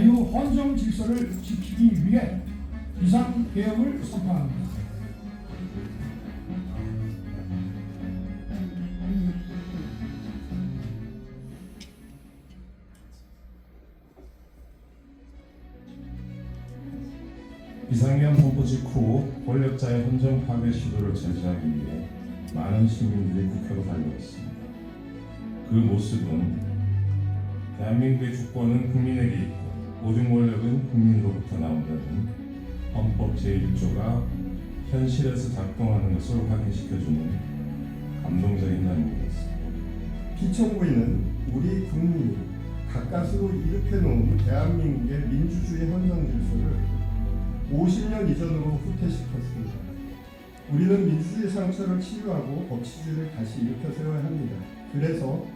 자유 헌정 질서를 지키기 위해 비상개혁을 선포합니다. 비상계엄 선포 직후 권력자의 헌정 파괴 시도를 저지하기 위해 많은 시민들이 국회로 달려왔습니다. 그 모습은 대한민국의 주권은 국민에게 있고 모든 권력은 국민으로부터 나온다는 헌법 제1조가 현실에서 작동하는 것을 확인시켜주는 감동적인 장면이었습니다. 피청구인은 우리 국민이 가까스로 일으켜놓은 대한민국의 민주주의 헌정 질서를 50년 이전으로 후퇴시켰습니다. 우리는 민주주의 상처를 치유하고 법치주의를 다시 일으켜 세워야 합니다. 그래서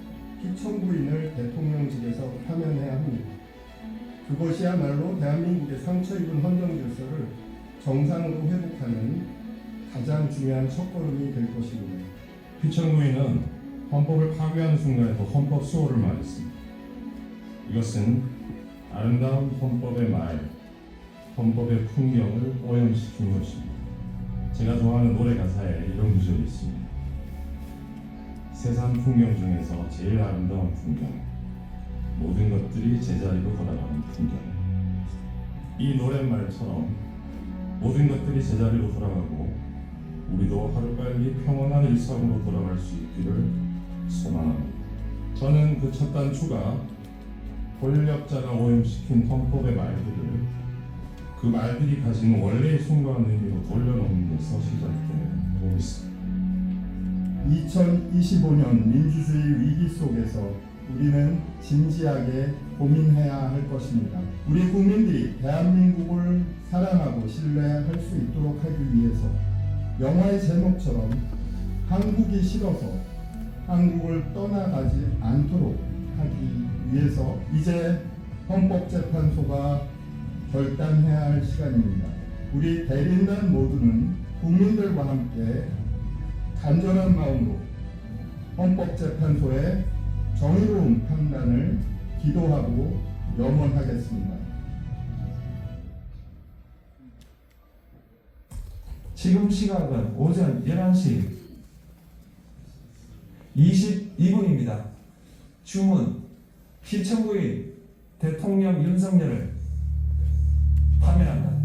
피청구인을 대통령직에서 파면해야 합니다. 그것이야말로 대한민국의 상처 입은 헌정 질서를 정상으로 회복하는 가장 중요한 첫걸음이 될 것입니다. 피청구인은 헌법을 파괴하는 순간에도 헌법 수호를 말했습니다. 이것은 아름다운 헌법의 말, 헌법의 풍경을 오염시킨 것입니다. 제가 좋아하는 노래 가사에 이런 구절이 있습니다. 세상 풍경 중에서 제일 아름다운 풍경, 모든 것들이 제자리로 돌아가는 풍경. 이 노랫말처럼 모든 것들이 제자리로 돌아가고 우리도 하루빨리 평온한 일상으로 돌아갈 수 있기를 소망합니다. 저는 그 첫 단추가 권력자가 오염시킨 헌법의 말들을 그 말들이 가진 원래의 순수한 의미로 돌려놓는 데서 시작되고 있습니다. 2025년 민주주의 위기 속에서 우리는 진지하게 고민해야 할 것입니다. 우리 국민들이 대한민국을 사랑하고 신뢰할 수 있도록 하기 위해서 영화의 제목처럼 한국이 싫어서 한국을 떠나가지 않도록 하기 위해서 이제 헌법재판소가 결단해야 할 시간입니다. 우리 대리인단 모두는 국민들과 함께 간절한 마음으로 헌법재판소의 정의로운 판단을 기도하고 염원하겠습니다. 지금 시각은 오전 11시 22분입니다. 주문 피청구인 대통령 윤석열을 파면한다.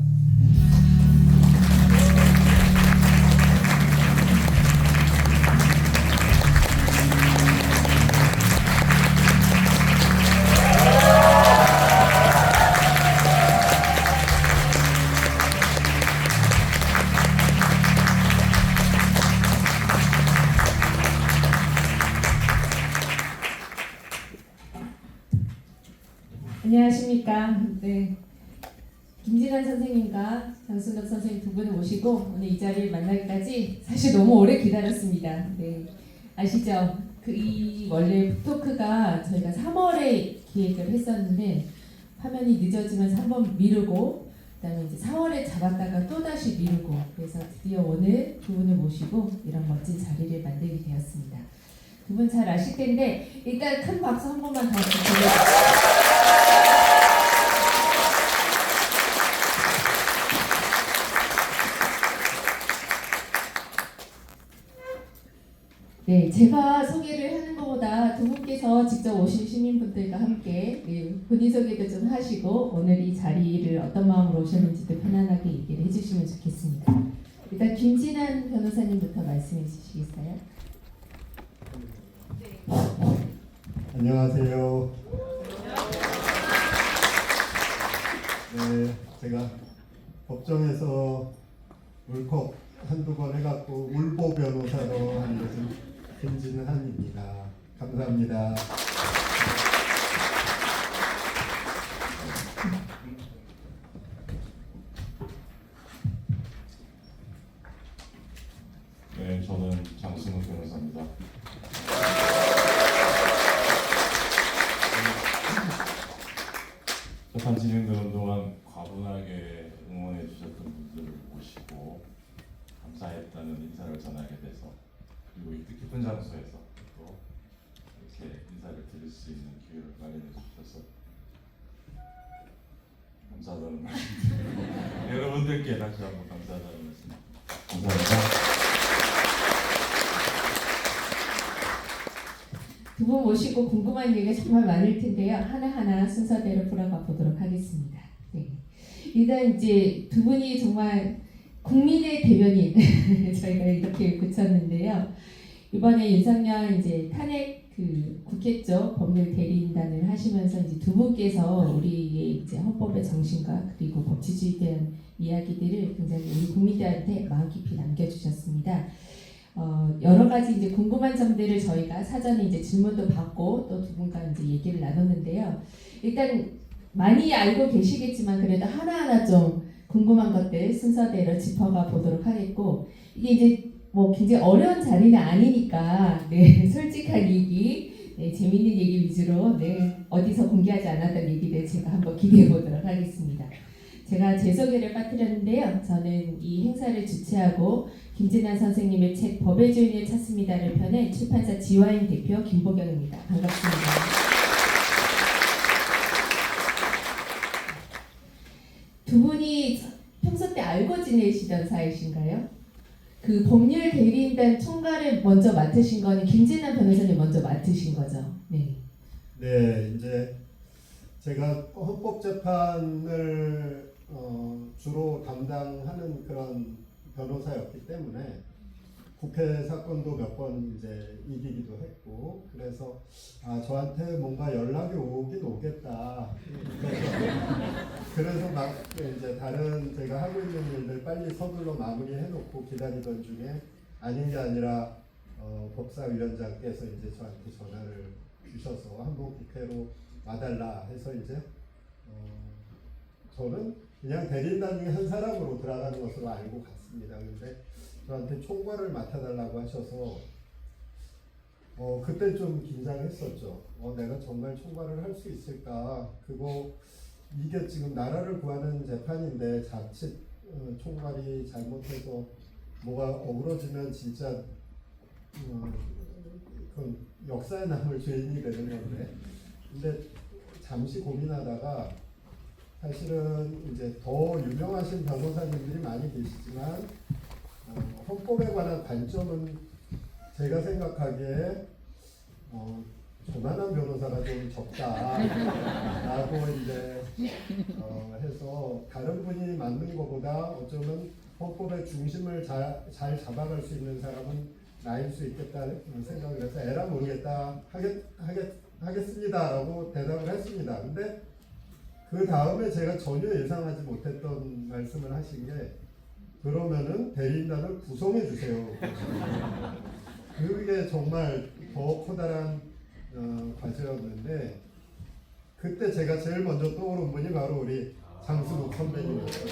안녕하십니까. 네. 김진환 선생님과 장순덕 선생님 두 분을 모시고 오늘 이 자리를 만나기까지 사실 너무 오래 기다렸습니다. 네. 아시죠? 이 원래 토크가 저희가 3월에 기획을 했었는데 화면이 늦어지면서 한번 미루고 그다음에 이제 4월에 잡았다가 또 다시 미루고 그래서 드디어 오늘 두 분을 모시고 이런 멋진 자리를 만들게 되었습니다. 두 분 잘 아실 텐데 일단 큰 박수 한 번만 더 주세요. 네, 제가 소개를 하는 것보다 두 분께서 직접 오신 시민분들과 함께 본인 소개도 좀 하시고 오늘 이 자리를 어떤 마음으로 오셨는지도 편안하게 얘기를 해주시면 좋겠습니다. 일단 김진환 변호사님부터 말씀해 주시겠어요? 안녕하세요. 네, 제가 법정에서 울컥 한두 번 해갖고 울보 변호사로 한 것은 김진환입니다. 감사합니다. 네, 저는 장순욱 변호사입니다. 재판 진행되는 동안 과분하게 응원해 주셨던 분들을 모시고 감사했다는 인사를 전하게 돼서 그리고 이 뜻깊은 장소에서 또 이렇게 인사를 드릴 수 있는 기회를 마련해 주셔서 감사하다는 말씀드리고 여러분들께 다시 한번 감사하다는 말씀 감사합니다. 두 분 모시고 궁금한 얘기가 정말 많을 텐데요. 하나하나 순서대로 풀어가 보도록 하겠습니다. 네. 일단 이제 두 분이 정말 국민의 대변인 저희가 이렇게 붙였는데요. 이번에 윤석열 이제 탄핵 그 국회 쪽 법률 대리인단을 하시면서 이제 두 분께서 우리의 이제 헌법의 정신과 그리고 법치주의에 대한 이야기들을 굉장히 우리 국민들한테 마음 깊이 남겨주셨습니다. 여러 가지 이제 궁금한 점들을 저희가 사전에 이제 질문도 받고 또 두 분과 이제 얘기를 나눴는데요. 일단 많이 알고 계시겠지만 그래도 하나하나 좀 궁금한 것들 순서대로 짚어가 보도록 하겠고, 이게 이제 뭐 굉장히 어려운 자리는 아니니까 네, 솔직한 얘기, 네, 재밌는 얘기 위주로 네, 어디서 공개하지 않았던 얘기들 제가 한번 기대해 보도록 하겠습니다. 제가 제 소개를 빠뜨렸는데요. 저는 이 행사를 주최하고 김진환 선생님의 책 법의 주인을 찾습니다를 펴낸 출판사 지화인 대표 김보경입니다. 반갑습니다. 두 분이 평소 때 알고 지내시던 사이신가요? 그 법률 대리인단 총괄을 먼저 맡으신 거는 김진환 변호사님 먼저 맡으신 거죠? 네. 네, 이제 제가 헌법재판을 주로 담당하는 그런 변호사였기 때문에 국회 사건도 몇 번 이제 이기기도 했고, 그래서 저한테 뭔가 연락이 오긴 오겠다. 그래서 막 이제 다른 제가 하고 있는 일들 빨리 서둘러 마무리해놓고 기다리던 중에 아닌 게 아니라 법사위원장께서 이제 저한테 전화를 주셔서 한번 국회로 와달라 해서 이제 저는 그냥 대리인단 중에 한 사람으로 들어가는 것으로 알고 갔습니다. 근데 저한테 총괄을 맡아달라고 하셔서 그때 좀 긴장했었죠. 내가 정말 총괄을 할 수 있을까? 이게 지금 나라를 구하는 재판인데 자칫 총괄이 잘못해서 뭐가 어그러지면 진짜 그건 역사에 남을 죄인이 되는 건데, 근데 잠시 고민하다가 사실은 이제 더 유명하신 변호사님들이 많이 계시지만 헌법에 관한 관점은 제가 생각하기에 조만한 변호사가 좀 적다라고 이제 해서 다른 분이 맞는 것보다 어쩌면 헌법의 중심을 잘 잡아갈 수 있는 사람은 나일 수 있겠다는 생각을 해서 에라 모르겠다 하겠습니다라고 대답을 했습니다. 근데 그 다음에 제가 전혀 예상하지 못했던 말씀을 하신 게, 그러면은 대리인단을 구성해 주세요. 그게 정말 더 커다란 과제였는데, 그때 제가 제일 먼저 떠오른 분이 바로 우리 장순욱 선배님이었어요.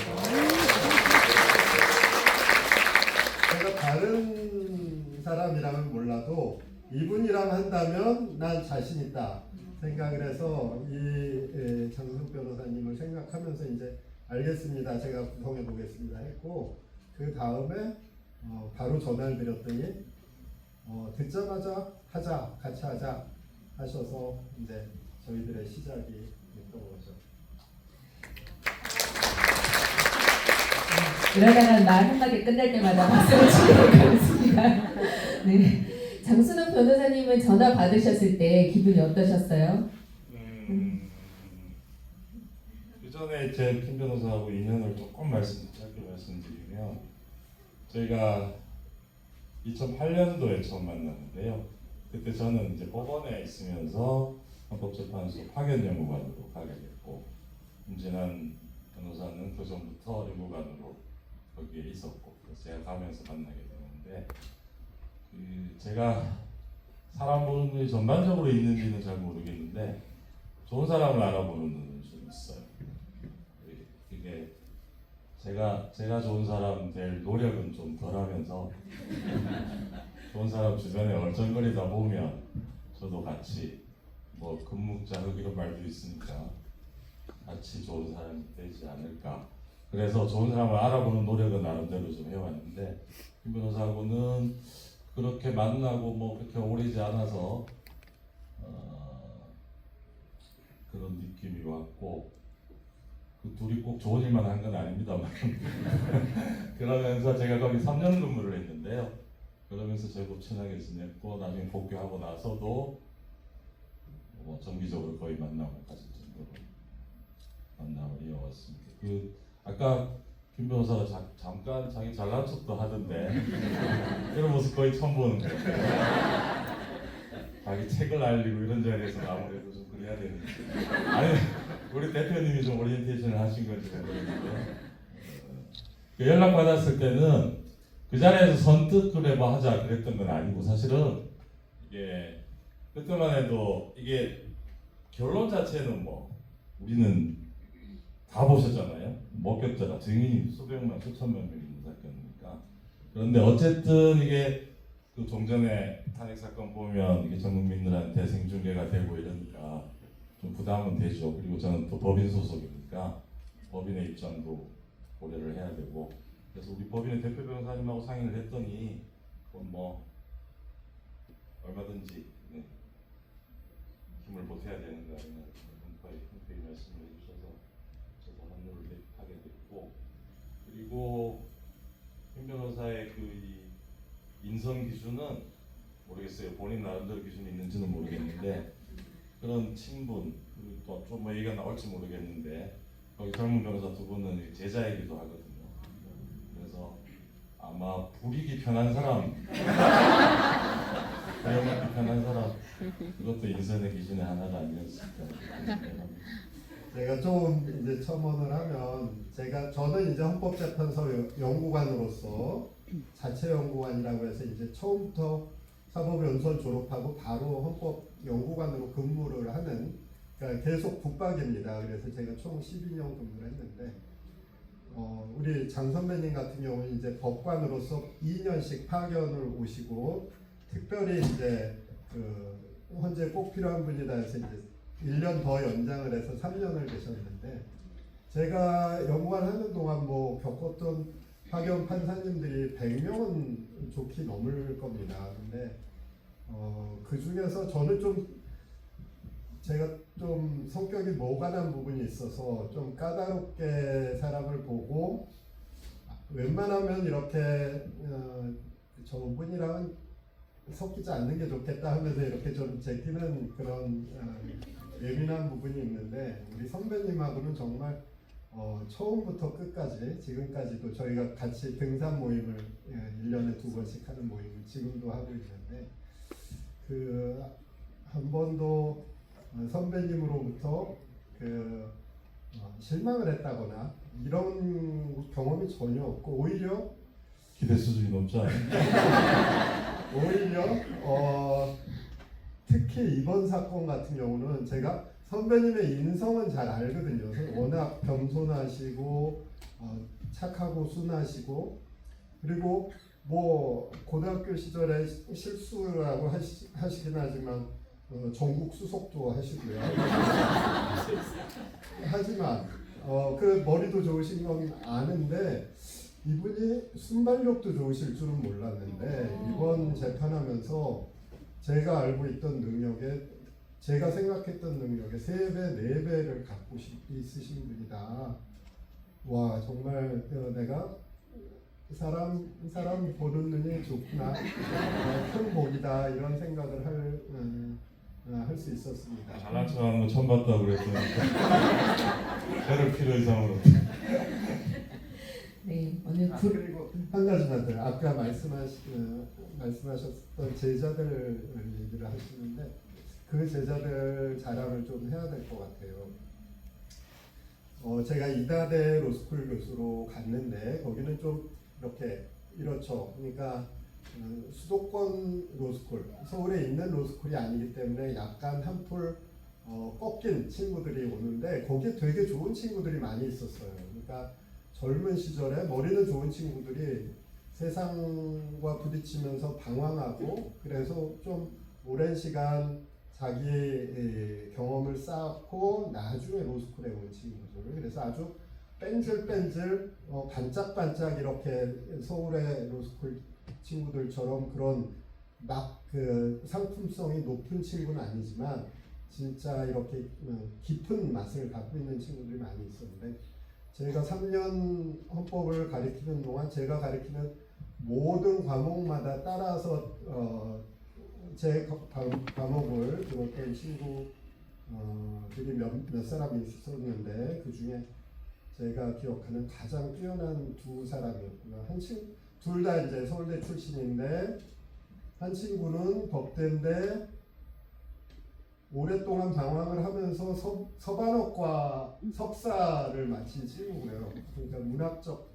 제가 다른 사람이라면 몰라도 이분이랑 한다면 난 자신 있다 생각을 해서 이 장순욱 변호사님을 생각하면서 이제 알겠습니다, 제가 구성해 보겠습니다 했고, 그 다음에 바로 전화를 드렸더니 듣자마자 같이 하자 하셔서 이제 저희들의 시작이 됐던 거죠. 이러다가 말 한마디 끝날 때마다 박수를 치도록 하겠습니다. 네. 장순욱 변호사님은 전화 받으셨을 때 기분이 어떠셨어요? 그 전에 제 김 변호사하고 인연을 조금 짧게 말씀드리면, 저희가 2008년도에 처음 만났는데요. 그때 저는 이제 법원에 있으면서 헌법재판소 파견연구관으로 가게 됐고, 김진환 변호사는 그 전부터 연구관으로 거기에 있었고, 그래서 제가 가면서 만나게 되는데, 제가 사람 보는 눈이 전반적으로 있는지는 잘 모르겠는데 좋은 사람을 알아보는 눈은 좀 있어요. 이게 제가 좋은 사람 될 노력은 좀 덜하면서 좋은 사람 주변에 얼쩡거리다 보면 저도 같이 뭐 금묵자흑 이런 말도 있으니까 같이 좋은 사람이 되지 않을까. 그래서 좋은 사람을 알아보는 노력은 나름대로 좀 해왔는데, 김 변호사하고는 그렇게 만나고 뭐 그렇게 오래지 않아서 그런 느낌이 왔고, 그 둘이 꼭 좋은 일만 한 건 아닙니다만 그러면서 제가 거기 3년 근무를 했는데요. 그러면서 제법 친하게 지냈고 나중에 복귀하고 나서도 뭐 정기적으로 거의 만나고 가실 정도로 만남을 이어왔습니다. 그 아까 김 변호사가 잠깐 자기 잘난 척도 하던데 이런 모습 거의 처음 보는 거예요. 자기 책을 알리고 이런 자리에서 아무래도 좀 그래야 되는데 아니 우리 대표님이 좀 오리엔테이션을 하신 건지 모르겠는데 그 연락 받았을 때는 그 자리에서 선뜻 그래 뭐 하자 그랬던 건 아니고 사실은 이게 그때만 해도 이게 결론 자체는 뭐 우리는 다 보셨잖아요. 목격자가 증인이 수백만 수천만 명이 있는 사건이니까. 그런데 어쨌든 이게 그 종전에 탄핵 사건 보면 이게 전 국민들한테 생중계가 되고 이러니까 좀 부담은 되죠. 그리고 저는 또 법인 소속이니까 법인의 입장도 고려를 해야 되고 그래서 우리 법인의 대표 변호사님하고 상의를 했더니 그건 뭐 얼마든지 네, 힘을 보태야 되는 거 아니냐 흔쾌히 말씀을 해주셔서 저도 합류를 하게 됐고 그리고 김 변호사의 그 인성 기준은 모르겠어요. 본인 나름대로 기준이 있는지는 모르겠는데 그런 친분 그리고 또 좀 뭐 얘기가 나올지 모르겠는데 거기 젊은 변호사 두 분은 제자이기도 하거든요. 그래서 아마 부리기 편한 사람, 배워먹기 편한 사람 그것도 인선의 기준의 하나가 아니었을까. 제가 좀 이제 첨언을 하면 저는 이제 헌법재판소 연구관으로서 자체 연구관이라고 해서 이제 처음부터 사법연수원 졸업하고 바로 헌법연구관으로 근무를 하는 그러니까 계속 붙박입니다. 그래서 제가 총 12년 근무를 했는데 우리 장 선배님 같은 경우는 이제 법관으로서 2년씩 파견을 오시고 특별히 이제 그 현재 꼭 필요한 분이다 해서 이제 1년 더 연장을 해서 3년을 계셨는데 제가 연구관 하는 동안 뭐 겪었던 파견 판사님들이 100명은 좋게 넘을 겁니다. 근데 그 중에서 저는 제가 좀 성격이 모관한 부분이 있어서 좀 까다롭게 사람을 보고 웬만하면 이렇게 저분이랑은 섞이지 않는 게 좋겠다 하면서 이렇게 좀 제끼는 그런 예민한 부분이 있는데 우리 선배님하고는 정말 처음부터 끝까지 지금까지도 저희가 같이 등산 모임을 1년에 2번씩 하는 모임을 지금도 하고 있는데 그 한 번도 선배님으로부터 실망을 했다거나 이런 경험이 전혀 없고 오히려 기대 수준이 높지 않아요. 오히려 특히 이번 사건 같은 경우는 제가 선배님의 인성은 잘 알거든요. 워낙 겸손하시고 착하고 순하시고 그리고 뭐 고등학교 시절에 실수라고 하시긴 하지만 전국 수석도 하시고요. 하지만 그 머리도 좋으신 건 아는데 이분이 순발력도 좋으실 줄은 몰랐는데 이번 재판하면서 제가 알고 있던 능력에 제가 생각했던 능력의 3배, 4배를 갖고 있으신 분이다. 와 정말 내가 사람 보는 눈이 좋구나. 큰 복이다 이런 생각을 할 수 있었습니다. 잘난 척하는 거 처음 봤다고 그랬더니 저를 필요 이상으로. 네, 오늘 그리고 한 가지만 더 아까 말씀하셨던 제자들 얘기를 하시는데 그 제자들 자랑을 좀 해야 될 것 같아요. 제가 이다대 로스쿨 교수로 갔는데 거기는 좀 이렇죠. 그러니까 수도권 로스쿨, 서울에 있는 로스쿨이 아니기 때문에 약간 한풀 꺾인 친구들이 오는데 거기에 되게 좋은 친구들이 많이 있었어요. 그러니까 젊은 시절에 머리는 좋은 친구들이 세상과 부딪히면서 방황하고 그래서 좀 오랜 시간 자기 경험을 쌓고 나중에 로스쿨에 온 친구들 그래서 아주 뺀질뺀질 반짝반짝 이렇게 서울의 로스쿨 친구들처럼 그런 막 그 상품성이 높은 친구는 아니지만 진짜 이렇게 깊은 맛을 갖고 있는 친구들이 많이 있었는데 제가 3년 헌법을 가르치는 동안 제가 가르치는 모든 과목마다 따라서 제 과목을 들었던 친구들이 몇 사람이 있었는데 그 중에 제가 기억하는 가장 뛰어난 두 사람이었고요. 둘 다 이제 서울대 출신인데 한 친구는 법대인데 오랫동안 방황을 하면서 서반어과 석사를 마친 친구고요. 그러니까 문학적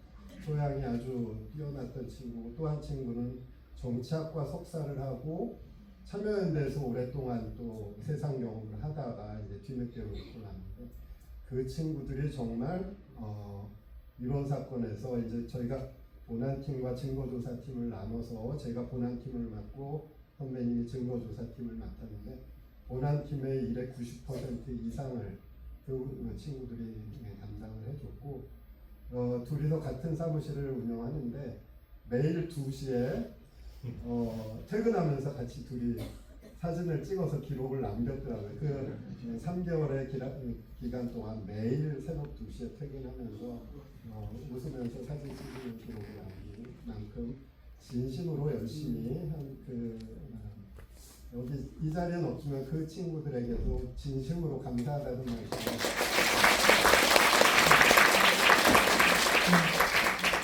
소양이 아주 뛰어났던 친구고 또 한 친구는 정치학과 석사를 하고 참여연대에서 오랫동안 또 세상 경험을 하다가 이제 뒤늦게 놓고 났는데 그 친구들이 정말 이번 사건에서 이제 저희가 본안팀과 증거조사팀을 나눠서 제가 본안팀을 맡고 선배님이 증거조사팀을 맡았는데 본안팀의 일의 90% 이상을 그 친구들이 담당을 해줬고 둘이서 같은 사무실을 운영하는데 매일 2시에 퇴근하면서 같이 둘이 사진을 찍어서 기록을 남겼더라고요. 그 3개월의 기간 동안 매일 새벽 2시에 퇴근하면서 웃으면서 사진 찍는 기록을 남긴 만큼 진심으로 열심히 한 여기 이 자리는 없지만 그 친구들에게도 진심으로 감사하다는 말씀을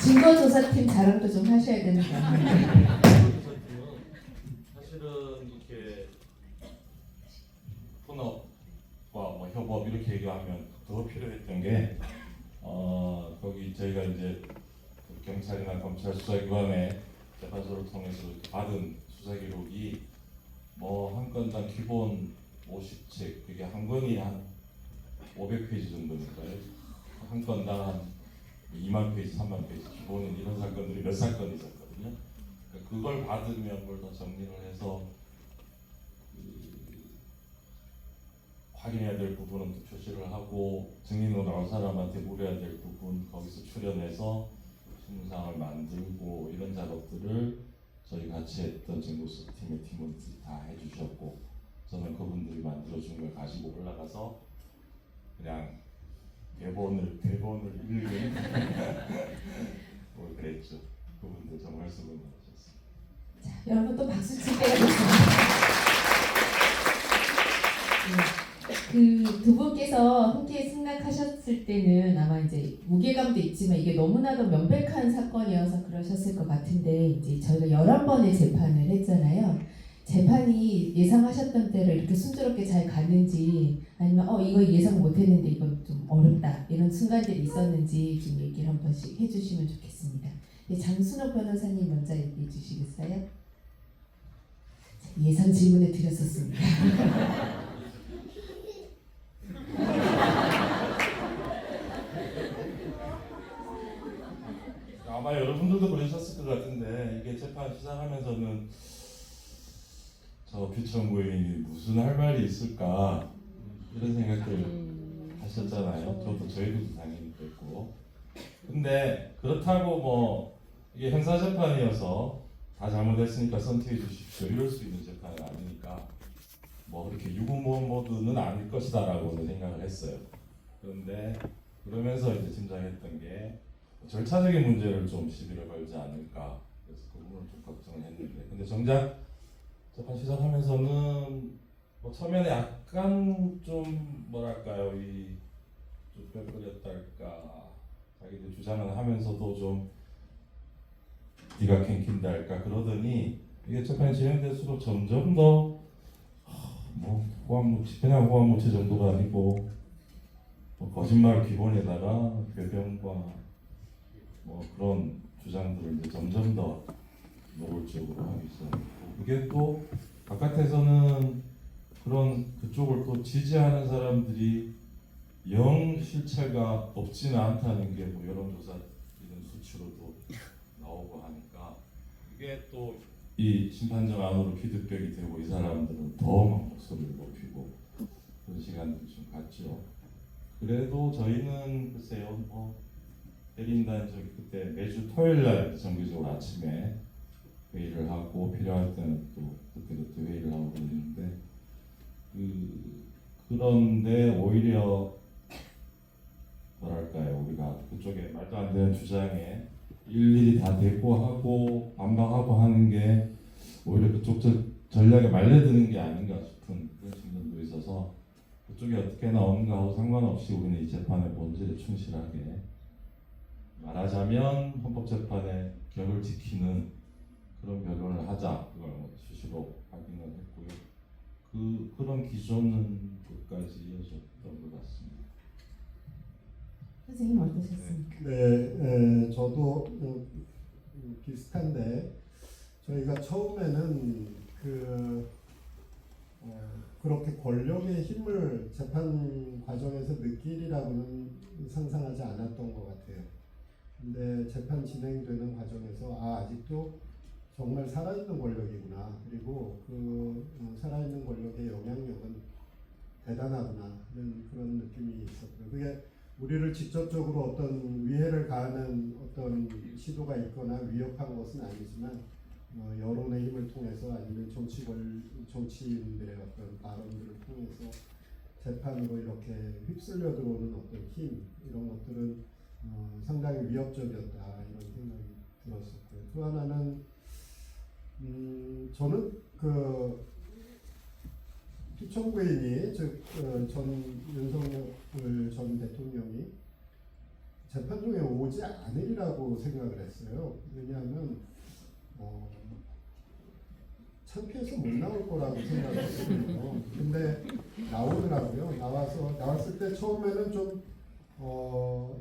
증거조사팀 자랑도 좀 하셔야 되는 거 아니에요? 사실은 이렇게 본업과 뭐 협업 이렇게 얘기하면 더 필요했던 게 거기 저희가 이제 경찰이나 검찰 수사기관의 재판소를 통해서 받은 수사 기록이 뭐 한 건당 기본 50책 그게 한 건이 한 500페이지 정도니까요. 한 건당 한 2만 페이지, 3만 페이지 기본은 이런 사건들이 몇 사건이 있었거든요. 그러니까 그걸 받으면 그걸 더 정리를 해서 확인해야 될 부분은 또 표시를 하고 증인으로 나온 사람한테 물어야 될 부분 거기서 추려내서 신문상을 만들고 이런 작업들을 저희 같이 했던 증거수사팀의 팀원들이 다 해주셨고 저는 그분들이 만들어준 걸 가지고 올라가서 그냥 대본을 읽는 뭐 그랬죠. 그분들 정말 수고 많으셨습니다. 자, 여러분 또 박수 칠 때가 됐습니다. 그 두 분께서 함께 승낙하셨을 때는 아마 이제 무게감도 있지만 이게 너무나도 명백한 사건이어서 그러셨을 것 같은데 이제 저희가 11번의 재판을 했잖아요. 재판이 예상하셨던 대로 이렇게 순조롭게 잘 갔는지 아니면 이거 예상 못했는데 이건 좀 어렵다 이런 순간들이 있었는지 좀 얘기를 한 번씩 해주시면 좋겠습니다. 장순옥 변호사님 먼저 얘기해 주시겠어요? 예상 질문을 드렸었습니다. 아마 여러분들도 그러셨을 것 같은데 이게 재판 시작하면서는 저 뷰청 부인이 무슨 할 말이 있을까 이런 생각들 하셨잖아요. 저희도 당연히 그랬고 근데 그렇다고 뭐 이게 형사재판이어서 다 잘못했으니까 선택해 주십시오 이럴 수 있는 재판은 아니니까 뭐 그렇게 유구무원 모드는 아닐 것이다 라고는 생각을 했어요. 그런데 그러면서 이제 짐작했던 게 절차적인 문제를 좀 시비를 걸지 않을까 그래서 그 부분을 좀 걱정을 했는데 근데 정작 재판 시작하면서는 뭐 처음에는 약간 좀 뭐랄까요 좀 뼈저렸달까 자기들 주장을 하면서도 좀 네가 캥킨다 할까 그러더니 이게 재판이 진행될수록 점점 더 뭐 호환무치 그냥 호환무치 정도가 아니고 뭐 거짓말 기본에다가 배병과 뭐 그런 주장들을 이제 점점 더 노골적으로 하기 시작했고 그게 또 바깥에서는 그런 그쪽을 또 지지하는 사람들이 영 실체가 없지는 않다는 게 뭐 여론조사 이런 수치로도 나오고 하니까 이게 또 이 심판정 안으로 기득벽이 되고 이 사람들은 더 막 목소리를 높이고 그런 시간들이 좀 갔죠. 그래도 저희는 글쎄요 뭐 대리인단 그때 매주 토요일날 정기적으로 아침에 회의를 하고 필요할 때는 또 그때 회의를 하고 그러는데 그런데 오히려 뭐랄까요, 우리가 그쪽에 말도 안 되는 주장에 일일이 다 대꾸하고 반박하고 하는 게 오히려 그쪽 전략에 말려드는 게 아닌가 싶은 그런 측면도 있어서 그쪽이 어떻게 나오는가 하고 상관없이 우리는 이 재판의 본질에 충실하게, 말하자면 헌법재판의 격을 지키는 그런 변론을 하자, 그걸 수시로 확인을 했고요. 그런 기조는 끝까지 이어졌던 것 같습니다. 선생님 어떠셨습니까? 네, 저도 비슷한데 저희가 처음에는 그렇게 권력의 힘을 재판 과정에서 느끼리라고는 상상하지 않았던 것 같아요. 근데 재판 진행되는 과정에서 아직도 정말 살아있는 권력이구나, 그리고 살아있는 권력의 영향력은 대단하구나 하는 그런 느낌이 있었고요. 그게 우리를 직접적으로 어떤 위해를 가하는 어떤 시도가 있거나 위협한 것은 아니지만 여론의 힘을 통해서 아니면 정치인들의 어떤 발언들을 통해서 재판으로 이렇게 휩쓸려 들어오는 어떤 힘, 이런 것들은 상당히 위협적이었다, 이런 생각이 들었었고요. 또 하나는 저는 피청구인이, 즉 전 윤석열 전 대통령이 재판 중에 오지 않으리라고 생각을 했어요. 왜냐하면 창피해서 못 나올 거라고 생각했거든요. 근데 나오더라고요. 나왔을 때 처음에는 좀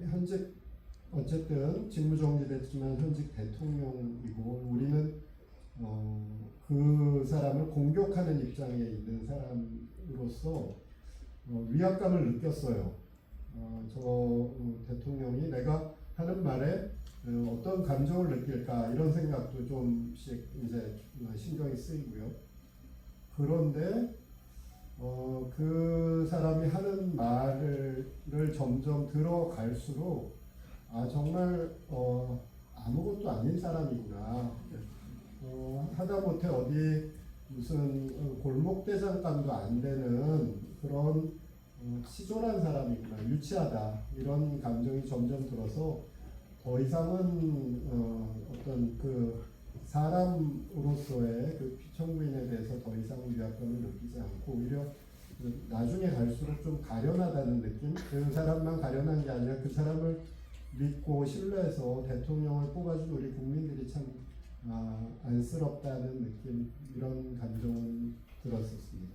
현직, 어쨌든 직무정지됐지만 현직 대통령이고 우리는 그 사람을 공격하는 입장에 있는 사람으로서 위압감을 느꼈어요. 저 대통령이 내가 하는 말에 어떤 감정을 느낄까, 이런 생각도 좀씩 이제 신경이 쓰이고요. 그런데 그 사람이 하는 말을 점점 들어갈수록 정말 아무것도 아닌 사람이구나. 하다못해 어디 무슨 골목대장감도 안 되는 그런 치졸한 사람이구나, 유치하다, 이런 감정이 점점 들어서 더 이상은 어떤 사람으로서의 피청구인에 대해서 더 이상 위압감을 느끼지 않고 오히려 나중에 갈수록 좀 가련하다는 느낌? 그 사람만 가련한 게 아니라 그 사람을 믿고 신뢰해서 대통령을 뽑아준 우리 국민들이 참 안쓰럽다는 느낌, 이런 감정은 들었었습니다.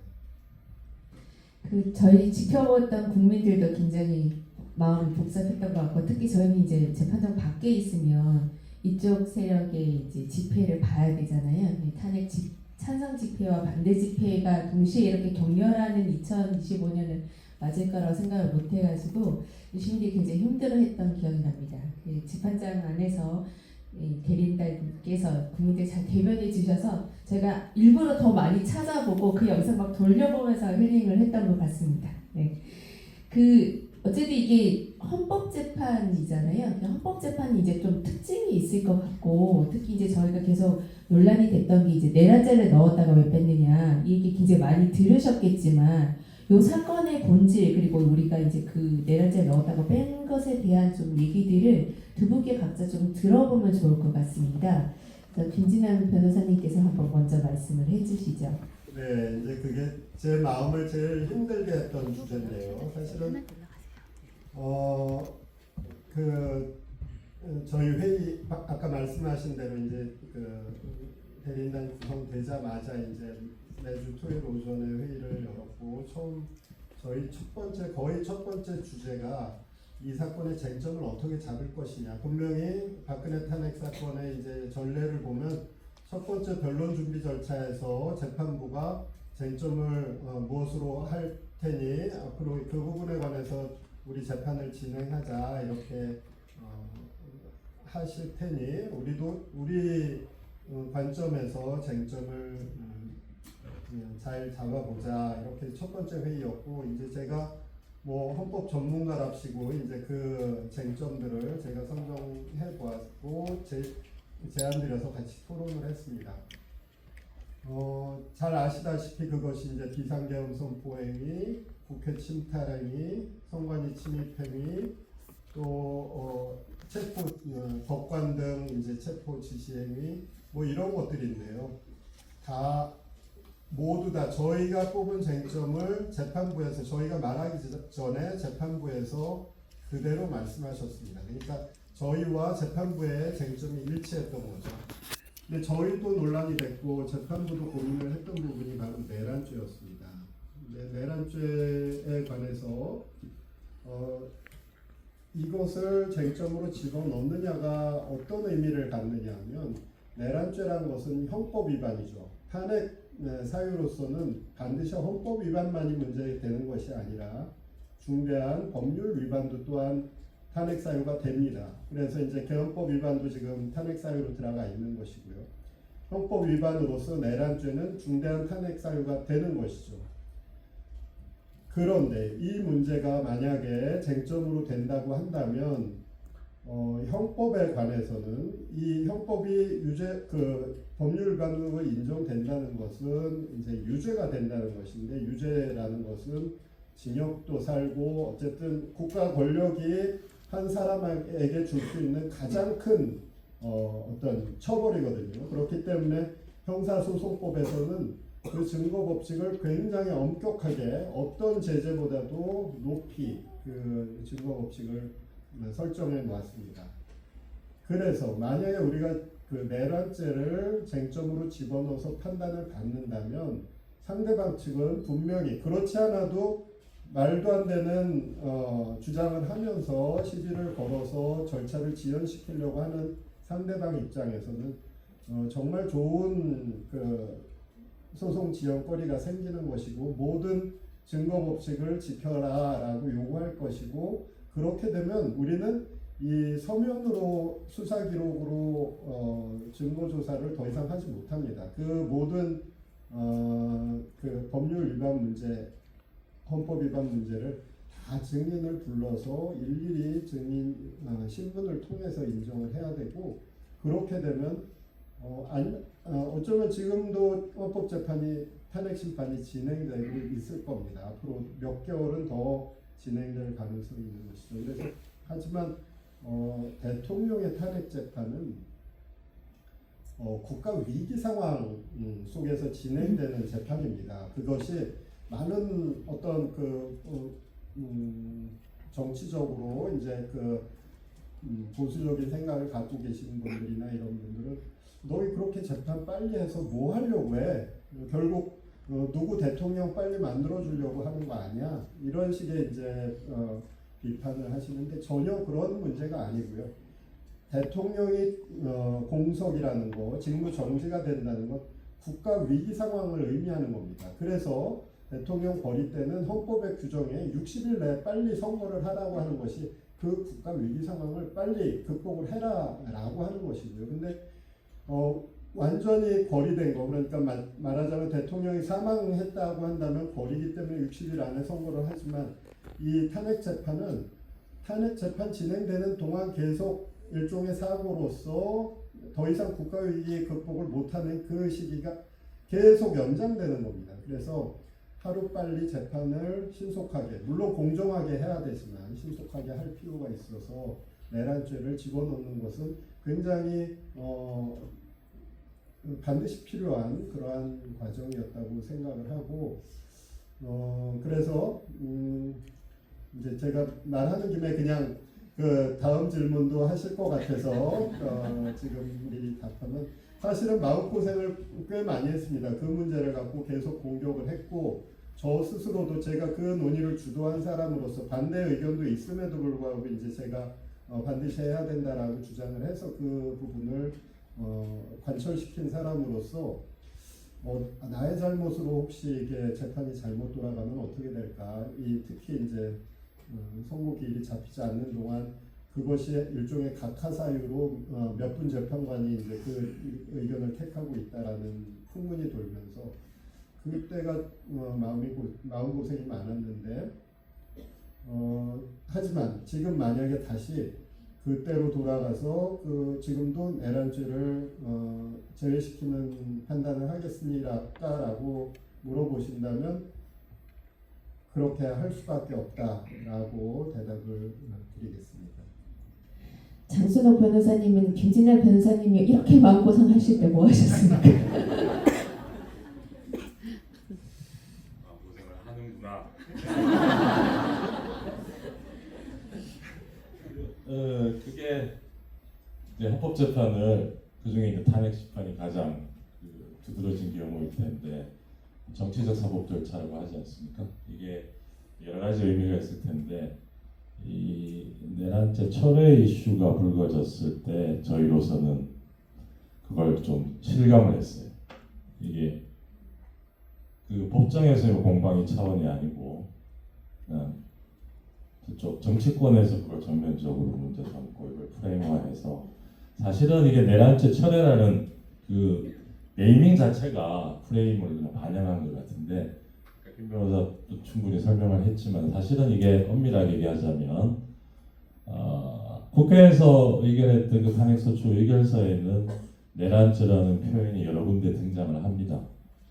저희 지켜봤던 국민들도 굉장히 마음이 복잡했던 것 같고, 특히 저희는 이제 재판장 밖에 있으면 이쪽 세력의 이제 집회를 봐야 되잖아요. 탄핵 찬성 집회와 반대 집회가 동시에 이렇게 격렬하는 2025년은 맞을 거라고 생각을 못 해가지고 시민들이 굉장히 힘들어했던 기억이 납니다. 재판장 안에서 대리인단께서 국민들 잘 대변해 주셔서 제가 일부러 더 많이 찾아보고 그 영상 막 돌려보면서 힐링을 했던 것 같습니다. 네. 어쨌든 이게 헌법재판이잖아요. 헌법재판이 이제 좀 특징이 있을 것 같고, 특히 이제 저희가 계속 논란이 됐던 게 이제 내란죄를 넣었다가 왜 뺐느냐, 이 얘기 굉장히 많이 들으셨겠지만, 요 사건의 본질, 그리고 우리가 이제 그 내란죄를 넣었다가 뺀 것에 대한 좀 얘기들을 두 분께 각자 좀 들어보면 좋을 것 같습니다. 김진환 변호사님께서 한번 먼저 말씀을 해주시죠. 네, 이제 그게 제 마음을 제일 힘들게 했던 주제인데요. 사실은 저희 회의 아까 말씀하신 대로 이제 대리인단 구성되자마자 이제 매주 토요일 오전에 회의를 열었고, 저희 거의 첫 번째 주제가 이 사건의 쟁점을 어떻게 잡을 것이냐. 분명히 박근혜 탄핵 사건의 이제 전례를 보면 첫 번째 변론 준비 절차에서 재판부가 쟁점을 무엇으로 할 테니 앞으로 그 부분에 관해서 우리 재판을 진행하자, 이렇게 하실 테니 우리 관점에서 쟁점을 잘 잡아보자, 이렇게 첫 번째 회의였고, 이제 제가 헌법 전문가랍시고 이제 그 쟁점들을 제가 선정해 보았고 제안드려서 같이 토론을 했습니다. 잘 아시다시피 그것이 이제 비상계엄 선포행위, 국회 침탈행위, 선관위 침입행위, 또 체포 법관 등 이제 체포 지시행위 뭐 이런 것들인데요. 다 모두 다 저희가 뽑은 쟁점을 재판부에서 저희가 말하기 전에 재판부에서 그대로 말씀하셨습니다. 그러니까 저희와 재판부의 쟁점이 일치했던 거죠. 근데 저희도 논란이 됐고 재판부도 고민을 했던 부분이 바로 내란죄였습니다. 내란죄에 관해서 이것을 쟁점으로 집어넣느냐가 어떤 의미를 갖느냐 하면 내란죄라는 것은 형법 위반이죠. 탄핵 사유로서는 반드시 헌법 위반만이 문제되는 것이 아니라 중대한 법률 위반도 또한 탄핵 사유가 됩니다. 그래서 이제 개헌법 위반도 지금 탄핵 사유로 들어가 있는 것이고요. 헌법 위반으로서 내란죄는 중대한 탄핵 사유가 되는 것이죠. 그런데 이 문제가 만약에 쟁점으로 된다고 한다면 형법에 관해서는 이 형법이 법률 위반으로 인정된다는 것은 이제 유죄가 된다는 것인데 유죄라는 것은 징역도 살고 어쨌든 국가 권력이 한 사람에게 줄 수 있는 가장 큰 어떤 처벌이거든요. 그렇기 때문에 형사소송법에서는 그 증거 법칙을 굉장히 엄격하게 어떤 제재보다도 높이 그 증거 법칙을 설정해 놓았습니다. 그래서 만약에 우리가 그 내란죄를 쟁점으로 집어넣어서 판단을 받는다면 상대방 측은 분명히 그렇지 않아도 말도 안 되는 주장을 하면서 시비를 걸어서 절차를 지연시키려고 하는 상대방 입장에서는 정말 좋은 그 소송 지연거리가 생기는 것이고 모든 증거 법칙을 지켜라라고 요구할 것이고 그렇게 되면 우리는 이 서면으로 수사 기록으로 증거 조사를 더 이상 하지 못합니다. 그 모든 그 법률 위반 문제, 헌법 위반 문제를 다 증인을 불러서 일일이 증인 신분을 통해서 인정을 해야 되고 그렇게 되면 어쩌면 지금도 헌법재판이 탄핵 심판이 진행되고 있을 겁니다. 앞으로 몇 개월은 더 진행될 가능성이 있는 것이죠. 그래서 하지만 대통령의 탄핵 재판은 국가 위기 상황 속에서 진행되는 재판입니다. 그것이 많은 어떤 정치적으로 이제 보수적인 생각을 갖고 계시는 분들이나 이런 분들은 너희 그렇게 재판 빨리 해서 뭐 하려고 해? 결국 누구 대통령 빨리 만들어 주려고 하는 거 아니야? 이런 식의 이제 비판을 하시는데 전혀 그런 문제가 아니고요. 대통령이 공석이라는 거, 직무 정지가 된다는 것, 국가 위기 상황을 의미하는 겁니다. 그래서 대통령 버릴 때는 헌법의 규정에 60일 내에 빨리 선거를 하라고 하는 것이 그 국가 위기 상황을 빨리 극복을 해라라고 하는 것이고요. 근데 완전히 거리된 거, 그러니까 말하자면 대통령이 사망했다고 한다면 거리기 때문에 60일 안에 선거를 하지만 이 탄핵 재판은 탄핵 재판 진행되는 동안 계속 일종의 사고로서 더 이상 국가 위기 극복을 못하는 그 시기가 계속 연장되는 겁니다. 그래서 하루빨리 재판을 신속하게, 물론 공정하게 해야 되지만 신속하게 할 필요가 있어서 내란죄를 집어넣는 것은 굉장히 반드시 필요한 그러한 과정이었다고 생각을 하고 그래서 이제 제가 말하는 김에 그냥 그 다음 질문도 하실 것 같아서 지금 미리 답하면 사실은 마음고생을 꽤 많이 했습니다. 그 문제를 갖고 계속 공격을 했고 저 스스로도 제가 그 논의를 주도한 사람으로서 반대 의견도 있음에도 불구하고 이제 제가 반드시 해야 된다라고 주장을 해서 그 부분을 관철시킨 사람으로서 나의 잘못으로 혹시 이게 재판이 잘못 돌아가면 어떻게 될까? 특히 이제 선고기일이 잡히지 않는 동안 그것이 일종의 각하 사유로 몇 분 재판관이 이제 그 의견을 택하고 있다라는 풍문이 돌면서 그때가 마음고생이 많았는데 하지만 지금 만약에 다시 그때로 돌아가서 지금도 내란죄를 제외시키는 판단을 하겠습니다라고 물어보신다면 그렇게 할 수밖에 없다라고 대답을 드리겠습니다. 장순옥 변호사님은 김진아 변호사님이 이렇게 마음고생하실 때 뭐 하셨습니까? 고생을 하는구나. 그게 이제 헌법재판을 그중에 이제 탄핵 심판이 가장 두드러진 경우일 텐데 정치적 사법 절차라고 하지 않습니까? 이게 여러 가지 의미가 있을 텐데 이 내란죄 철회 이슈가 불거졌을 때 저희로서는 그걸 좀 실감을 했어요. 이게 그 법정에서의 공방이 차원이 아니고 그냥 저쪽 정치권에서 그걸 전면적으로 문제 삼고 이걸 프레임화해서 사실은 이게 내란죄 철회라는 그 네이밍 자체가 프레임을 그냥 반영한 것 같은데 김 변호사도 충분히 설명을 했지만 사실은 이게 엄밀하게 얘기하자면 국회에서 의결했던 그 탄핵소추 의결서에는 내란죄라는 표현이 여러 군데 등장을 합니다.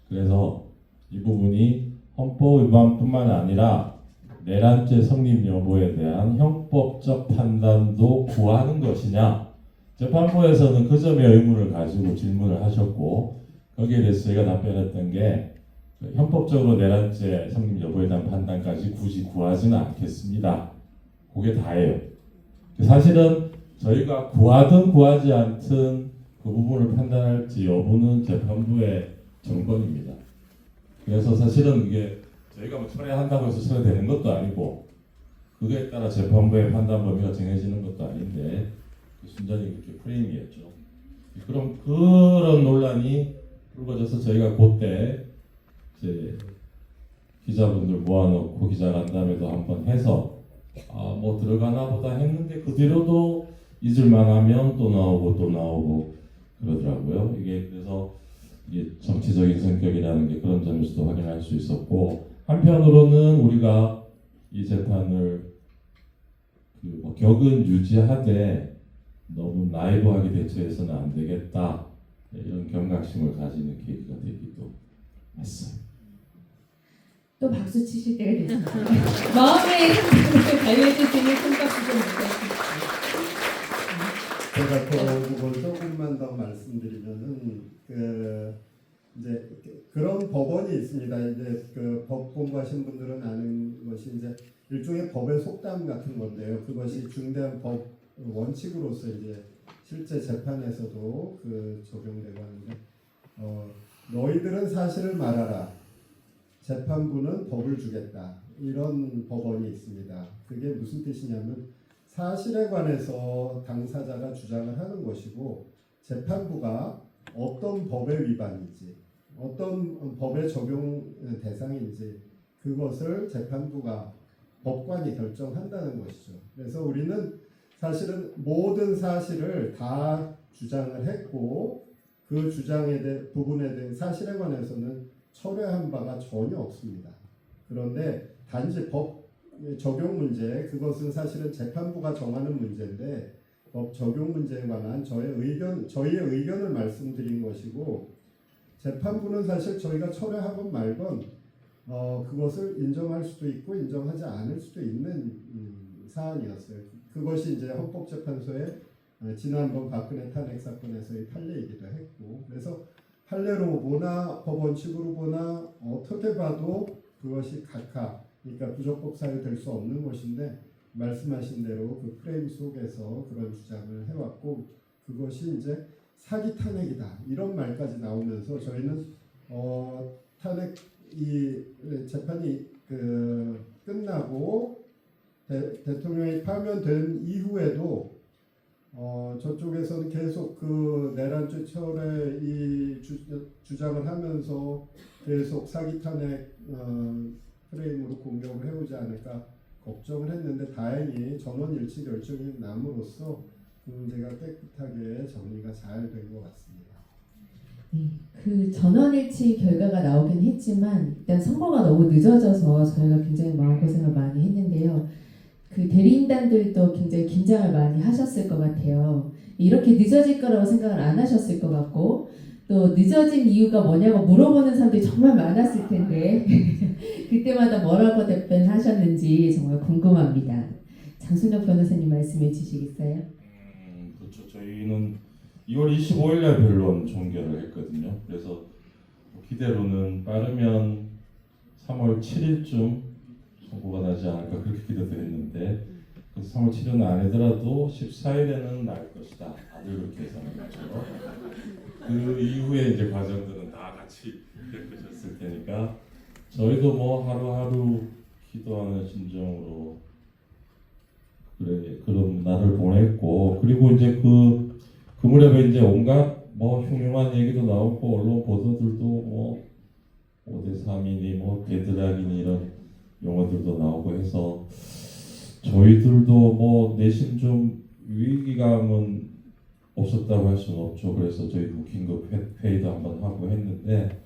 그래서 이 부분이 헌법 위반뿐만 아니라 내란죄 성립 여부에 대한 형법적 판단도 구하는 것이냐, 재판부에서는 그 점에 의문을 가지고 질문을 하셨고 거기에 대해서 저희가 답변했던 게 형법적으로 내란죄 성립 여부에 대한 판단까지 굳이 구하지는 않겠습니다. 그게 다예요. 사실은 저희가 구하든 구하지 않든 그 부분을 판단할지 여부는 재판부의 정권입니다. 그래서 사실은 이게 저희가 뭐 철회한다고 해서 철회되는 것도 아니고 그거에 따라 재판부의 판단 범위가 정해지는 것도 아닌데 순전히 그렇게 프레임이었죠. 그럼 그런 논란이 불거져서 저희가 그때 이제 기자분들 모아놓고 기자간담회도 한번 해서 뭐 들어가나 보다 했는데 그 뒤로도 잊을만 하면 또 나오고 그러더라고요. 이게 그래서 이게 정치적인 성격이라는 게 그런 점에서도 확인할 수 있었고 한편으로는 우리가 이 재판을 뭐 격은 유지하되 너무 나이브하게 대처해서는 안 되겠다 이런 경각심을 가지는 계기가 되기도 했어요. 또 박수 치실 때가 됐습니다. 마음의 힘을 달래줄 수 있는 큰 박수 좀 부탁드립니다. 제가 그 부분 조금만 더 말씀드리면은 이제 그런 법원이 있습니다. 이제 그 법 공부하신 분들은 아는 것이 이제 일종의 법의 속담 같은 건데요. 그것이 중대한 법 원칙으로서 이제 실제 재판에서도 적용되고 하는데 너희들은 사실을 말하라. 재판부는 법을 주겠다. 이런 법원이 있습니다. 그게 무슨 뜻이냐면 사실에 관해서 당사자가 주장을 하는 것이고 재판부가 어떤 법의 위반인지 어떤 법의 적용 대상인지 그것을 재판부가 법관이 결정한다는 것이죠. 그래서 우리는 사실은 모든 사실을 다 주장을 했고 그 주장에 대해 부분에 대한 사실에 관해서는 철회한 바가 전혀 없습니다. 그런데 단지 법 적용 문제 그것은 사실은 재판부가 정하는 문제인데 법 적용 문제에 관한 저희의 의견을 말씀드린 것이고 재판부는 사실 저희가 철회하건 말건 그것을 인정할 수도 있고 인정하지 않을 수도 있는 사안이었어요. 그것이 이제 헌법재판소의 지난번 박근혜 탄핵 사건에서의 판례이기도 했고 그래서 판례로 보나 법원칙으로 보나 어떻게 봐도 그것이 그러니까 부적법 사유 될 수 없는 것인데 말씀하신 대로 그 프레임 속에서 그런 주장을 해왔고 그것이 이제 사기 탄핵이다 이런 말까지 나오면서 저희는 탄핵 이 재판이 끝나고 대통령이 파면된 이후에도 저쪽에서는 계속 그 내란죄 철회 이 주장을 하면서 계속 사기 탄핵 프레임으로 공격을 해오지 않을까 걱정을 했는데 다행히 전원일치 결정이 남으로써 그 문제가 깨끗하게 정리가 잘 된 것 같습니다. 네, 그 전원일치 결과가 나오긴 했지만 일단 선고가 너무 늦어져서 저희가 굉장히 마음고생을 많이 했는데요. 그 대리인단들도 굉장히 긴장을 많이 하셨을 것 같아요. 이렇게 늦어질 거라고 생각을 안 하셨을 것 같고 또 늦어진 이유가 뭐냐고 물어보는 사람들이 정말 많았을 텐데 그때마다 뭐라고 답변하셨는지 정말 궁금합니다. 장순혁 변호사님 말씀해 주시겠어요? 그렇죠. 저희는 2월 25일 날 변론 종결을 했거든요. 그래서 기대로는 빠르면 3월 7일쯤 선고가 나지 않을까 그렇게 기대도 했는데 3월 7일은 아니더라도 14일에는 날 것이다. 다들 그렇게 예상했죠. 그 이후에 이제 과정들은 다 같이 겪으셨을 테니까 저희도 뭐 하루하루 기도하는 심정으로 그런 날을 보냈고 그리고 이제 그 무렵에 이제 온갖 뭐 흉흉한 얘기도 나오고 언론 보도들도 뭐 5대3이니 뭐 배드락이니 이런 용어들도 나오고 해서 저희들도 뭐 내심 좀 위기감은 없었다고 할 수는 없죠. 그래서 저희도 긴급 회의도 한번 하고 했는데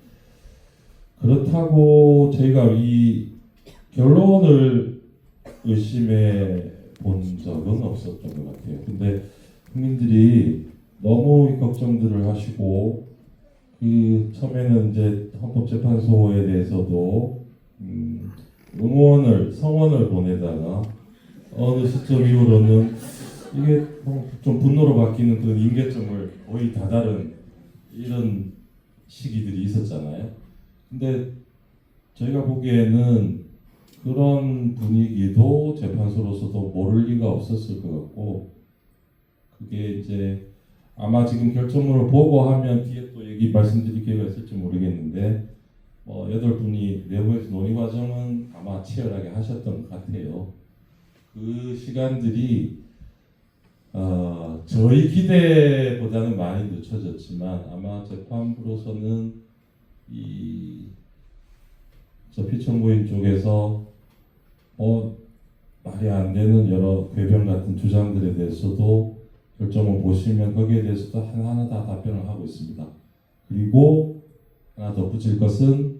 그렇다고 저희가 이 결론을 의심해 본 적은 없었던 것 같아요. 근데 국민들이 너무 걱정들을 하시고 그 처음에는 이제 헌법재판소에 대해서도 성원을 보내다가 어느 시점 이후로는 이게 좀 분노로 바뀌는 그런 임계점을 거의 다다른 이런 시기들이 있었잖아요. 근데 저희가 보기에는 그런 분위기도 재판소로서도 모를 리가 없었을 것 같고 그게 이제 아마 지금 결정문을 보고 하면 뒤에 또 얘기 말씀드릴 기회가 있을지 모르겠는데 8분이 내부에서 논의 과정은 아마 치열하게 하셨던 것 같아요. 그 시간들이 저희 기대보다는 많이 늦춰졌지만 아마 재판부로서는 저 피청구인 쪽에서 말이 안 되는 여러 궤변 같은 주장들에 대해서도 결정을 보시면 거기에 대해서도 하나하나 다 답변을 하고 있습니다. 그리고 하나 덧붙일 것은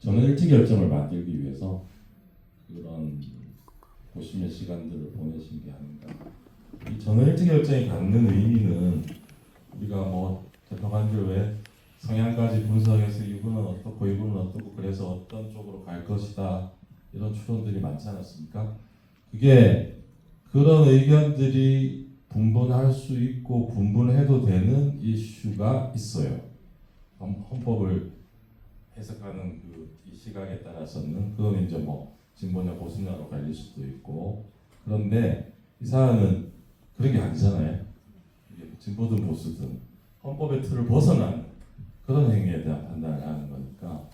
저는 일찍 결정을 만들기 위해서 그런 고심의 시간들을 보내신 게 아닌가. 이 전원 일찍 결정이 갖는 의미는 우리가 재판관들 왜 성향까지 분석해서 이분은 어떻고 이분은 어떻고 그래서 어떤 쪽으로 갈 것이다 이런 추론들이 많지 않았습니까? 그게 그런 의견들이 분분할 수 있고 분분해도 되는 이슈가 있어요. 헌법을 해석하는 이 시각에 따라서는 그건 이제 진보냐 보수냐로 갈릴 수도 있고 그런데 이 사안은 그런 게 아니잖아요. 이게 진보든 보수든 헌법의 틀을 벗어난 그런 행위에 대한 판단을 하는 거니까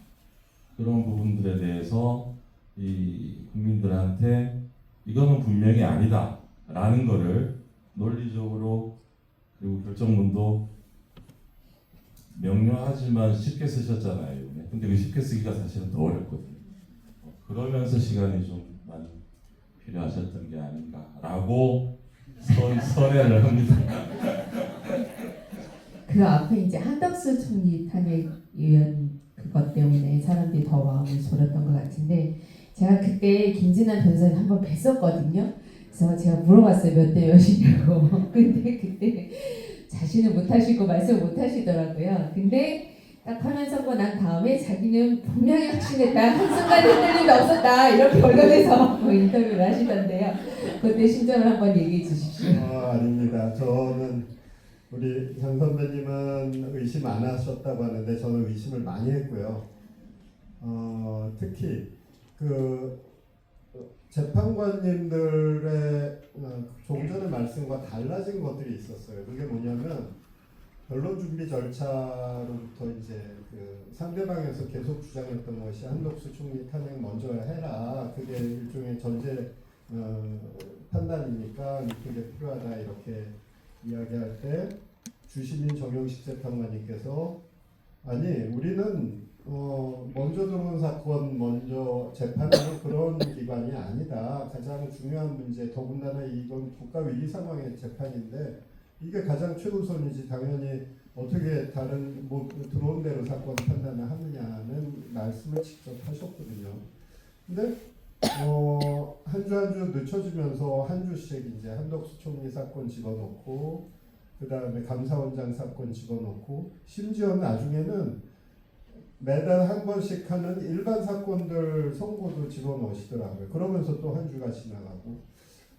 그런 부분들에 대해서 이 국민들한테 이거는 분명히 아니다 라는 거를 논리적으로 그리고 결정문도 명료하지만 쉽게 쓰셨잖아요. 근데 그 쉽게 쓰기가 사실은 더 어렵거든요. 그러면서 시간이 좀 많이 필요하셨던 게 아닌가라고 선회를 합니다. 그 앞에 이제 한덕수 총리 탄핵 의원 그것 때문에 사람들이 더 마음을 졸였던 것 같은데 제가 그때 김진환 변호사님 한번 뵀었거든요. 그래서 제가 물어봤어요. 몇 대 몇이냐고. 근데 그때 자신은 못하시고 말씀 못하시더라고요. 근데 딱 화면 선고 난 다음에 자기는 분명히 확신했다. 한순간 흔들림이 없었다. 이렇게 언론에서 인터뷰를 하시던데요. 그때 심정을 한번 얘기해 주십시오. 아닙니다. 저는 우리 현 선배님은 의심 안 하셨다고 하는데 저는 의심을 많이 했고요. 특히 재판관님들의 조금 전에 말씀과 달라진 것들이 있었어요. 그게 뭐냐면 변론 준비 절차로부터 이제 상대방에서 계속 주장했던 것이 한덕수 총리 탄핵 먼저 해라. 그게 일종의 전제 판단이니까 그게 필요하다 이렇게 이야기할 때 주시민 정영식 재판관님께서 아니 우리는 먼저 들어온 사건 먼저 재판하는 그런 기관이 아니다. 가장 중요한 문제 더군다나 이건 국가 위기 상황의 재판인데 이게 가장 최우선이지 당연히 어떻게 다른 들어온 대로 사건 판단을 하느냐는 말씀을 직접 하셨거든요. 근데 한 주 한 주 늦춰지면서 한 주씩 이제 한덕수 총리 사건 집어넣고 그 다음에 감사원장 사건 집어넣고 심지어 나중에는 매달 한 번씩 하는 일반 사건들 선고도 집어넣으시더라고요. 그러면서 또 한 주가 지나가고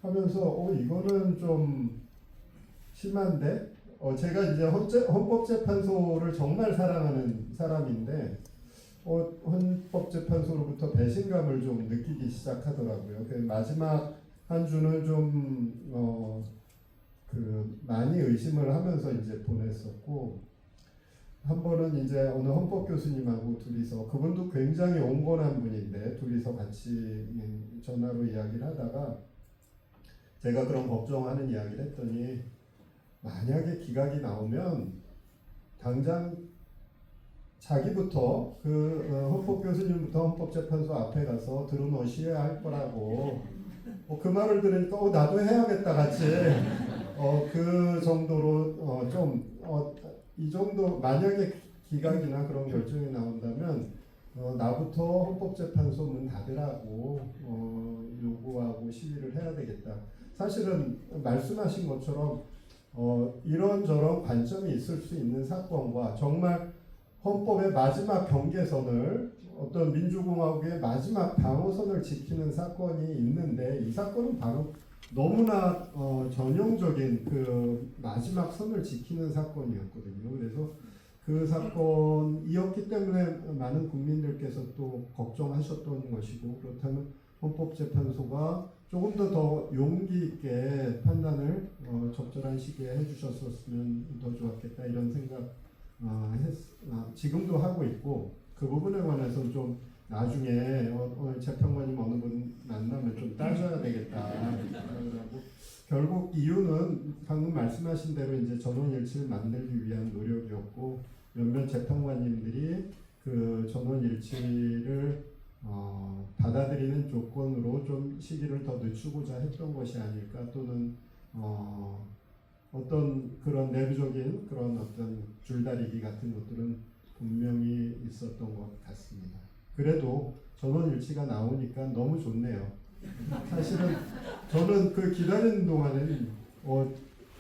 하면서 이거는 좀 심한데 제가 이제 헌법재판소를 정말 사랑하는 사람인데 헌법재판소로부터 배신감을 좀 느끼기 시작하더라고요. 그 마지막 한 주는 좀 많이 의심을 하면서 이제 보냈었고 한 번은 이제 어느 헌법 교수님하고 둘이서 그분도 굉장히 온건한 분인데 둘이서 같이 전화로 이야기를 하다가 제가 그런 걱정하는 이야기를 했더니 만약에 기각이 나오면 당장 자기부터 헌법 교수님부터 헌법재판소 앞에 가서 들어놓으셔야 할 거라고 그 말을 들으니까 나도 해야겠다 같이 그 정도로 이 정도 만약에 기각이나 그런 결정이 나온다면 나부터 헌법재판소 문 닫으라고 요구하고 시위를 해야 되겠다. 사실은 말씀하신 것처럼 이런저런 관점이 있을 수 있는 사건과 정말 헌법의 마지막 경계선을 어떤 민주공화국의 마지막 방어선을 지키는 사건이 있는데 이 사건은 바로 너무나 전형적인 그 마지막 선을 지키는 사건이었거든요. 그래서 그 사건이었기 때문에 많은 국민들께서 또 걱정하셨던 것이고 그렇다면 헌법재판소가 조금 더 용기 있게 판단을 적절한 시기에 해주셨었으면 더 좋았겠다 이런 생각 지금도 하고 있고 그 부분에 관해서는 좀 나중에 재판관님 어느 분 만나면 좀 따져야 되겠다 그러고 결국 이유는 방금 말씀하신 대로 이제 전원일치를 만들기 위한 노력이었고 몇몇 재판관님들이 그 전원일치를 받아들이는 조건으로 좀 시기를 더 늦추고자 했던 것이 아닐까 또는 어떤 그런 내부적인 그런 어떤 줄다리기 같은 것들은 분명히 있었던 것 같습니다. 그래도 전원일치가 나오니까 너무 좋네요. 사실은 저는 그 기다리는 동안에는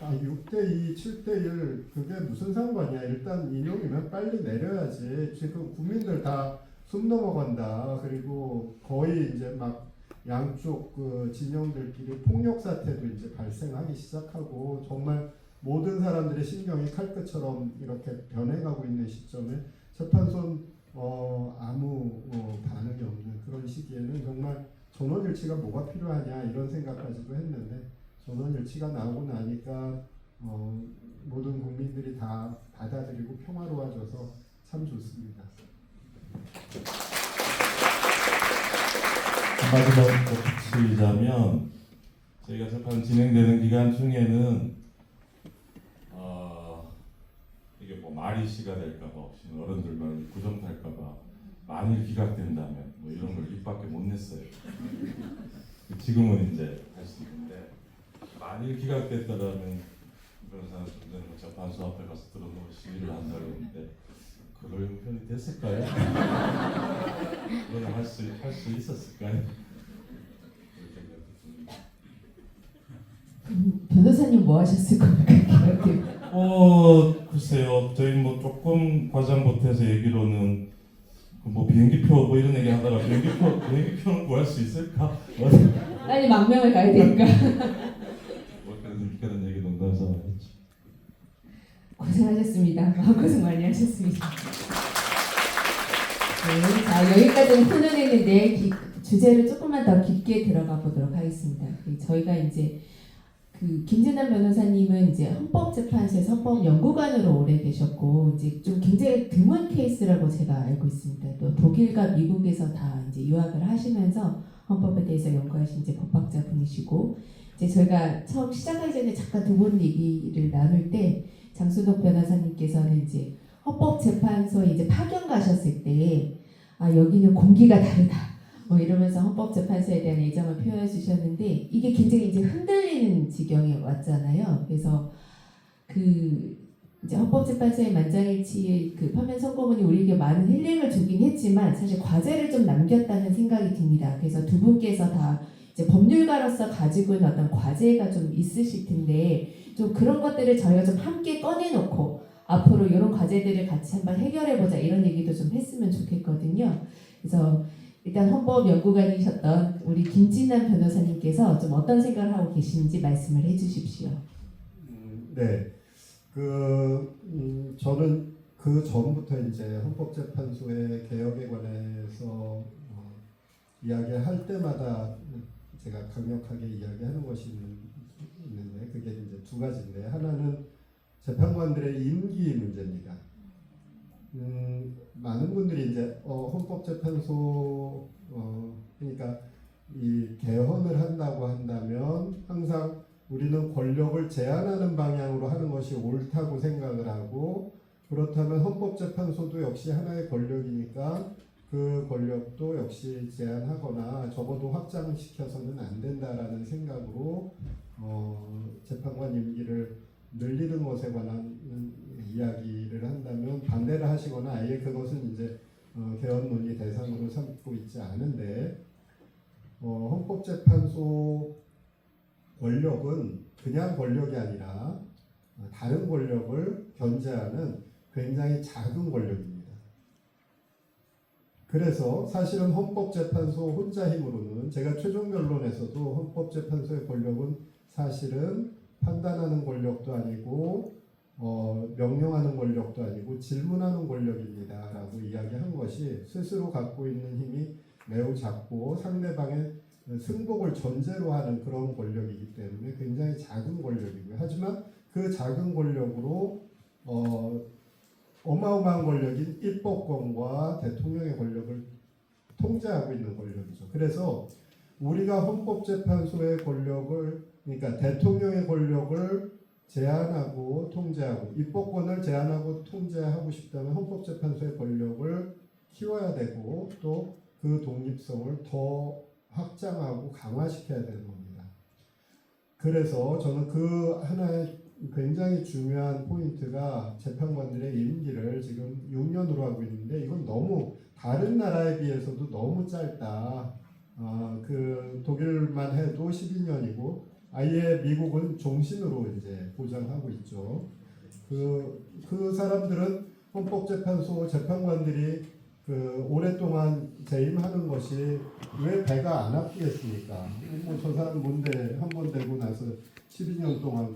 6대2, 7대1 그게 무슨 상관이야. 일단 인용이면 빨리 내려야지. 지금 국민들 다 숨 넘어간다. 그리고 거의 이제 막 양쪽 그 진영들끼리 폭력 사태도 이제 발생하기 시작하고 정말 모든 사람들의 신경이 칼끝처럼 이렇게 변해가고 있는 시점에 재판소는 아무 반응이 없는 그런 시기에는 정말 전원일치가 뭐가 필요하냐 이런 생각까지도 했는데 전원일치가 나오고 나니까 모든 국민들이 다 받아들이고 평화로워져서 참 좋습니다. 한마디로 덧붙이자면 저희가 재판 진행되는 기간 중에는 이게 뭐 말이 시가 될까봐 혹시 어른들만 부정탈까봐 만일 기각된다면 뭐 이런 걸 입밖에 못 냈어요. 지금은 이제 할 수 있는데 만일 기각됐다라면 변호사는 좀 전에 재판소 앞에 가서 들어놓고 시위를 한다고 했는데 그럴 형편이 됐을까요? 그거는 할 수 있었을까요? 변호사님 뭐 하셨을 겁니까? 글쎄요. 저희 뭐 조금 과장 보태서 얘기로는 뭐 비행기표 뭐 이런 얘기 하다가 비행기표는 구할 수 있을까? 빨리 망명을 가야 되니까. 뭐 그런 얘기 농담삼아 했죠. 고생하셨습니다. 고생 많이 하셨습니다. 네, 자 여기까지는 훈훈했는데 주제를 조금만 더 깊게 들어가 보도록 하겠습니다. 저희가 이제 그 김진남 변호사님은 이제 헌법재판소에서 헌법연구관으로 오래 계셨고 이제 좀 굉장히 드문 케이스라고 제가 알고 있습니다. 또 독일과 미국에서 다 이제 유학을 하시면서 헌법에 대해서 연구하신 이제 법학자 분이시고 이제 저희가 처음 시작하기 전에 잠깐 두 분 얘기를 나눌 때 장순옥 변호사님께서는 이제 헌법재판소에 이제 파견 가셨을 때 여기는 공기가 다르다. 뭐 이러면서 헌법재판소에 대한 애정을 표현해 주셨는데 이게 굉장히 이제 흔들리는 지경에 왔잖아요. 그래서 그 이제 헌법재판소의 만장일치의 그 파면 선고문이 우리에게 많은 힐링을 주긴 했지만 사실 과제를 좀 남겼다는 생각이 듭니다. 그래서 두 분께서 다 이제 법률가로서 가지고 있는 어떤 과제가 좀 있으실 텐데 좀 그런 것들을 저희가 좀 함께 꺼내놓고 앞으로 이런 과제들을 같이 한번 해결해보자 이런 얘기도 좀 했으면 좋겠거든요. 그래서 일단 헌법연구관이셨던 우리 김진남 변호사님께서 좀 어떤 생각을 하고 계시는지 말씀을 해주십시오. 네, 저는 그 전부터 이제 헌법재판소의 개혁에 관해서 이야기할 때마다 제가 강력하게 이야기하는 것이 있는데 그게 이제 두 가지인데 하나는 재판관들의 임기 문제입니다. 많은 분들이 이제 헌법재판소 그러니까 이 개헌을 한다고 한다면 항상 우리는 권력을 제한하는 방향으로 하는 것이 옳다고 생각을 하고 그렇다면 헌법재판소도 역시 하나의 권력이니까 그 권력도 역시 제한하거나 적어도 확장시켜서는 안 된다라는 생각으로 재판관 임기를 늘리는 것에 관한 이야기를 한다면 반대를 하시거나 아예 그것은 이제 개헌 논의 대상으로 삼고 있지 않은데 헌법재판소 권력은 그냥 권력이 아니라 다른 권력을 견제하는 굉장히 작은 권력입니다. 그래서 사실은 헌법재판소 혼자 힘으로는 제가 최종 변론에서도 헌법재판소의 권력은 사실은 판단하는 권력도 아니고 명령하는 권력도 아니고 질문하는 권력입니다 라고 이야기한 것이 스스로 갖고 있는 힘이 매우 작고 상대방의 승복을 전제로 하는 그런 권력이기 때문에 굉장히 작은 권력이고요. 하지만 그 작은 권력으로 어마어마한 권력인 입법권과 대통령의 권력을 통제하고 있는 권력이죠. 그래서 우리가 헌법재판소의 권력을 그러니까 대통령의 권력을 제한하고 통제하고 입법권을 제한하고 통제하고 싶다면 헌법재판소의 권력을 키워야 되고 또 그 독립성을 더 확장하고 강화시켜야 되는 겁니다. 그래서 저는 그 하나의 굉장히 중요한 포인트가 재판관들의 임기를 지금 6년으로 하고 있는데 이건 너무 다른 나라에 비해서도 너무 짧다. 그 독일만 해도 12년이고 아예 미국은 종신으로 이제 보장하고 있죠. 그 사람들은 헌법재판소 재판관들이 오랫동안 재임하는 것이 왜 배가 안 아프겠습니까? 저 사람 뭔데 한 번 되고 나서 12년 동안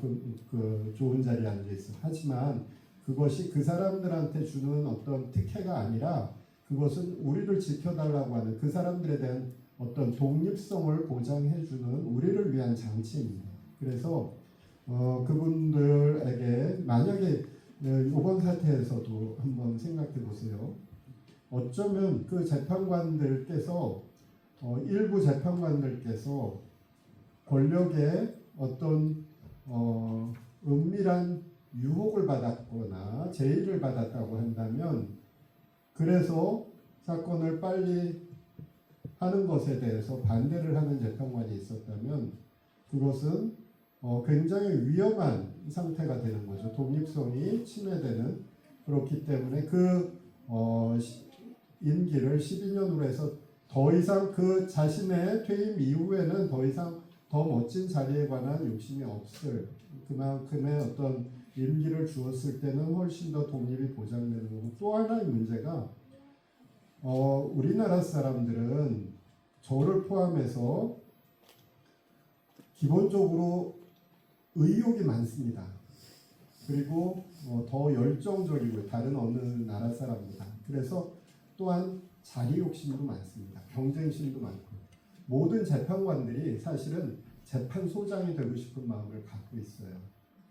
그 좋은 자리에 앉아 있어. 하지만 그것이 그 사람들한테 주는 어떤 특혜가 아니라 그것은 우리를 지켜달라고 하는 그 사람들에 대한 어떤 독립성을 보장해주는 우리를 위한 장치입니다. 그래서 그분들에게 만약에 이번 사태에서도 한번 생각해 보세요. 어쩌면 그 재판관들께서 일부 재판관들께서 권력의 어떤 은밀한 유혹을 받았거나 제의를 받았다고 한다면 그래서 사건을 빨리 하는 것에 대해서 반대를 하는 재판관이 있었다면 그것은 굉장히 위험한 상태가 되는 거죠. 독립성이 침해되는 그렇기 때문에 임기를 12년으로 해서 더 이상 그 자신의 퇴임 이후에는 더 이상 더 멋진 자리에 관한 욕심이 없을 그만큼의 어떤 임기를 주었을 때는 훨씬 더 독립이 보장되는 거고 또 하나의 문제가 우리나라 사람들은 저를 포함해서 기본적으로 의욕이 많습니다. 그리고 더 열정적이고 다른 어느 나라 사람보다 그래서 또한 자리 욕심도 많습니다. 경쟁심도 많고 모든 재판관들이 사실은 재판소장이 되고 싶은 마음을 갖고 있어요.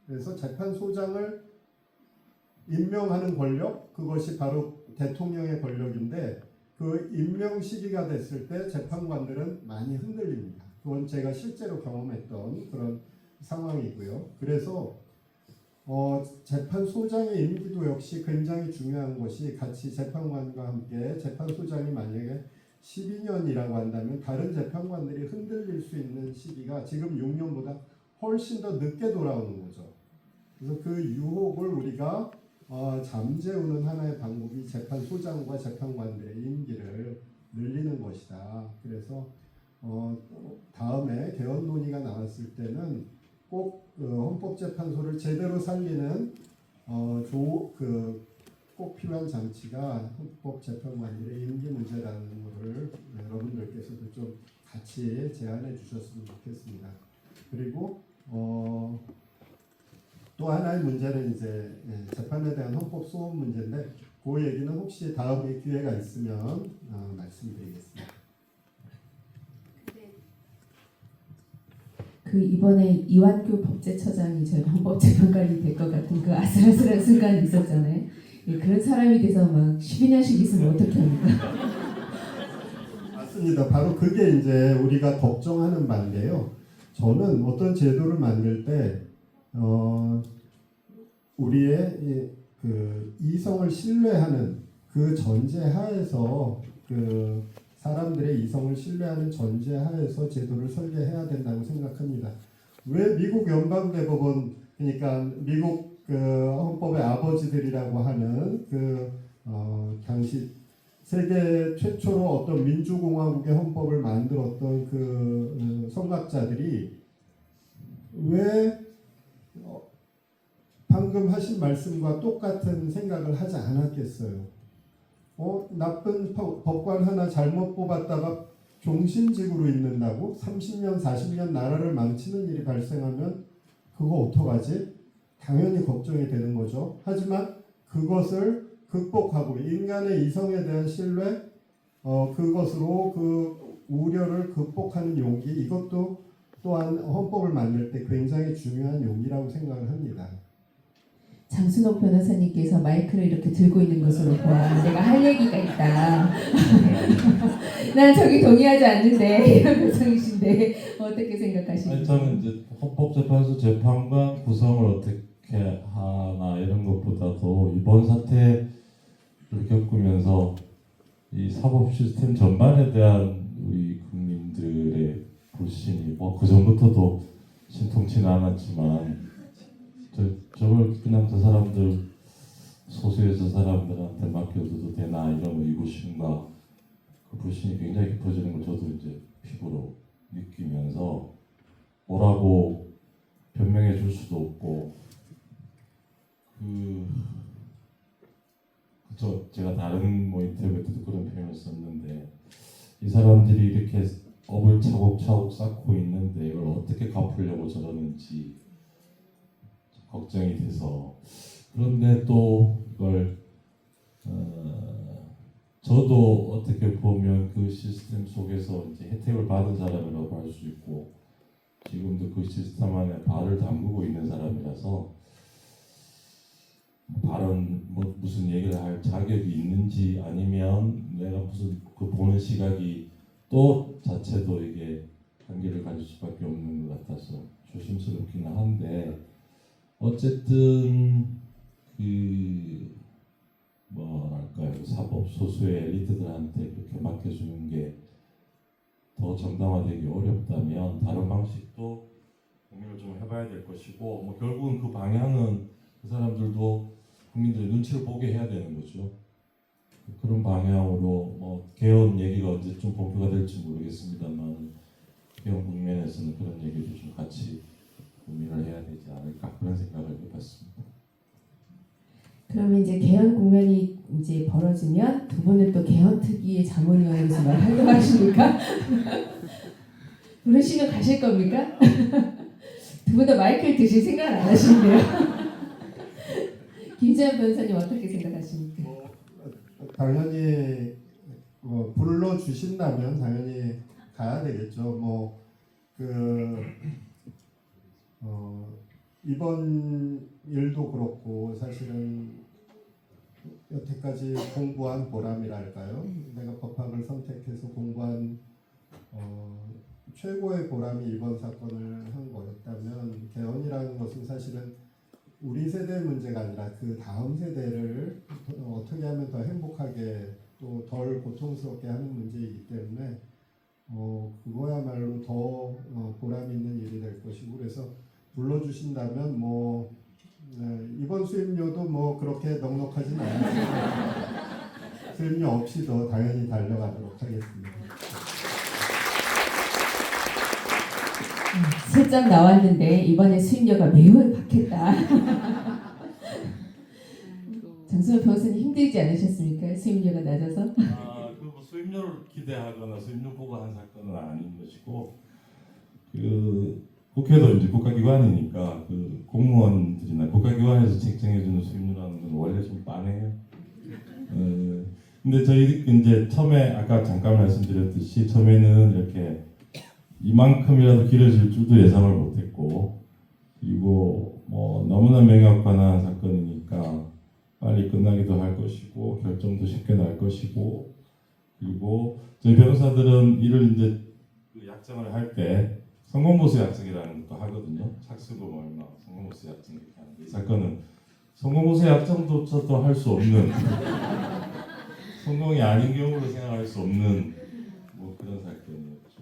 그래서 재판소장을 임명하는 권력 그것이 바로 대통령의 권력인데 그 임명 시기가 됐을 때 재판관들은 많이 흔들립니다. 그건 제가 실제로 경험했던 그런 상황이고요. 그래서 재판소장의 임기도 역시 굉장히 중요한 것이 같이 재판관과 함께 재판소장이 만약에 12년이라고 한다면 다른 재판관들이 흔들릴 수 있는 시기가 지금 6년보다 훨씬 더 늦게 돌아오는 거죠. 그래서 그 유혹을 우리가 잠재우는 하나의 방법이 재판소장과 재판관들의 임기를 늘리는 것이다. 그래서 다음에 개헌 논의가 나왔을 때는 꼭 헌법재판소를 제대로 살리는 꼭 필요한 장치가 헌법재판관들의 임기 문제라는 것을 여러분들께서도 좀 같이 제안해 주셨으면 좋겠습니다. 그리고 또 하나의 문제는 이제 재판에 대한 헌법 소원 문제인데 그 얘기는 혹시 다음에 기회가 있으면 말씀드리겠습니다. 그 이번에 이완규 법제처장이 저희가 헌법재판관이 될 것 같은 그 아슬아슬한 순간이 있었잖아요. 예, 그런 사람이 돼서 막 12년씩 있으면 어떻게 합니까? 맞습니다. 바로 그게 이제 우리가 걱정하는 바인데요. 저는 어떤 제도를 만들 때 우리의 그 이성을 신뢰하는 그 전제하에서 사람들의 이성을 신뢰하는 전제하에서 제도를 설계해야 된다고 생각합니다. 왜 미국 연방대법원 그러니까 미국 헌법의 아버지들이라고 하는 당시 세계 최초로 어떤 민주공화국의 헌법을 만들었던 선각자들이 왜 방금 하신 말씀과 똑같은 생각을 하지 않았겠어요? 나쁜 법관 하나 잘못 뽑았다가 종신직으로 있는다고 30년, 40년 나라를 망치는 일이 발생하면 그거 어떡하지? 당연히 걱정이 되는 거죠. 하지만 그것을 극복하고 인간의 이성에 대한 신뢰, 그것으로 그 우려를 극복하는 용기, 이것도 또한 헌법을 만들 때 굉장히 중요한 용기라고 생각을 합니다. 장순옥 변호사님께서 마이크를 이렇게 들고 있는 것으로 보아 내가 할 얘기가 있다. 난 저기 동의하지 않는데 이런 표정이신데 어떻게 생각하십니까? 아니, 저는 이제 헌법재판소 재판관 구성을 어떻게 하나 이런 것보다도 이번 사태를 겪으면서 이 사법 시스템 전반에 대한 우리 국민들의 불신이 그 전부터도 신통치는 않았지만 저걸 그냥 저 사람들 소수의 저 사람들한테 맡겨둬도 되나 이런 의구심과 그 불신이 굉장히 깊어지는 걸 저도 이제 피부로 느끼면서 뭐라고 변명해 줄 수도 없고 제가 다른 인터뷰 때도 그런 표현을 썼는데 이 사람들이 이렇게 업을 차곡차곡 쌓고 있는데 이걸 어떻게 갚으려고 저러는지 걱정이 돼서 그런데 또 이걸 저도 어떻게 보면 그 시스템 속에서 이제 혜택을 받은 사람이라고 할 수 있고 지금도 그 시스템 안에 발을 담그고 있는 사람이라서 발언 무슨 얘기를 할 자격이 있는지 아니면 내가 무슨 보는 시각이 또 자체도 이게 한계를 가질 수밖에 없는 것 같아서 조심스럽기는 한데 어쨌든 사법 소수의 엘리트들한테 그렇게 맡겨주는 게 더 정당화되기 어렵다면 다른 방식도 고민을 좀 해봐야 될 것이고 결국은 그 방향은 그 사람들도 국민들의 눈치를 보게 해야 되는 거죠. 그런 방향으로 개헌 얘기가 언제쯤 본표가 될지 모르겠습니다만 개헌 국면에서는 그런 얘기도 좀 같이 고민을 해야 되지 않을까 그런 생각을 해봤습니다. 그러면 이제 개헌 국면이 이제 벌어지면 두 분은 또 개헌 특위의 자문위원으로서 활동하십니까? 부르시면 가실 겁니까? 두 분 다 마이크를 드실 생각 안 하시는데요. 김재현 변호사님 어떻게 생각하십니까? 당연히 불러 주신다면 당연히 가야 되겠죠. 이번 일도 그렇고 사실은 여태까지 공부한 보람이랄까요? 내가 법학을 선택해서 공부한 최고의 보람이 이번 사건을 한 거였다면 개헌이라는 것은 사실은 우리 세대의 문제가 아니라 그 다음 세대를 어떻게 하면 더 행복하게 또 덜 고통스럽게 하는 문제이기 때문에 그거야말로 더 보람 있는 일이 될 것이고 그래서 불러주신다면 이번 수임료도 그렇게 넉넉하진 않습니다. 수임료 없이도 당연히 달려가도록 하겠습니다. 10점 나왔는데 이번에 수임료가 매우 박했다. 장순호 변호사님 힘들지 않으셨습니까? 수임료가 낮아서? 그 수임료를 기대하거나 수임료 보고 한 사건은 아닌 것이고, 그 국회도 이제 국가기관이니까 그 공무원들이나 국가기관에서 책정해주는 수임료라는 건 원래 좀 빤해요. 근데 저희 이제 처음에 아까 잠깐 말씀드렸듯이 처음에는 이렇게 이만큼이라도 길어질 줄도 예상을 못했고, 그리고 뭐 너무나 명확관한 사건이니까 빨리 끝나기도 할 것이고 결정도 쉽게 날 것이고, 그리고 저희 변호사들은 이를 이제 그 약정을 할 때 성공보수 약정이라는 것도 하거든요. 착수금 얼마, 성공보수 약정 이렇게 하는데, 이 사건은 성공보수 약정조차도 할 수 없는 성공이 아닌 경우로 생각할 수 없는 뭐 그런 사건이었죠.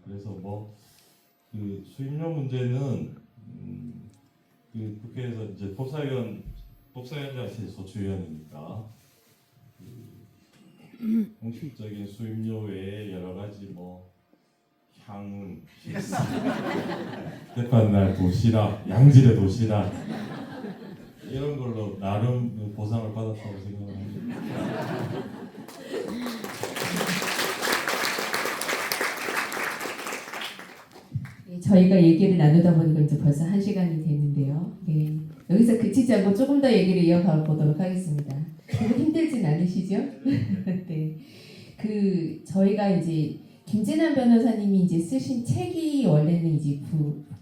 그래서 뭐 그 수임료 문제는 그 국회에서 이제 법사위원장실 소추위원이니까 공식적인 수임료 외에 여러 가지 뭐 향, 식사, 대판날 도시락, 양질의 도시락 이런 걸로 나름 보상을 받았다고 생각합니다. 저희가 얘기를 나누다 보니까 이제 벌써 1시간이 됐는데요. 네. 여기서 그치지 않고 조금 더 얘기를 이어가 보도록 하겠습니다. 그거 힘들진 않으시죠? 네. 저희가 이제 김진환 변호사님이 이제 쓰신 책이 원래는 이제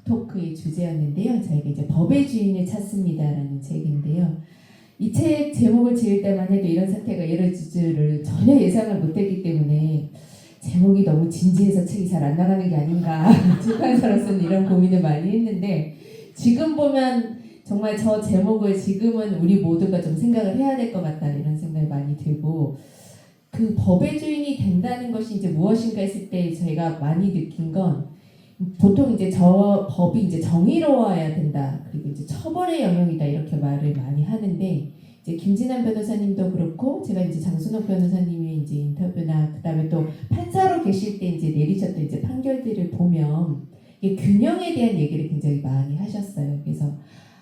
토크의 주제였는데요. 저희가 이제 법의 주인을 찾습니다라는 책인데요. 이 책 제목을 지을 때만 해도 이런 사태가 이뤄질 줄을 전혀 예상을 못했기 때문에 제목이 너무 진지해서 책이 잘 안 나가는 게 아닌가 출판사로서는 이런 고민을 많이 했는데, 지금 보면 정말 저 제목을 지금은 우리 모두가 좀 생각을 해야 될 것 같다 이런 생각이 많이 들고, 그 법의 주인이 된다는 것이 이제 무엇인가 했을 때 저희가 많이 느낀 건, 보통 이제 저 법이 이제 정의로워야 된다, 그리고 이제 처벌의 영역이다 이렇게 말을 많이 하는데, 이제 김진환 변호사님도 그렇고 제가 이제 장순옥 변호사님의 이제 인터뷰나 그다음에 또 판사로 계실 때 이제 내리셨던 이제 판결들을 보면 이 균형에 대한 얘기를 굉장히 많이 하셨어요. 그래서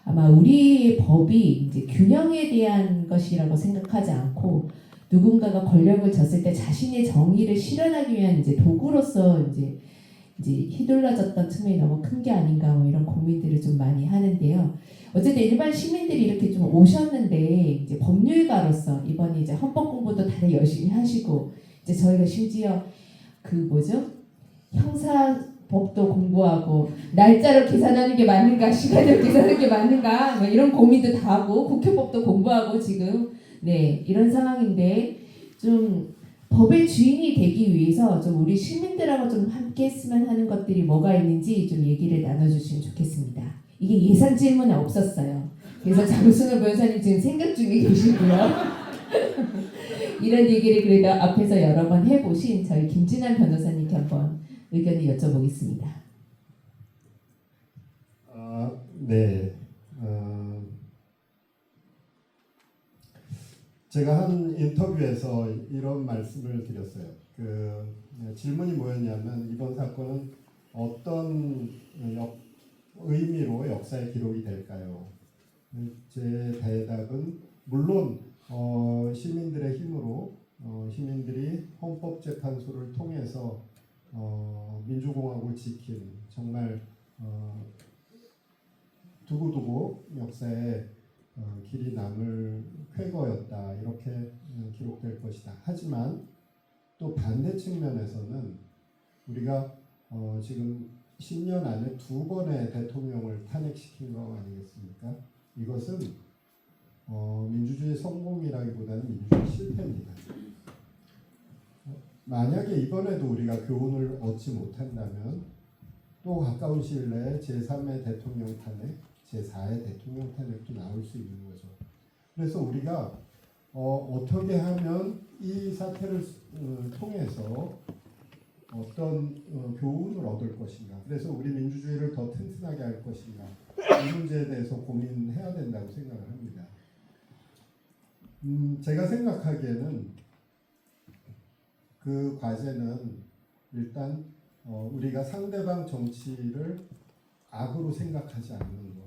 아마 우리 법이 이제 균형에 대한 것이라고 생각하지 않고 누군가가 권력을 졌을 때 자신의 정의를 실현하기 위한 이제 도구로서 이제 휘둘러졌던 측면이 너무 큰 게 아닌가, 뭐 이런 고민들을 좀 많이 하는데요. 어쨌든 일반 시민들이 이렇게 좀 오셨는데, 이제 법률가로서 이번에 이제 헌법 공부도 다들 열심히 하시고, 이제 저희가 심지어 형사법도 공부하고, 날짜로 계산하는 게 맞는가, 시간으로 계산하는 게 맞는가, 뭐 이런 고민도 다 하고, 국회법도 공부하고 지금 이런 상황인데, 좀 법의 주인이 되기 위해서 좀 우리 시민들하고 좀 함께 했으면 하는 것들이 뭐가 있는지 좀 얘기를 나눠주시면 좋겠습니다. 이게 예상 질문에 없었어요. 그래서 장순호 변호사님 지금 생각 중에 계시고요. 이런 얘기를 그래도 앞에서 여러 번 해보신 저희 김진환 변호사님께 한번 의견을 여쭤보겠습니다. 네. 제가 한 인터뷰에서 이런 말씀을 드렸어요. 질문이 뭐였냐면, 이번 사건은 어떤 의미로 역사의 기록이 될까요? 제 대답은 물론 시민들의 힘으로 시민들이 헌법재판소를 통해서 민주공화국을 지킨 정말 두고두고 역사에 길이 남을 쾌거였다, 이렇게 기록될 것이다. 하지만 또 반대 측면에서는 우리가 지금 10년 안에 2번의 대통령을 탄핵시킨 거 아니겠습니까? 이것은 민주주의 성공이라기보다는 민주주의 실패입니다. 만약에 이번에도 우리가 교훈을 얻지 못한다면 또 가까운 시일 내에 제3의 대통령 탄핵, 제4의 대통령 탄핵도 나올 수 있는 거죠. 그래서 우리가 어떻게 하면 이 사태를 통해서 어떤 교훈을 얻을 것인가, 그래서 우리 민주주의를 더 튼튼하게 할 것인가, 이 문제에 대해서 고민해야 된다고 생각을 합니다. 제가 생각하기에는 그 과제는 일단 우리가 상대방 정치를 악으로 생각하지 않는 것.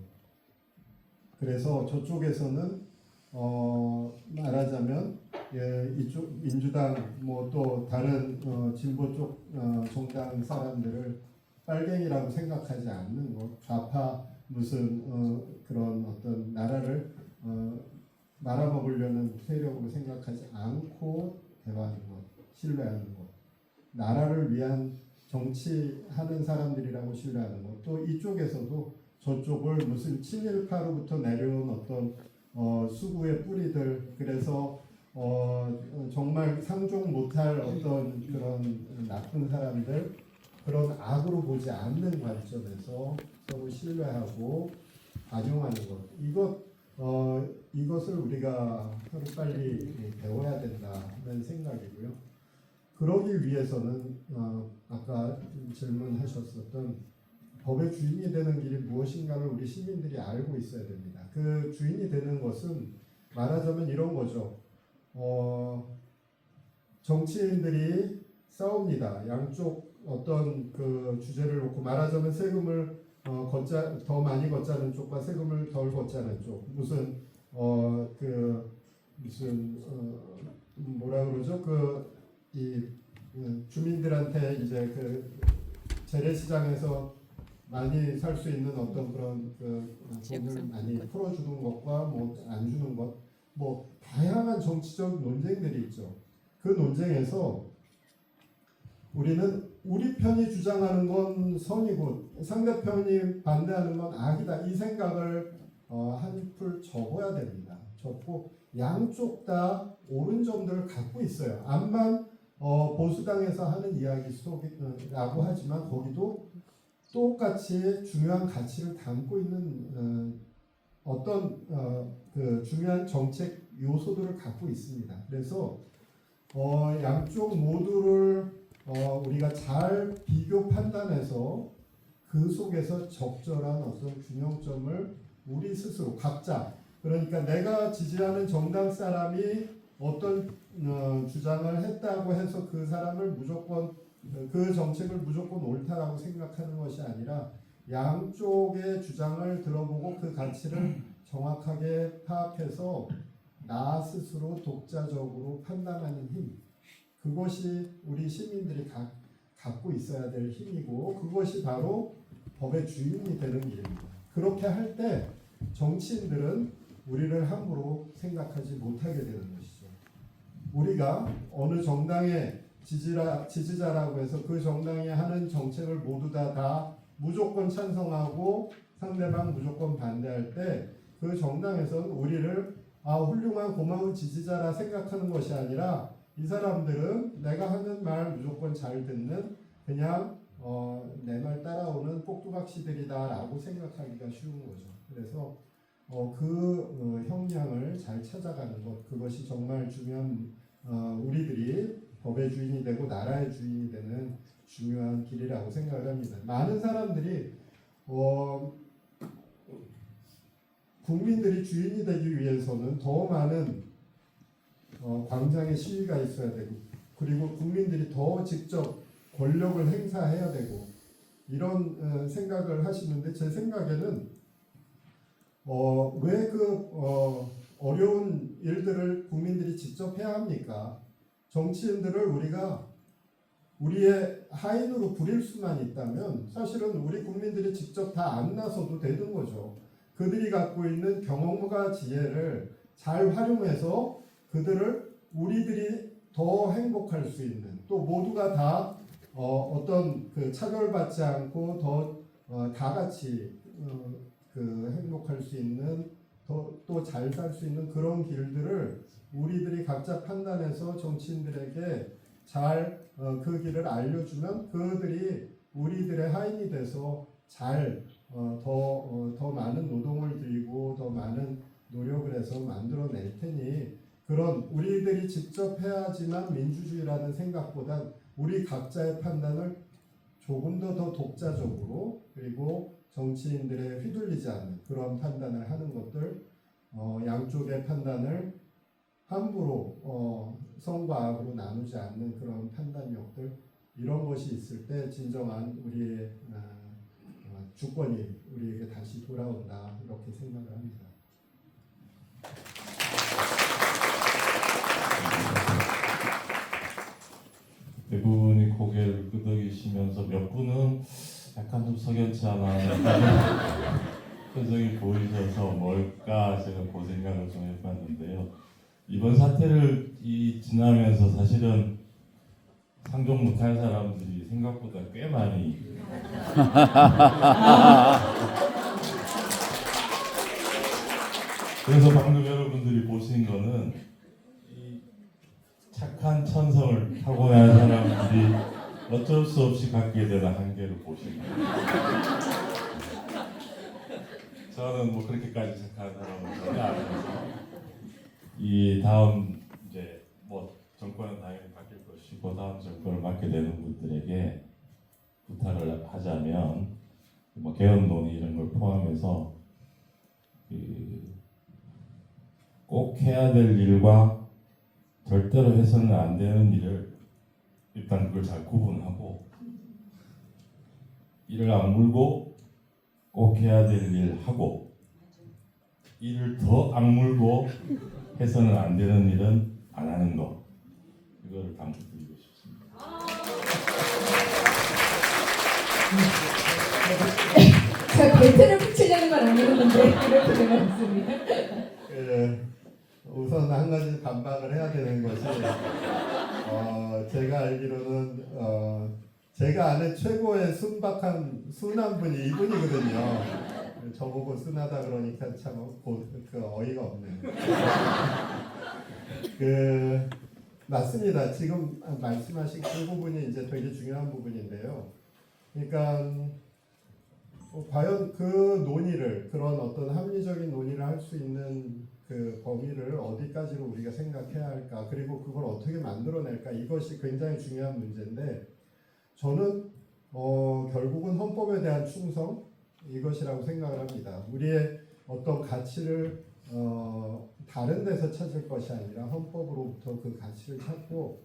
그래서 저쪽에서는 말하자면 이쪽 민주당 뭐 또 다른 진보 쪽 정당 사람들을 빨갱이라고 생각하지 않는 것, 좌파 무슨 그런 어떤 나라를 말아먹으려는 세력으로 생각하지 않고 대화하는 것, 신뢰하는 것, 나라를 위한 정치하는 사람들이라고 신뢰하는 것, 또 이쪽에서도 저쪽을 무슨 친일파로부터 내려온 어떤 수구의 뿌리들, 그래서 정말 상종 못할 어떤 그런 나쁜 사람들, 그런 악으로 보지 않는 관점에서 서로 신뢰하고 반영하는 것, 이것을 우리가 하루빨리 배워야 된다는 생각이고요. 그러기 위해서는 아까 질문하셨었던 법의 주인이 되는 길이 무엇인가를 우리 시민들이 알고 있어야 됩니다. 그 주인이 되는 것은 말하자면 이런 거죠. 정치인들이 싸웁니다. 양쪽 어떤 그 주제를 놓고 말하자면 세금을 더 많이 걷자는 쪽과 세금을 덜 걷자는 쪽, 무슨 뭐라 그러죠? 주민들한테 이제 그 재래시장에서 많이 살 수 있는 어떤 그런 돈을 많이 풀어주는 것과 뭐 안 주는 것, 뭐 다양한 정치적 논쟁들이 있죠. 그 논쟁에서 우리는 우리 편이 주장하는 건 선이고 상대편이 반대하는 건 악이다, 이 생각을 한풀 접어야 됩니다. 접고 양쪽 다 옳은 점들을 갖고 있어요. 암만 보수당에서 하는 이야기 속이라고 하지만 거기도 똑같이 중요한 가치를 담고 있는 어떤 그 중요한 정책 요소들을 갖고 있습니다. 그래서 양쪽 모두를 우리가 잘 비교 판단해서 그 속에서 적절한 어떤 균형점을 우리 스스로 각자, 그러니까 내가 지지하는 정당 사람이 어떤 주장을 했다고 해서 그 사람을 무조건 그 정책을 무조건 옳다라고 생각하는 것이 아니라 양쪽의 주장을 들어보고 그 가치를 정확하게 파악해서 나 스스로 독자적으로 판단하는 힘, 그것이 우리 시민들이 갖고 있어야 될 힘이고 그것이 바로 법의 주인이 되는 길입니다. 그렇게 할 때 정치인들은 우리를 함부로 생각하지 못하게 되는 것이죠. 우리가 어느 정당의 지지자라고 해서 그 정당이 하는 정책을 모두 다 무조건 찬성하고 상대방 무조건 반대할 때 그 정당에서는 우리를 훌륭한 고마운 지지자라 생각하는 것이 아니라 이 사람들은 내가 하는 말 무조건 잘 듣는 그냥 내 말 따라오는 꼭두각시들이다라고 생각하기가 쉬운 거죠. 그래서 형량을 잘 찾아가는 것, 그것이 정말 중요한 우리들이 법의 주인이 되고 나라의 주인이 되는 중요한 길이라고 생각을 합니다. 많은 사람들이 국민들이 주인이 되기 위해서는 더 많은 광장에 시위가 있어야 되고 그리고 국민들이 더 직접 권력을 행사해야 되고 이런 생각을 하시는데 제 생각에는 왜 어려운 일들을 국민들이 직접 해야 합니까? 정치인들을 우리가 우리의 하인으로 부릴 수만 있다면 사실은 우리 국민들이 직접 다 안 나서도 되는 거죠. 그들이 갖고 있는 경험과 지혜를 잘 활용해서 그들을 우리들이 더 행복할 수 있는, 또 모두가 다 어떤 그 차별받지 않고 다 같이 행복할 수 있는, 또 잘 살 수 있는 그런 길들을 우리들이 각자 판단해서 정치인들에게 잘 그 길을 알려주면 그들이 우리들의 하인이 돼서 더 많은 노동을 들이고 더 많은 노력을 해서 만들어낼 테니 그런 우리들이 직접 해야지만 민주주의라는 생각보다 우리 각자의 판단을 조금 더 독자적으로 그리고 정치인들의 휘둘리지 않는 그런 판단을 하는 것들, 양쪽의 판단을 함부로 성과 악으로 나누지 않는 그런 판단력들, 이런 것이 있을 때 진정한 우리의 주권이 우리에게 다시 돌아온다 이렇게 생각을 합니다. 대부분이 고개를 끄덕이시면서 몇 분은 약간 좀 석연치 않아 표정이 보이셔서 뭘까 제가 그 생각을 좀 해봤는데요. 이번 사태를 지나면서 사실은 상종 못할 사람들이 생각보다 꽤 많이 그래서 방금 여러분들이 보신 거는 이 착한 천성을 타고난 사람들이 어쩔 수 없이 갖게 되는 한계를 보신 거예요. 저는 뭐 그렇게까지 착한 사람은 전혀 아니어서 이 다음 이제 뭐 정권은 당연히 바뀔 것이고 다음 정권을 맡게 되는 분들에게 부탁을 하자면 뭐 개헌 논의 이런 걸 포함해서 꼭 해야 될 일과 절대로 해서는 안 되는 일을 일단 그걸 잘 구분하고 일을 악물고 꼭 해야 될 일 하고 일을 더 악물고 해서는 안 되는 일은 안 하는 거 이거를 당부드리고 싶습니다. 자, 배틀을 붙이려는 건 아니었는데 그렇게 되었습니다. 우선 한 가지 반박을 해야 되는 것이 제가 알기로는 제가 아는 최고의 순한 분이 이분이거든요. 저보고 순하다 그러니까 참 어이가 없네요. 맞습니다. 지금 말씀하신 그 부분이 이제 되게 중요한 부분인데요. 그러니까 과연 그 논의를 그런 어떤 합리적인 논의를 할 수 있는 그 범위를 어디까지로 우리가 생각해야 할까, 그리고 그걸 어떻게 만들어낼까, 이것이 굉장히 중요한 문제인데 저는 결국은 헌법에 대한 충성 이것이라고 생각을 합니다. 우리의 어떤 가치를 다른 데서 찾을 것이 아니라 헌법으로부터 그 가치를 찾고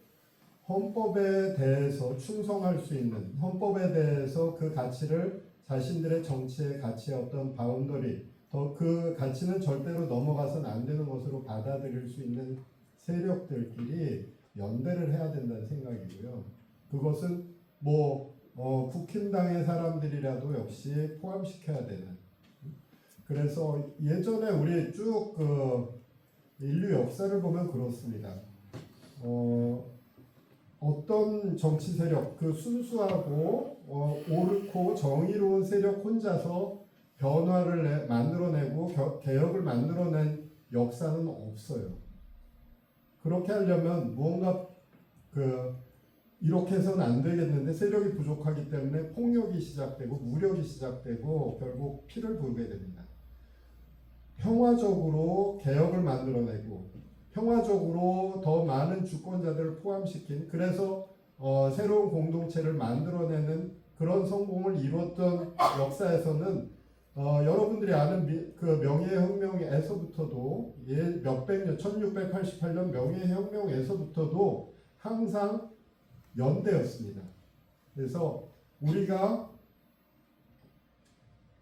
헌법에 대해서 충성할 수 있는, 헌법에 대해서 그 가치를 자신들의 정치의 가치의 어떤 바운더리, 그 가치는 절대로 넘어가서는 안 되는 것으로 받아들일 수 있는 세력들끼리 연대를 해야 된다는 생각이고요. 그것은 국힘당의 사람들이라도 역시 포함시켜야 되는. 그래서 예전에 우리 쭉 인류 역사를 보면 그렇습니다. 어떤 정치 세력, 그 순수하고 옳고 정의로운 세력 혼자서 변화를 만들어내고 개혁을 만들어낸 역사는 없어요. 그렇게 하려면 무언가 이렇게 해서는 안 되겠는데 세력이 부족하기 때문에 폭력이 시작되고 무력이 시작되고 결국 피를 부르게 됩니다. 평화적으로 개혁을 만들어내고 평화적으로 더 많은 주권자들을 포함시킨, 그래서 새로운 공동체를 만들어내는 그런 성공을 이뤘던 역사에서는 여러분들이 아는 그 명예혁명에서부터도 몇백 년, 1688년 명예혁명에서부터도 항상 연대였습니다. 그래서 우리가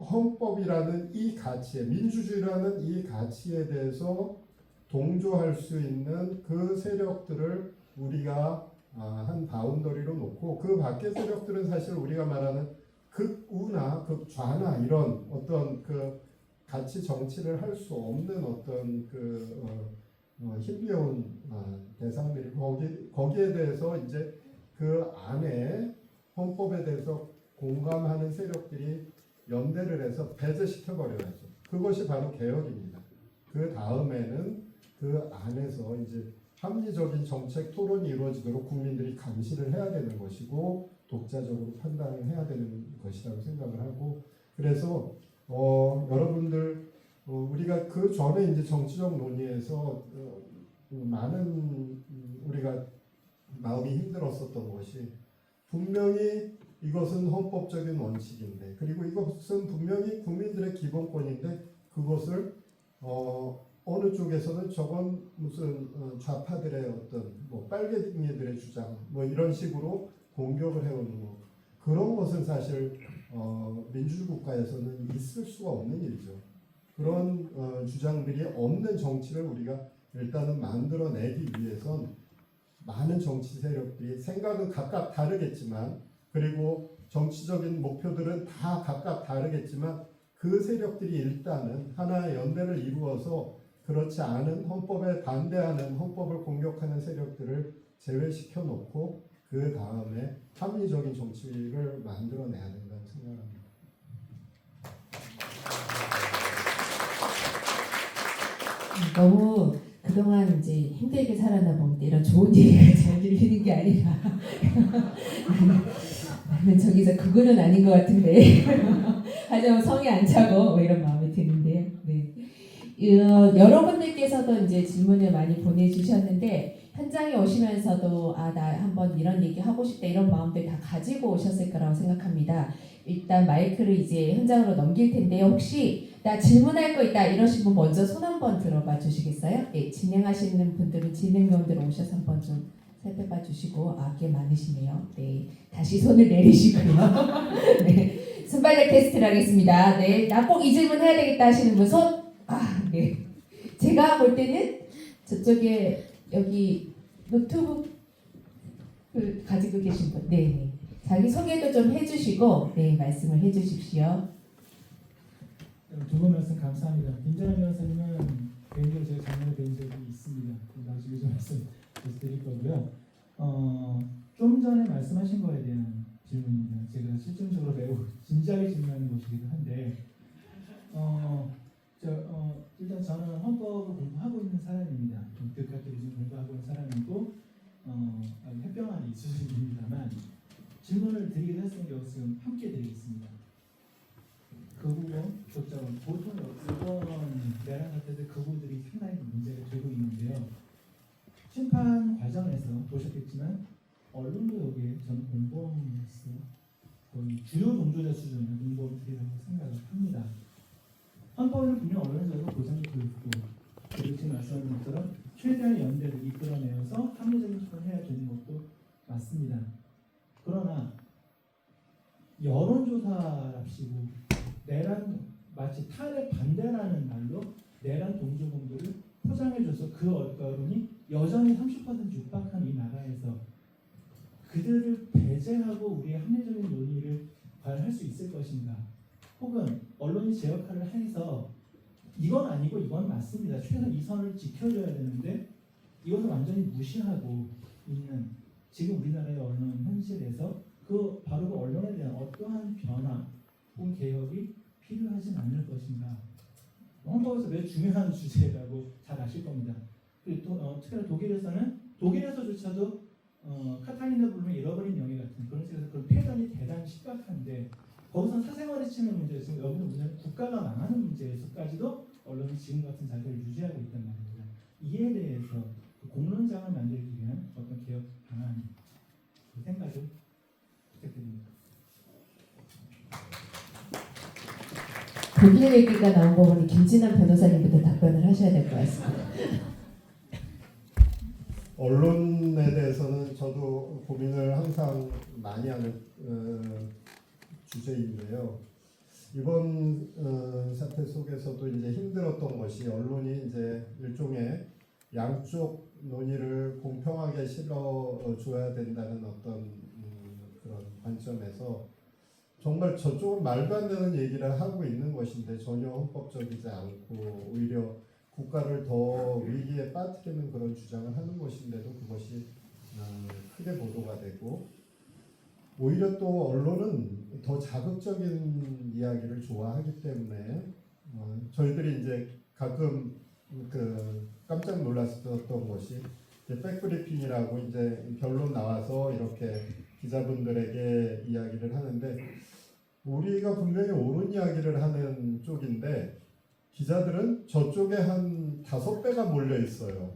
헌법이라는 이 가치에, 민주주의라는 이 가치에 대해서 동조할 수 있는 그 세력들을 우리가 한 바운더리로 놓고, 그 밖의 세력들은 사실 우리가 말하는 극우나 극좌나 이런 어떤 그 가치 정치를 할 수 없는 어떤 힘겨운 대상들이 거기에 대해서 이제 그 안에 헌법에 대해서 공감하는 세력들이 연대를 해서 배제시켜 버려야죠. 그것이 바로 개혁입니다. 그 다음에는 그 안에서 이제 합리적인 정책 토론이 이루어지도록 국민들이 감시를 해야 되는 것이고 독자적으로 판단을 해야 되는 것이라고 생각을 하고, 그래서 여러분들 우리가 그 전에 이제 정치적 논의에서 많은 우리가 마음이 힘들었었던 것이, 분명히 이것은 헌법적인 원칙인데, 그리고 이것은 분명히 국민들의 기본권인데, 그것을 어느 쪽에서는 저건 무슨 좌파들의 어떤 빨갱이들의 주장 이런 식으로 공격을 해오는 거 그런 것은 사실 민주주의 국가에서는 있을 수가 없는 일이죠. 그런 주장들이 없는 정치를 우리가 일단은 만들어내기 위해선 많은 정치 세력들이 생각은 각각 다르겠지만 그리고 정치적인 목표들은 다 각각 다르겠지만 그 세력들이 일단은 하나의 연대를 이루어서 그렇지 않은 헌법에 반대하는 헌법을 공격하는 세력들을 제외시켜 놓고 그 다음에 합리적인 정치를 만들어내야 된다고 생각합니다. 너무 그동안 이제 힘들게 살았나 봅니다. 이런 좋은 얘기가 잘 들리는 게 아니라 나는 저기서 그거는 아닌 것 같은데 하지만 성이 안 차고 뭐 이런 마음이 드는데요. 네. 여러분들께서도 이제 질문을 많이 보내주셨는데 현장에 오시면서도 나 한번 이런 얘기 하고 싶다 이런 마음들 다 가지고 오셨을 거라고 생각합니다. 일단 마이크를 이제 현장으로 넘길 텐데요. 혹시 나 질문할 거 있다 이러신 분 먼저 손 한번 들어봐 주시겠어요? 네, 진행하시는 분들은 진행위원들 오셔서 한번 좀 살펴봐 주시고 꽤 많으시네요. 네, 다시 손을 내리시고요. 네, 순발력 테스트를 하겠습니다. 네, 나 꼭 이 질문 해야 되겠다 하시는 분 손. 네. 제가 볼 때는 저쪽에 여기 노트북을 가지고 계신 분, 네, 자기 소개도 좀 해주시고, 네, 말씀을 해주십시오. 두 분 말씀 감사합니다. 김재남 변호사님은 개인적으로 제가 작년에 뵌 적이 있습니다. 나중에 좀 말씀 드릴 거고요. 좀 전에 말씀하신 거에 대한 질문입니다. 제가 실질적으로 매우 진지하게 질문하는 것이기도 한데, 일단 저는 헌법을 공부하고 있는 사람입니다. 교육학교 요즘 공부하고 있는 사람이고, 햇병아리 수준입니다만 질문을 드리기로 했으니까 지금 함께 드리겠습니다. 그 부분, 보통 이번 내란 사태 때 그 부분들이 상당히 문제가 되고 있는데요. 심판 과정에서 보셨겠지만 언론도 여기에 저는 공범으로서 거의 주요 동조자 수준의 공범들이라고 생각을 합니다. 헌법에는 분명 언론에서도 보장되고 있고 그리고 지금 말씀하신 것처럼 최대한의 연대를 이끌어내어서 합리적인 접근을 해야 되는 것도 맞습니다. 그러나 여론조사랍시고 내란 마치 탄핵 반대라는 말로 내란 동조범들을 포장해줘서 그 여론이 여전히 30% 육박한 이 나라에서 그들을 배제하고 우리의 합리적인 논의를 과연 할 수 있을 것인가? 혹은 언론이 제 역할을 해서 이건 아니고 이건 맞습니다. 최소한 이 선을 지켜줘야 되는데 이것을 완전히 무시하고 있는 지금 우리나라의 언론 현실에서 바로 그 언론에 대한 어떠한 변화 혹은 개혁이 필요하진 않을 것인가. 헌법에서 매우 중요한 주제라고 잘 아실 겁니다. 그리고 특히나 독일에서조차도 카탈리나 블룸의 잃어버린 영예 같은 그런 식으로 그 폐단이 대단히 심각한데 거기서 사생활에 치는 문제에서 여기는 문제는 국가가 망하는 문제에서까지도 언론이 지금 같은 자세를 유지하고 있단 말입니다. 이에 대해서 그 공론장을 만들기 위한 어떤 개혁 방안 그 생각을 부탁드립니다. 독일 얘기가 나온 거 보니 김진환 변호사님부터 답변을 하셔야 될 것 같습니다. 언론에 대해서는 저도 고민을 항상 많이 하는 주제인데요. 이번 사태 속에서도 이제 힘들었던 것이 언론이 이제 일종의 양쪽 논의를 공평하게 실어줘야 된다는 어떤 그런 관점에서 정말 저쪽은 말도 안 되는 얘기를 하고 있는 것인데 전혀 헌법적이지 않고 오히려 국가를 더 위기에 빠뜨리는 그런 주장을 하는 것인데도 그것이 크게 보도가 되고 오히려 또 언론은 더 자극적인 이야기를 좋아하기 때문에 저희들이 이제 가끔 깜짝 놀랐었던 것이 백브리핑이라고 이제 결론 나와서 이렇게 기자분들에게 이야기를 하는데 우리가 분명히 옳은 이야기를 하는 쪽인데 기자들은 저쪽에 한 5배가 몰려 있어요.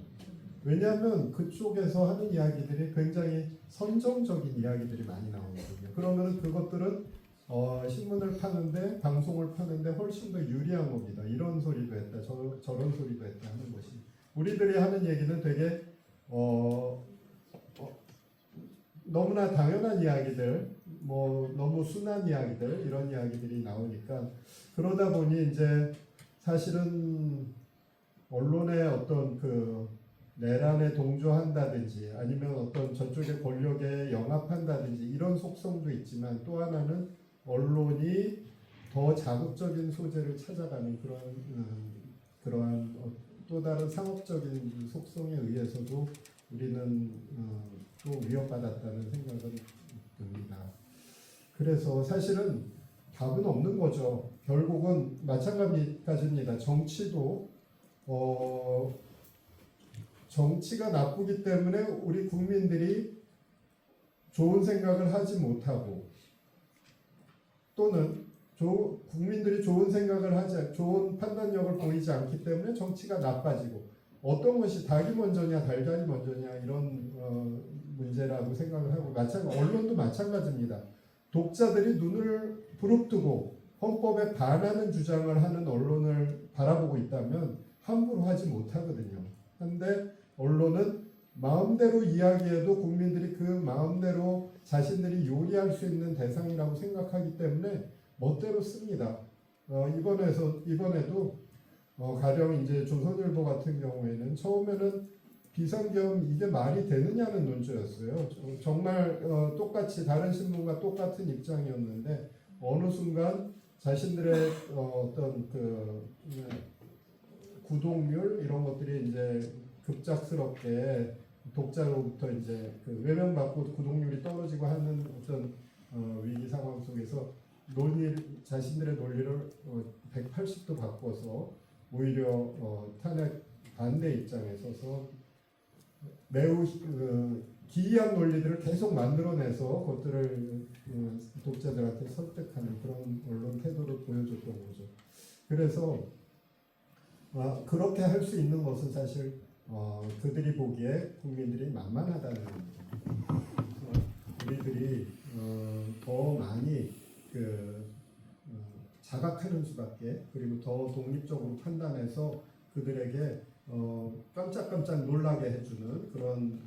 왜냐하면 그쪽에서 하는 이야기들이 굉장히 선정적인 이야기들이 많이 나오거든요. 그러면 그것들은 신문을 파는데 방송을 파는데 훨씬 더 유리한 겁니다. 이런 소리도 했다, 저런 소리도 했다 하는 것이 우리들이 하는 얘기는 되게 너무나 당연한 이야기들, 뭐 너무 순한 이야기들 이런 이야기들이 나오니까 그러다 보니 이제 사실은 언론의 어떤 그 내란에 동조한다든지 아니면 어떤 저쪽의 권력에 영합한다든지 이런 속성도 있지만 또 하나는 언론이 더 자극적인 소재를 찾아가는 그러한 또 다른 상업적인 속성에 의해서도 우리는 또 위협받았다는 생각은 듭니다. 그래서 사실은 답은 없는 거죠. 결국은 마찬가지입니다. 정치도 정치가 나쁘기 때문에 우리 국민들이 좋은 생각을 하지 못하고 또는 국민들이 좋은 생각을 하지 좋은 판단력을 보이지 않기 때문에 정치가 나빠지고 어떤 것이 닭이 먼저냐 달걀이 먼저냐 이런 문제라고 생각을 하고 언론도 마찬가지입니다. 독자들이 눈을 부릅뜨고 헌법에 반하는 주장을 하는 언론을 바라보고 있다면 함부로 하지 못하거든요. 그런데 언론은 마음대로 이야기해도 국민들이 그 마음대로 자신들이 요리할 수 있는 대상이라고 생각하기 때문에 멋대로 씁니다. 이번에도 가령 이제 조선일보 같은 경우에는 처음에는 비상계엄 이게 말이 되느냐는 논조였어요. 정말 똑같이 다른 신문과 똑같은 입장이었는데 어느 순간 자신들의 어떤 그 구독률 이런 것들이 이제 급작스럽게 독자로부터 이제 그 외면받고 구독률이 떨어지고 하는 어떤 위기 상황 속에서 자신들의 논리를 180도 바꿔서 오히려 탄핵 반대 입장에 서서 매우 기이한 논리들을 계속 만들어내서 그것들을 독자들한테 설득하는 그런 언론 태도를 보여줬던 거죠. 그래서 그렇게 할 수 있는 것은 사실 그들이 보기에 국민들이 만만하다는 겁니다. 우리들이 더 많이 자각하는 수밖에 그리고 더 독립적으로 판단해서 그들에게 깜짝깜짝 놀라게 해주는 그런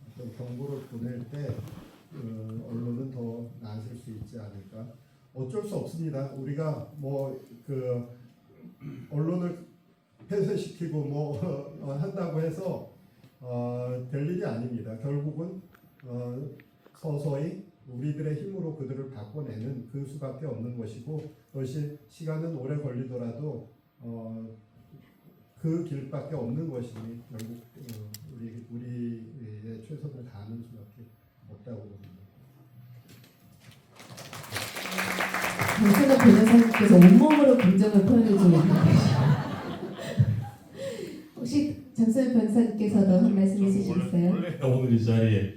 어떤 경고를 보낼 때 언론은 더 나아질 수 있지 않을까. 어쩔 수 없습니다. 우리가 언론을 폐쇄시키고 한다고 해서 될 일이 아닙니다. 결국은 서서히 우리들의 힘으로 그들을 바꿔내는 그 수밖에 없는 것이고 그것이 시간은 오래 걸리더라도 그 길밖에 없는 것이니 결국 우리의 최선을 다하는 수밖에 없다고 봅니다. 장순혁 변호사님께서 온몸으로 긍정을 표현해주고 계십니다. 혹시 장순혁 변호사님께서도 한 말씀 있으시겠어요? 원래 오늘 이 자리에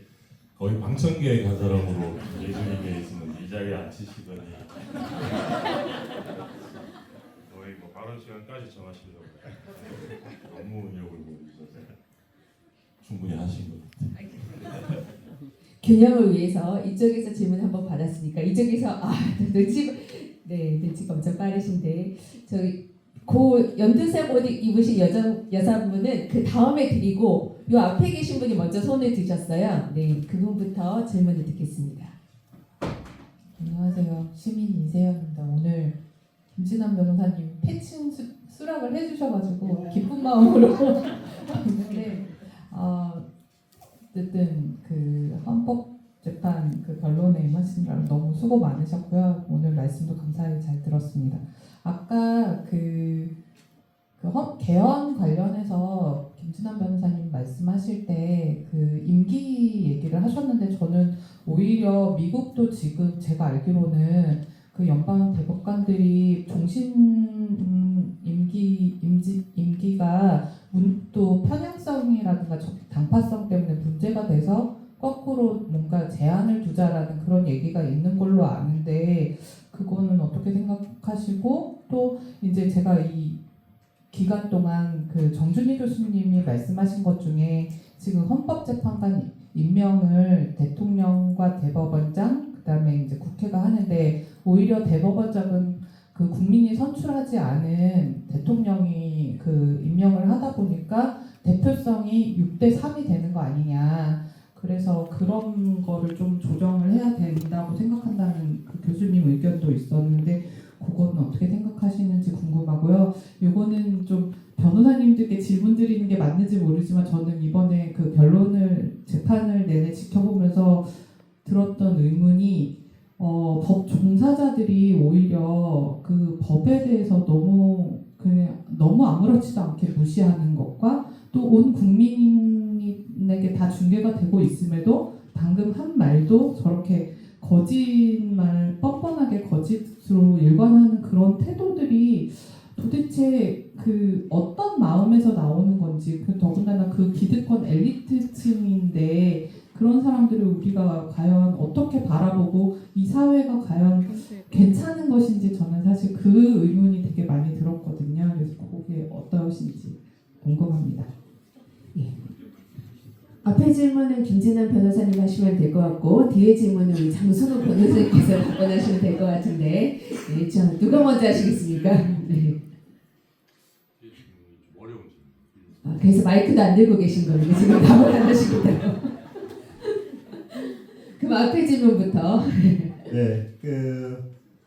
거의 방청객 한 사람으로 예수님에 있으면 이 자리에 앉히시더니 거의 발언 시간까지 정하시려고 너무 의욕을 보여주셔서 충분히 하신 것 같아요. 균형을 위해서 이쪽에서 질문 한번 받았으니까 이쪽에서 눈치가 엄청 빠르신데 저기 연두색 옷 입으신 여자분은 그 다음에 드리고 요 앞에 계신 분이 먼저 손을 드셨어요. 네, 그분부터 질문을 듣겠습니다. 안녕하세요. 시민 이세영입니다. 오늘 김진환 변호사님 패칭 수락을 해주셔가지고 기쁜 마음으로 있는데 어쨌든 그 헌법재판 그 변론에 임하시느라 너무 수고 많으셨고요. 오늘 말씀도 감사히 잘 들었습니다. 아까 개헌 관련해서 김진환 변호사님 말씀하실 때 그 임기 얘기를 하셨는데 저는 오히려 미국도 지금 제가 알기로는 그 연방 대법관들이 종신 임기가 또 편향성이라든가 당파성 때문에 문제가 돼서 거꾸로 뭔가 제한을 두자라는 그런 얘기가 있는 걸로 아는데 그거는 어떻게 생각하시고 또 이제 제가 이 기간 동안 그 정준희 교수님이 말씀하신 것 중에 지금 헌법재판관 임명을 대통령과 대법원장 그다음에 이제 국회가 하는데 오히려 대법원장은 그 국민이 선출하지 않은 대통령이 그 임명을 하다 보니까 대표성이 6대 3이 되는 거 아니냐. 그래서 그런 거를 좀 조정을 해야 된다고 생각한다는 그 교수님 의견도 있었는데 그거는 어떻게 생각하시는지 궁금하고요. 요거는 좀 변호사님들께 질문 드리는 게 맞는지 모르지만 저는 이번에 그 변론을 재판을 내내 지켜보면서 들었던 의문이 법 종사자들이 오히려 그 법에 대해서 너무 아무렇지도 않게 무시하는 것과 또 온 국민에게 다 중계가 되고 있음에도 방금 한 말도 저렇게 거짓말 뻔뻔하게 거짓으로 일관하는 그런 태도들이 도대체 그 어떤 마음에서 나오는 건지 더군다나 그 기득권 엘리트층인데 그런 사람들을 우리가 과연 어떻게 바라보고 이 사회가 과연 괜찮은 것인지 저는 사실 그 의문이 되게 많이 들었거든요. 그래서 그게 어떠신지 궁금합니다. 앞에 질문은 김진환 변호사님 하시면 될 것 같고 뒤에 질문은 우리 장선호 변호사님께서 답변하시면 될 것 같은데 네, 자, 누가 먼저 하시겠습니까? 네. 그래서 마이크도 안 들고 계신 거예요. 지금 답을 안 하시겠다고. 그럼 앞에 질문부터. 네,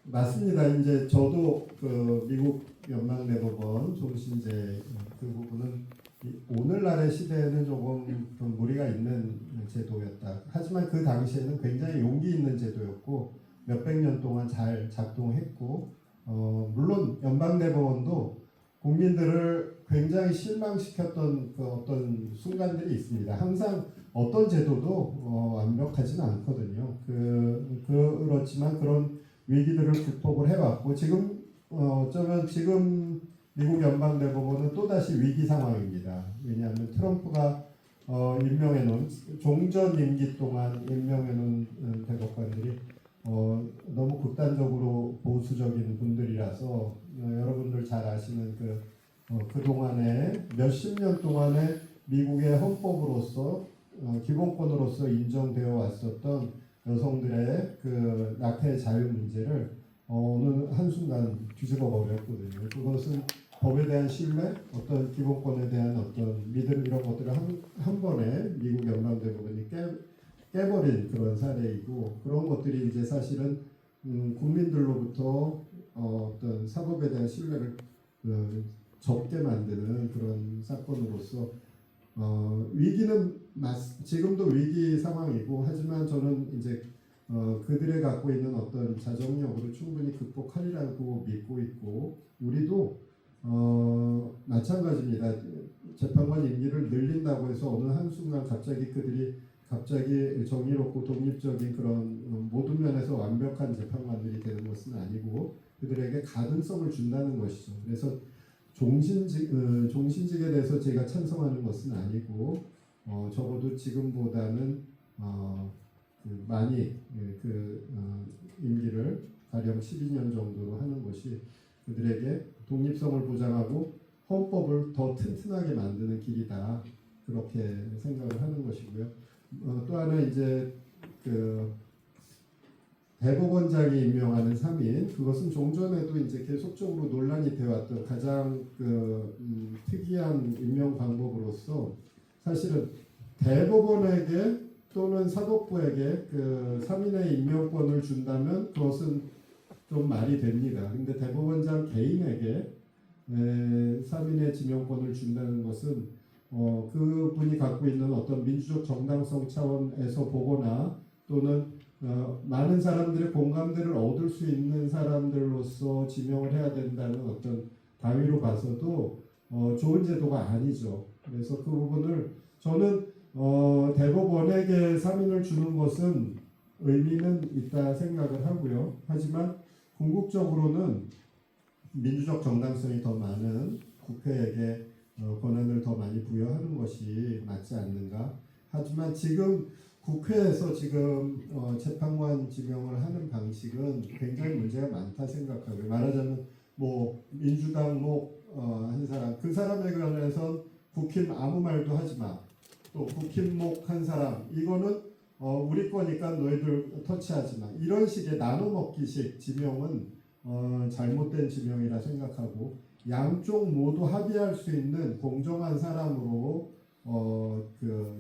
맞습니다. 이제 저도 그 미국 연방대법원 종신제 그 부분은 오늘날의 시대에는 조금 좀 무리가 있는 제도였다. 하지만 그 당시에는 굉장히 용기 있는 제도였고 몇백 년 동안 잘 작동했고 물론 연방대법원도 국민들을 굉장히 실망시켰던 그 어떤 순간들이 있습니다. 항상 어떤 제도도 완벽하지는 않거든요. 그렇지만 그런 위기들을 극복을 해왔고 어쩌면 지금 미국 연방대법원은 또다시 위기 상황입니다. 왜냐하면 트럼프가 임명해놓은 종전 임기 동안 임명해놓은 대법관들이 너무 극단적으로 보수적인 분들이라서 여러분들 잘 아시는 그동안에 몇십 년 동안에 미국의 헌법으로서 기본권으로서 인정되어 왔었던 여성들의 그 낙태 자유 문제를 어느 한순간 뒤집어 버렸거든요. 그것은 법에 대한 신뢰, 어떤 기본권에 대한 어떤 믿음 이런 것들을 한 번에 미국 연방대법원이 깨버린 그런 사례이고 그런 것들이 이제 사실은 국민들로부터 어떤 사법에 대한 신뢰를 적게 만드는 그런 사건으로서 위기는 지금도 위기 상황이고 하지만 저는 이제 그들이 갖고 있는 어떤 자정력으로 충분히 극복하리라고 믿고 있고 우리도 마찬가지입니다. 재판관 임기를 늘린다고 해서 어느 한순간 그들이 갑자기 정의롭고 독립적인 그런 모든 면에서 완벽한 재판관들이 되는 것은 아니고 그들에게 가능성을 준다는 것이죠. 그래서 종신직에 대해서 제가 찬성하는 것은 아니고 적어도 지금보다는 많이 임기를 가령 12년 정도로 하는 것이 그들에게 독립성을 보장하고 헌법을 더 튼튼하게 만드는 길이다. 그렇게 생각을 하는 것이고요. 또 하나 이제 대법원장이 임명하는 3인 그것은 종전에도 이제 계속적으로 논란이 되어왔던 가장 특이한 임명 방법으로서 사실은 대법원에게 또는 사법부에게 3인의 임명권을 준다면 그것은 좀 말이 됩니다. 근데 대법원장 개인에게 3인의 지명권을 준다는 것은 그분이 갖고 있는 어떤 민주적 정당성 차원에서 보거나 또는 많은 사람들의 공감대를 얻을 수 있는 사람들로서 지명을 해야 된다는 어떤 다위로 봐서도 좋은 제도가 아니죠. 그래서 그 부분을 저는 대법원에게 3인을 주는 것은 의미는 있다 생각을 하고요. 하지만 궁극적으로는 민주적 정당성이 더 많은 국회에게 권한을 더 많이 부여하는 것이 맞지 않는가. 하지만 지금 국회에서 재판관 지명을 하는 방식은 굉장히 문제가 많다 생각하고요. 말하자면 민주당 한 사람 그 사람에 관해서 국힘 아무 말도 하지 마. 또 국힘목 한 사람 이거는 우리 거니까 너희들 터치하지 마. 이런 식의 나눠먹기식 지명은 잘못된 지명이라 생각하고 양쪽 모두 합의할 수 있는 공정한 사람으로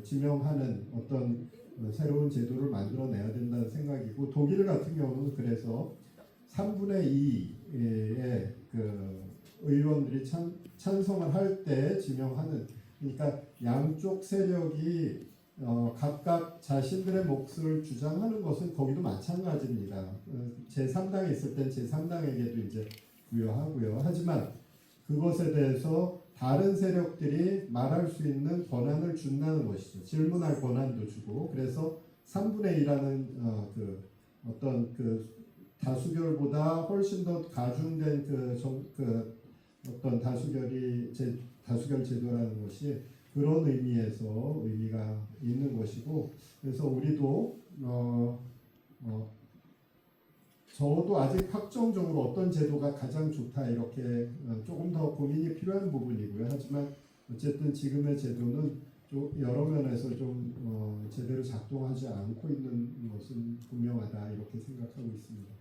지명하는 어떤 새로운 제도를 만들어내야 된다는 생각이고, 독일 같은 경우는 그래서 3분의 2의 그 의원들이 찬성을 할 때 지명하는, 그러니까 양쪽 세력이 각각 자신들의 몫을 주장하는 것은 거기도 마찬가지입니다. 제3당에 있을 땐 제3당에게도 이제 부여하고요. 하지만 그것에 대해서 다른 세력들이 말할 수 있는 권한을 준다는 것이죠. 질문할 권한도 주고, 그래서 3분의 2라는 그 어떤 그 다수결보다 훨씬 더 가중된 그 어떤 다수결 제도라는 것이 그런 의미에서 의미가 있는 것이고, 그래서 우리도 저도 아직 확정적으로 어떤 제도가 가장 좋다 이렇게 조금 더 고민이 필요한 부분이고요. 하지만 어쨌든 지금의 제도는 좀 여러 면에서 좀 제대로 작동하지 않고 있는 것은 분명하다 이렇게 생각하고 있습니다.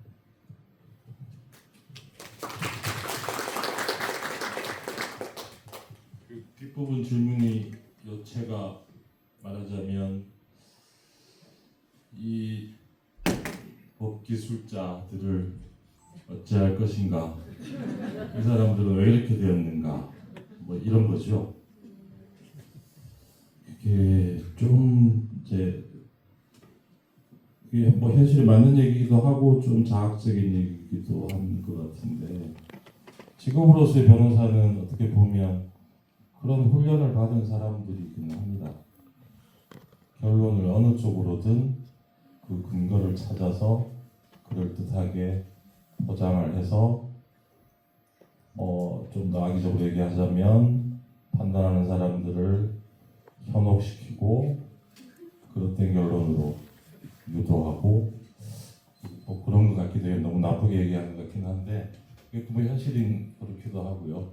그 뒷부분 질문이 제가 말하자면 이 법기술자들을 어찌할 것인가, 이 사람들은 왜 이렇게 되었는가, 뭐 이런 거죠. 이게 좀 이제 이게 뭐 현실에 맞는 얘기기도 하고 좀 자학적인 얘기기도 한 것 같은데, 직업으로서의 변호사는 어떻게 보면 그런 훈련을 받은 사람들이긴 합니다. 결론을 어느 쪽으로든 그 근거를 찾아서 그럴듯하게 포장을 해서 좀 더 악의적으로 얘기하자면 판단하는 사람들을 현혹시키고 그릇된 결론으로 유도하고, 뭐 그런 것 같기도 해요. 너무 나쁘게 얘기하는 것 같긴 한데 이게 뭐 현실인 그렇기도 하고요.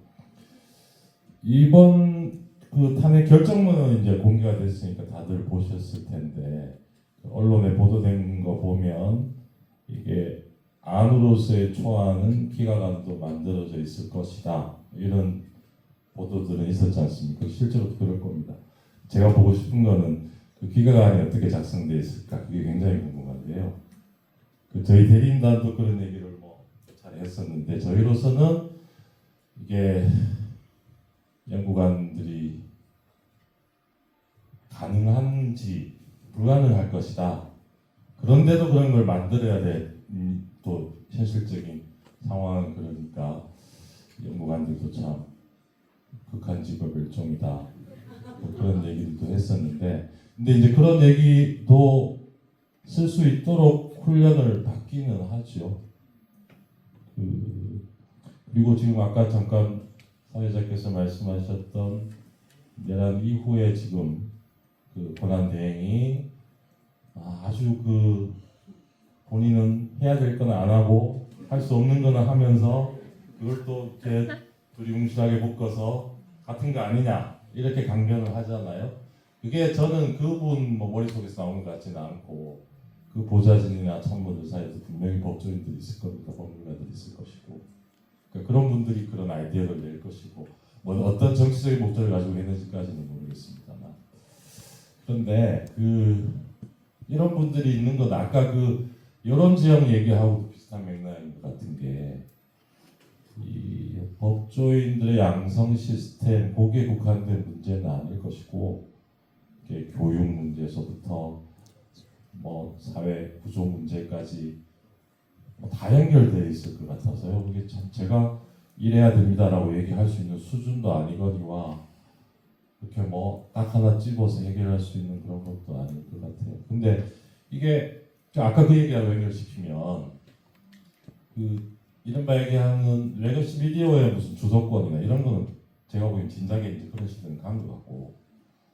이번 그 탄핵 결정문은 이제 공개가 됐으니까 다들 보셨을 텐데, 언론에 보도된 거 보면 이게 안으로서의 초안은 기각안도 만들어져 있을 것이다, 이런 보도들은 있었지 않습니까? 실제로 그럴 겁니다. 제가 보고 싶은 거는 그 기각안이 어떻게 작성되어 있을까, 그게 굉장히 궁금한데요. 저희 대리인단도 그런 얘기를 뭐 잘 했었는데, 저희로서는 이게 연구관들이 가능한지 불가능할 것이다. 그런데도 그런 걸 만들어야 돼. 또 현실적인 상황은 그러니까 연구관들도 참 극한 직업 일종이다. 뭐 그런 얘기들도 했었는데, 근데 이제 그런 얘기도 쓸 수 있도록 훈련을 받기는 하죠. 그리고 지금 아까 잠깐 사회자께서 말씀하셨던 내란 이후에 지금 그 권한 대행이 아주 그 본인은 해야 될 건 안 하고 할 수 없는 거는 하면서 그걸 또 이렇게 두리뭉실하게 묶어서 같은 거 아니냐 이렇게 강변을 하잖아요. 그게 저는 그분 뭐 머릿속에서 나오는 것 같지는 않고, 그 보좌진이나 참모들 사이에도 분명히 법조인들이 있을 겁니다. 법률가들이 있을 것이고, 그러니까 그런 분들이 그런 아이디어를 낼 것이고, 뭐 어떤 정치적인 목적을 가지고 있는지까지는 모르겠습니다만, 그런데 이런 분들이 있는 건 아까 그 여론지형 얘기하고 비슷한 맥락인 것 같은 게, 이 법조인들의 양성 시스템, 거기에 국한된 문제는 아닐 것이고, 이게 교육 문제에서부터 뭐 사회 구조 문제까지 뭐 다 연결되어 있을 것 같아서요. 그게 참 제가 이래야 됩니다라고 얘기할 수 있는 수준도 아니거니와 이렇게 뭐 딱 하나 집어서 해결할 수 있는 그런 것도 아닐 것 같아요. 근데 이게 아까 그 얘기하고 연결시키면 이른바 얘기하는 레거시 미디어의 무슨 주도권이나 이런 거는 제가 보기엔 진작에 이제 그런 시대는 간 것 같고,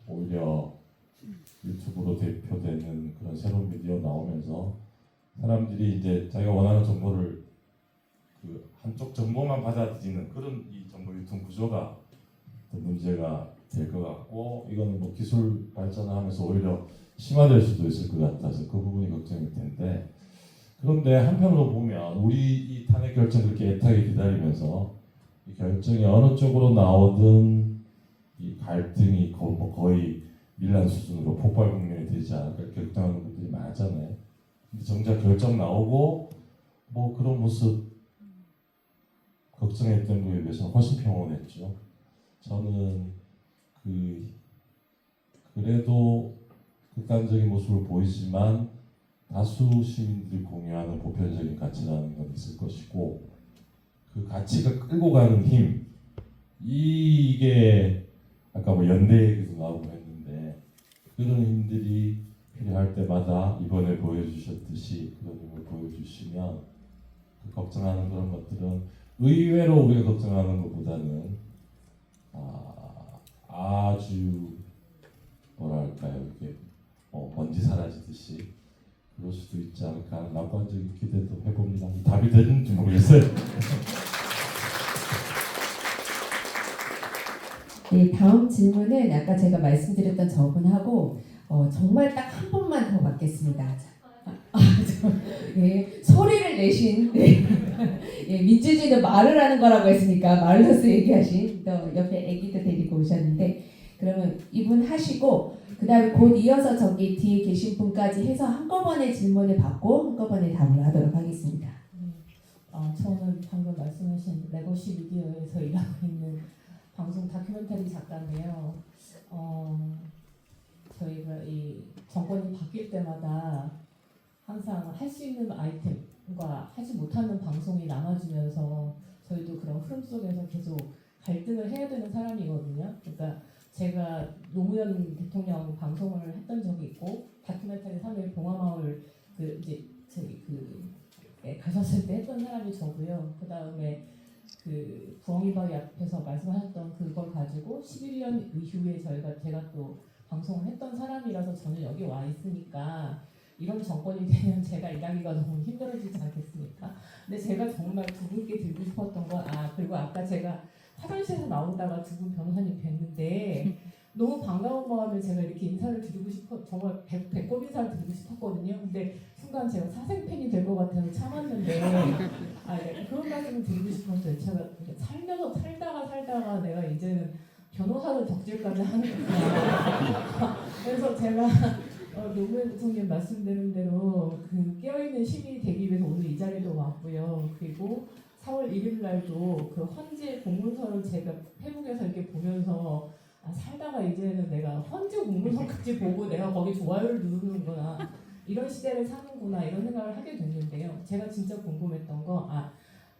오히려 유튜브로 대표되는 그런 새로운 미디어 나오면서 사람들이 이제 자기가 원하는 정보를 그 한쪽 정보만 받아들이는 그런 이 정보 유통 구조가 더 문제가 될 것 같고, 이거는 뭐 기술 발전하면서 오히려 심화될 수도 있을 것 같아서 그 부분이 걱정일 텐데, 그런데 한편으로 보면 우리 이 탄핵 결정 그렇게 애타게 기다리면서 이 결정이 어느 쪽으로 나오든 이 갈등이 거의 밀란 수준으로 폭발 국면이 되지 않을까 걱정하는 분들이 많잖아요. 근데 정작 결정 나오고 뭐 그런 모습 걱정했던 거에 비해서 훨씬 평온했죠. 저는 그래도 극단적인 모습을 보이지만 다수 시민들이 공유하는 보편적인 가치라는 건 있을 것이고 그 가치가 끌고 가는 힘 이게 아까 뭐 연대 얘기도 나오고 했는데 그런 힘들이 필요할 때마다 이번에 보여주셨듯이 그런 힘을 보여주시면 그 걱정하는 그런 것들은 의외로 우리가 걱정하는 것보다는 아주 뭐랄까요 이게 먼지 사라지듯이 그럴 수도 있지 않을까 하는 낙관적인 기대도 해봅니다. 답이 되는지 모르겠어요. 네, 다음 질문은 아까 제가 말씀드렸던 저분하고 정말 딱 한 번만 더 받겠습니다. 예, 소리를 내신 예, 민주주의는 말을 하는 거라고 했으니까 말로서 얘기하신 또 옆에 아기도 데리고 오셨는데 그러면 이분 하시고 그 다음에 곧 이어서 저기 뒤에 계신 분까지 해서 한꺼번에 질문을 받고 한꺼번에 답을 하도록 하겠습니다. 저는 방금 말씀하신 레거시 미디어에서 일하고 있는 방송 다큐멘터리 작가인데요. 저희가 이 정권이 바뀔 때마다 항상 할 수 있는 아이템과 하지 못하는 방송이 나눠지면서 저희도 그런 흐름 속에서 계속 갈등을 해야 되는 사람이거든요. 그러니까 제가 노무현 대통령 방송을 했던 적이 있고 다큐멘터리 3일 봉화마을 가셨을 때 했던 사람이 저고요. 그 다음에 그 부엉이바위 앞에서 말씀하셨던 그걸 가지고 11년 이후에 제가 또 방송을 했던 사람이라서 저는 여기 와 있으니까 이런 정권이 되면 제가 일하기가 너무 힘들어지지 않겠습니까? 근데 제가 정말 두 분께 드리고 싶었던 건 그리고 아까 제가 화장실에서 나오다가 두 분 변호사님 뵀는데 너무 반가운 마음에 제가 이렇게 인사를 드리고 정말 배꼽 인사를 드리고 싶었거든요. 근데 순간 제가 사생팬이 될 것 같아서 참았는데 네, 그런 말씀을 드리고 싶었어요. 제가 살다가 내가 이제는 변호사를 덕질까지 하는구나. 그래서 제가 노무현 대통령 말씀드린 대로 그 깨어있는 시민이 되기 위해서 오늘 이 자리도 왔고요. 그리고 4월 1일 날도 그 헌재 공문서를 제가 페북에서 이렇게 보면서 살다가 이제는 내가 헌재 공문서까지 보고 내가 거기 좋아요를 누르는구나. 이런 시대를 사는구나 이런 생각을 하게 됐는데요. 제가 진짜 궁금했던 거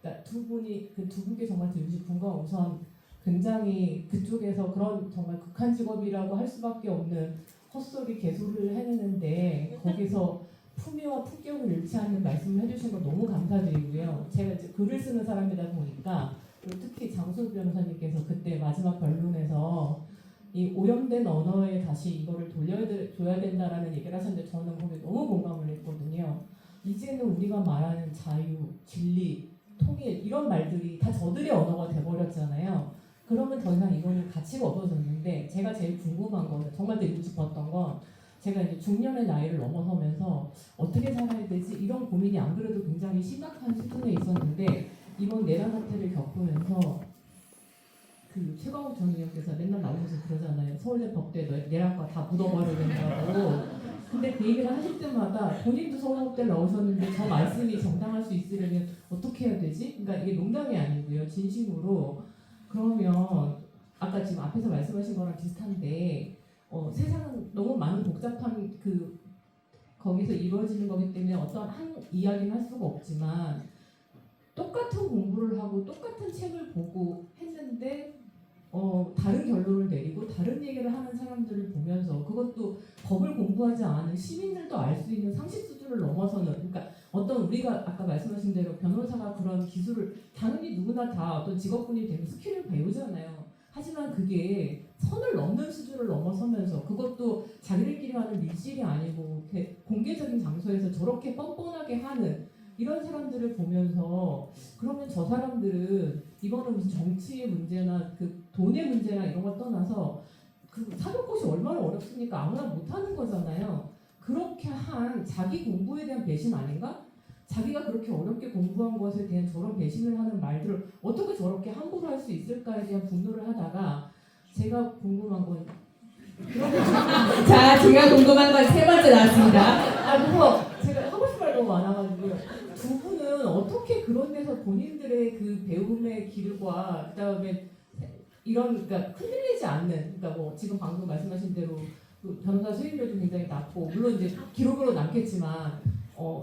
그러니까 두 분께 정말 드리고 싶은 건 우선 굉장히 그쪽에서 그런 정말 극한 직업이라고 할 수밖에 없는 헛소리 개소리를 해내는데 거기서 품위와 품격을 잃지 않는 말씀을 해주신 거 너무 감사드리고요. 제가 이제 글을 쓰는 사람이다 보니까 그리고 특히 장수 변호사님께서 그때 마지막 변론에서 이 오염된 언어에 다시 이거를 돌려줘야 된다라는 얘기를 하셨는데 저는 거기에 너무 공감을 했거든요. 이제는 우리가 말하는 자유, 진리, 통일 이런 말들이 다 저들의 언어가 돼버렸잖아요. 그러면 더 이상 이거는 가치가 없어졌는데 제가 제일 궁금한 거는 정말 드리고 싶었던 건 제가 이제 중년의 나이를 넘어서면서 어떻게 살아야 되지 이런 고민이 안 그래도 굉장히 심각한 수준에 있었는데 이번 내란 사태를 겪으면서 그 최강욱 전 의원께서 맨날 나오면서 그러잖아요. 서울대 법대 내란과 다 묻어버려야 된다고. 근데 그 얘기를 하실 때마다 본인도 서울대 나오셨는데 저 말씀이 정당할 수 있으려면 어떻게 해야 되지? 그러니까 이게 농담이 아니고요. 진심으로. 그러면 아까 지금 앞에서 말씀하신 거랑 비슷한데 세상은 너무 많은 복잡한 거기서 이루어지는 거기 때문에 어떤 한 이야기는 할 수가 없지만 똑같은 공부를 하고 똑같은 책을 보고 했는데 다른 결론을 내리고 다른 얘기를 하는 사람들을 보면서 그것도 법을 공부하지 않은 시민들도 알 수 있는 상식 수준을 넘어서는 그러니까 어떤 우리가 아까 말씀하신 대로 변호사가 그런 기술을 당연히 누구나 다 어떤 직업군이 되면 스킬을 배우잖아요. 하지만 그게 선을 넘는 수준을 넘어서면서 그것도 자기들끼리 하는 밀실이 아니고 공개적인 장소에서 저렇게 뻔뻔하게 하는 이런 사람들을 보면서 그러면 저 사람들은 이거는 무슨 정치의 문제나 그 돈의 문제나 이런 걸 떠나서 그 사법고시 얼마나 어렵습니까? 아무나 못하는 거잖아요. 그렇게 한 자기 공부에 대한 배신 아닌가? 자기가 그렇게 어렵게 공부한 것에 대한 저런 배신을 하는 말들을 어떻게 저렇게 함부로 할 수 있을까에 대한 분노를 하다가 제가 궁금한 건 자, 제가 궁금한 건 세 번째 나왔습니다. 그래서 제가 하고 싶은 말 너무 많아가지고 두 분은 어떻게 그런 데서 본인들의 그 배움의 길과 그다음에 이런 그러니까 흔들리지 않는 그러니까 뭐 지금 방금 말씀하신 대로 그 변호사 수임료도 굉장히 낮고 물론 이제 기록으로 남겠지만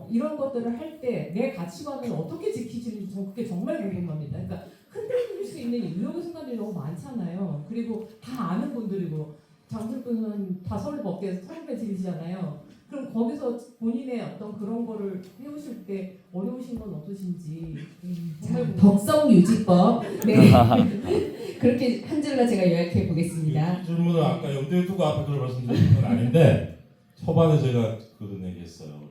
이런 것들을 할 때 내 가치관을 어떻게 지키시는지 그게 정말 궁금합니다. 그러니까 흔들릴 수 있는 유혹의 순간들이 너무 많잖아요. 그리고 다 아는 분들이고 장술꾼은 다 서울법계에서 서울배 들이시잖아요. 그럼 거기서 본인의 어떤 그런 거를 해오실 때 어려우신 건 없으신지 정말 궁금해요. 덕성 유지법. 네. 그렇게 한 줄로 제가 요약해 보겠습니다. 이 질문을 아까 염두에 두고 앞에 그걸 말씀드린 건 아닌데 초반에 제가 그런 얘기했어요.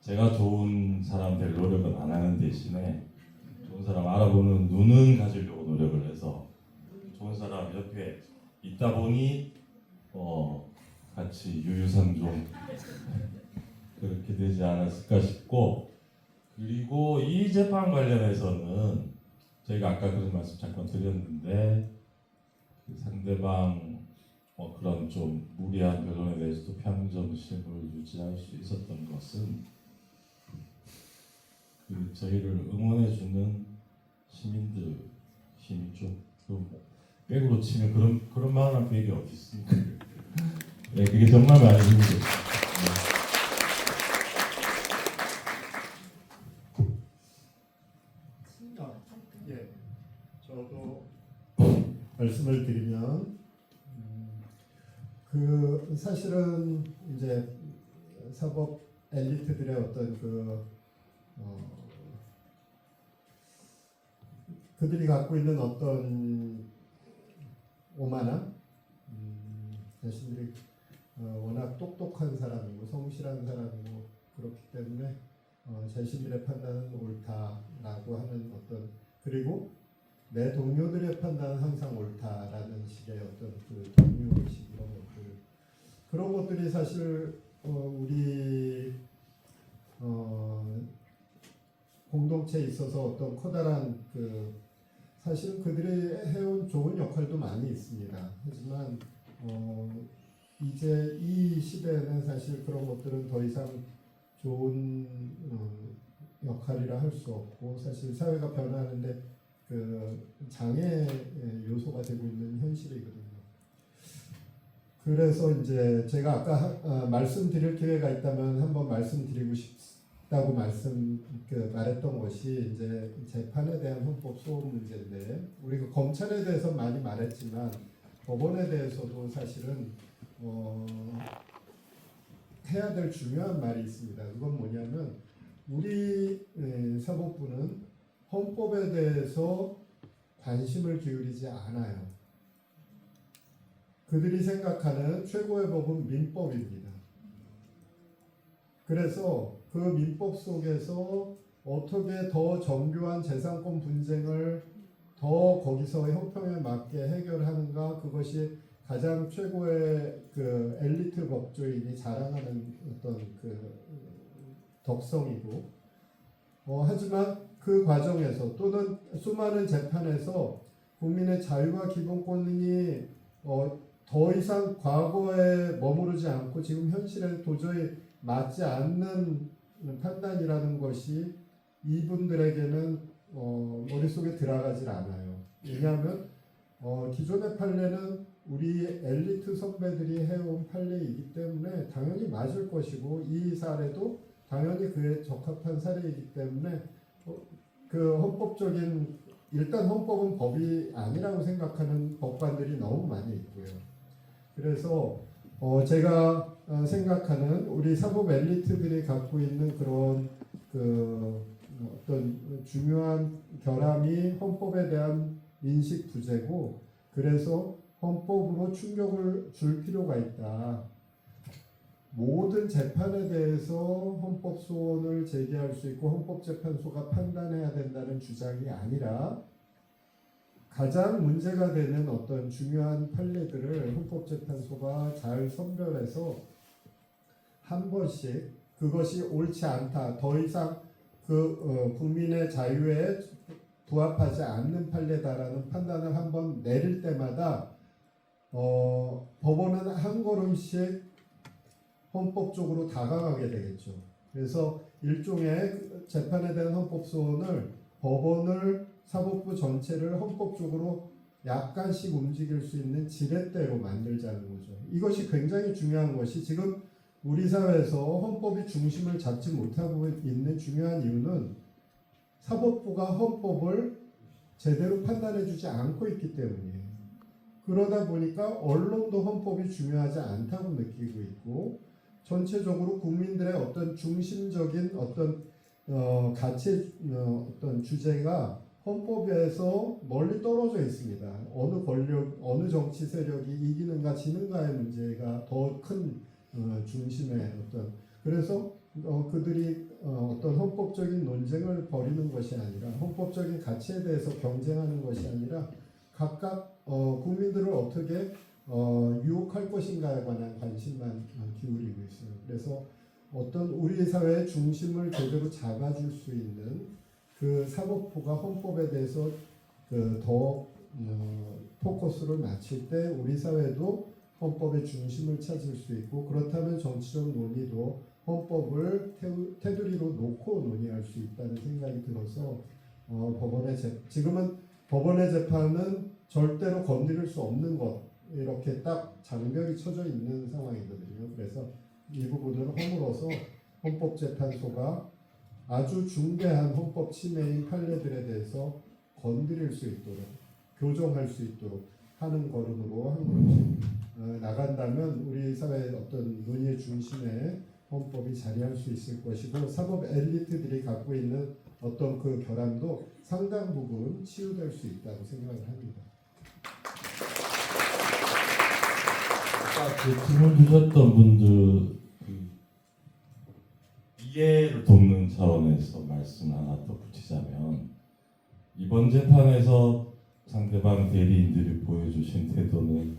제가 좋은 사람 될 노력은 안 하는 대신에 좋은 사람 알아보는 눈은 가지려고 노력을 해서 좋은 사람 옆에 있다 보니 같이 유유상종 그렇게 되지 않았을까 싶고, 그리고 이 재판 관련해서는 저희가 아까 그런 말씀 잠깐 드렸는데 그 상대방 그런 좀 무리한 변론에 대해서도 평정심을 유지할 수 있었던 것은 그 저희를 응원해주는 시민들 힘이죠. 그 백으로 치면 그런 만한 백이 어디 있습니까? 네, 그게 정말 많이 힘들어요. 예, 저도 말씀을 드리면 그 사실은 이제 사법 엘리트들의 어떤 그들이 갖고 있는 어떤 오만함, 자신들이 워낙 똑똑한 사람이고 성실한 사람이고 그렇기 때문에 자신들의 판단은 옳다라고 하는 어떤, 그리고 내 동료들의 판단은 항상 옳다라는 식의 어떤 그 동료의식 이런 것들, 그런 것들이 사실 우리 공동체에 있어서 어떤 커다란 사실 그들이 해온 좋은 역할도 많이 있습니다. 하지만 이제 이 시대에는 사실 그런 것들은 더 이상 좋은 역할이라 할 수 없고, 사실 사회가 변하는데 그 장애 요소가 되고 있는 현실이거든요. 그래서 이제 제가 아까 말씀드릴 기회가 있다면 한번 말씀드리고 싶다고 말했던 것이 이제 재판에 대한 헌법 소원 문제인데, 우리가 검찰에 대해서 많이 말했지만 법원에 대해서도 사실은 해야 될 중요한 말이 있습니다. 그건 뭐냐면 우리 사법부는 헌법에 대해서 관심을 기울이지 않아요. 그들이 생각하는 최고의 법은 민법입니다. 그래서 그 민법 속에서 어떻게 더 정교한 재산권 분쟁을 더 거기서 형평에 맞게 해결하는가, 그것이 가장 최고의 그 엘리트 법조인이 자랑하는 어떤 그 덕성이고, 하지만 그 과정에서 또는 수많은 재판에서 국민의 자유와 기본권이 더 이상 과거에 머무르지 않고 지금 현실에 도저히 맞지 않는 판단이라는 것이 이분들에게는 머릿속에 들어가질 않아요. 왜냐하면 기존의 판례는 우리 엘리트 선배들이 해온 판례이기 때문에 당연히 맞을 것이고, 이 사례도 당연히 그에 적합한 사례이기 때문에 그 헌법적인, 일단 헌법은 법이 아니라고 생각하는 법관들이 너무 많이 있고요. 그래서 제가 생각하는 우리 사법 엘리트들이 갖고 있는 그런 어떤 중요한 결함이 헌법에 대한 인식 부재고, 그래서 헌법으로 충격을 줄 필요가 있다. 모든 재판에 대해서 헌법 소원을 제기할 수 있고 헌법재판소가 판단해야 된다는 주장이 아니라, 가장 문제가 되는 어떤 중요한 판례들을 헌법재판소가 잘 선별해서 한 번씩 그것이 옳지 않다, 더 이상 국민의 자유에 부합하지 않는 판례다라는 판단을 한번 내릴 때마다 법원은 한 걸음씩 헌법적으로 다가가게 되겠죠. 그래서 일종의 재판에 대한 헌법 소원을 법원을 사법부 전체를 헌법적으로 약간씩 움직일 수 있는 지렛대로 만들자는 거죠. 이것이 굉장히 중요한 것이 지금 우리 사회에서 헌법이 중심을 잡지 못하고 있는 중요한 이유는 사법부가 헌법을 제대로 판단해주지 않고 있기 때문이에요. 그러다 보니까 언론도 헌법이 중요하지 않다고 느끼고 있고 전체적으로 국민들의 어떤 중심적인 어떤 가치 어떤 주제가 헌법에서 멀리 떨어져 있습니다. 어느 권력, 어느 정치 세력이 이기는가 지는가의 문제가 더 큰 중심의 어떤 그래서 그들이 어떤 헌법적인 논쟁을 벌이는 것이 아니라 헌법적인 가치에 대해서 경쟁하는 것이 아니라 각각 국민들을 어떻게 유혹할 것인가에 관한 관심만 기울이고 있어요. 그래서 어떤 우리 사회의 중심을 제대로 잡아줄 수 있는 그 사법부가 헌법에 대해서 더 포커스를 맞출 때 우리 사회도 헌법의 중심을 찾을 수 있고 그렇다면 정치적 논의도 헌법을 테두리로 놓고 논의할 수 있다는 생각이 들어서 지금은 법원의 재판은 절대로 건드릴 수 없는 것 이렇게 딱 장벽이 쳐져 있는 상황이거든요. 그래서 이 부분을 허물어서 헌법재판소가 아주 중대한 헌법 침해인 판례들에 대해서 건드릴 수 있도록 교정할 수 있도록 하는 걸음으로 한 걸음씩 나간다면 우리 사회의 어떤 논의의 중심에 헌법이 자리할 수 있을 것이고 사법 엘리트들이 갖고 있는 어떤 그 결함도 상당 부분 치유될 수 있다고 생각을 합니다. 아까 질문 주셨던 분들 이해를 돕는 차원에서 말씀 하나 더 붙이자면 이번 재판에서 상대방 대리인들이 보여주신 태도는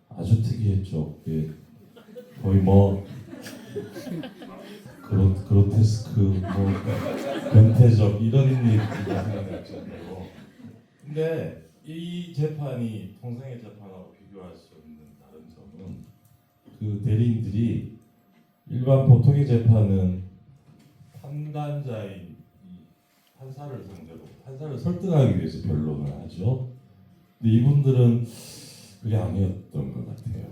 아주 특이했죠. 거의 뭐 그로테스크, 변태적 이런 얘기가 생각날 정도로. 근데 이 재판이 통상의 재판하고 비교할 수 없는 다른 점은 그 대리인들이 일반 보통의 재판은 판단자인 판사를 상대로 판사를 설득하기 위해서 변론을 하죠. 근데 이분들은 그게 아니었던 것 같아요.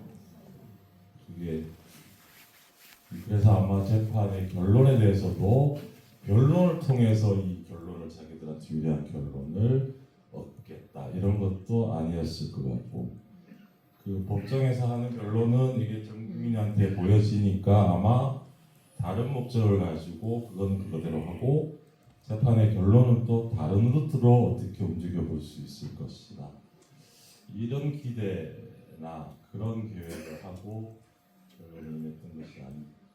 그래서 아마 재판의 결론에 대해서도 변론을 통해서 이 결론을 자기들한테 유리한 결론을 얻겠다 이런 것도 아니었을 것 같고 그 법정에서 하는 변론은 이게 전 국민한테 보여지니까 아마 다른 목적을 가지고 그거는 그거대로 하고 재판의 결론은 또 다른 루트로 어떻게 움직여 볼 수 있을 것이다. 이런 기대나 그런 계획을 하고 결론을 냈던 것이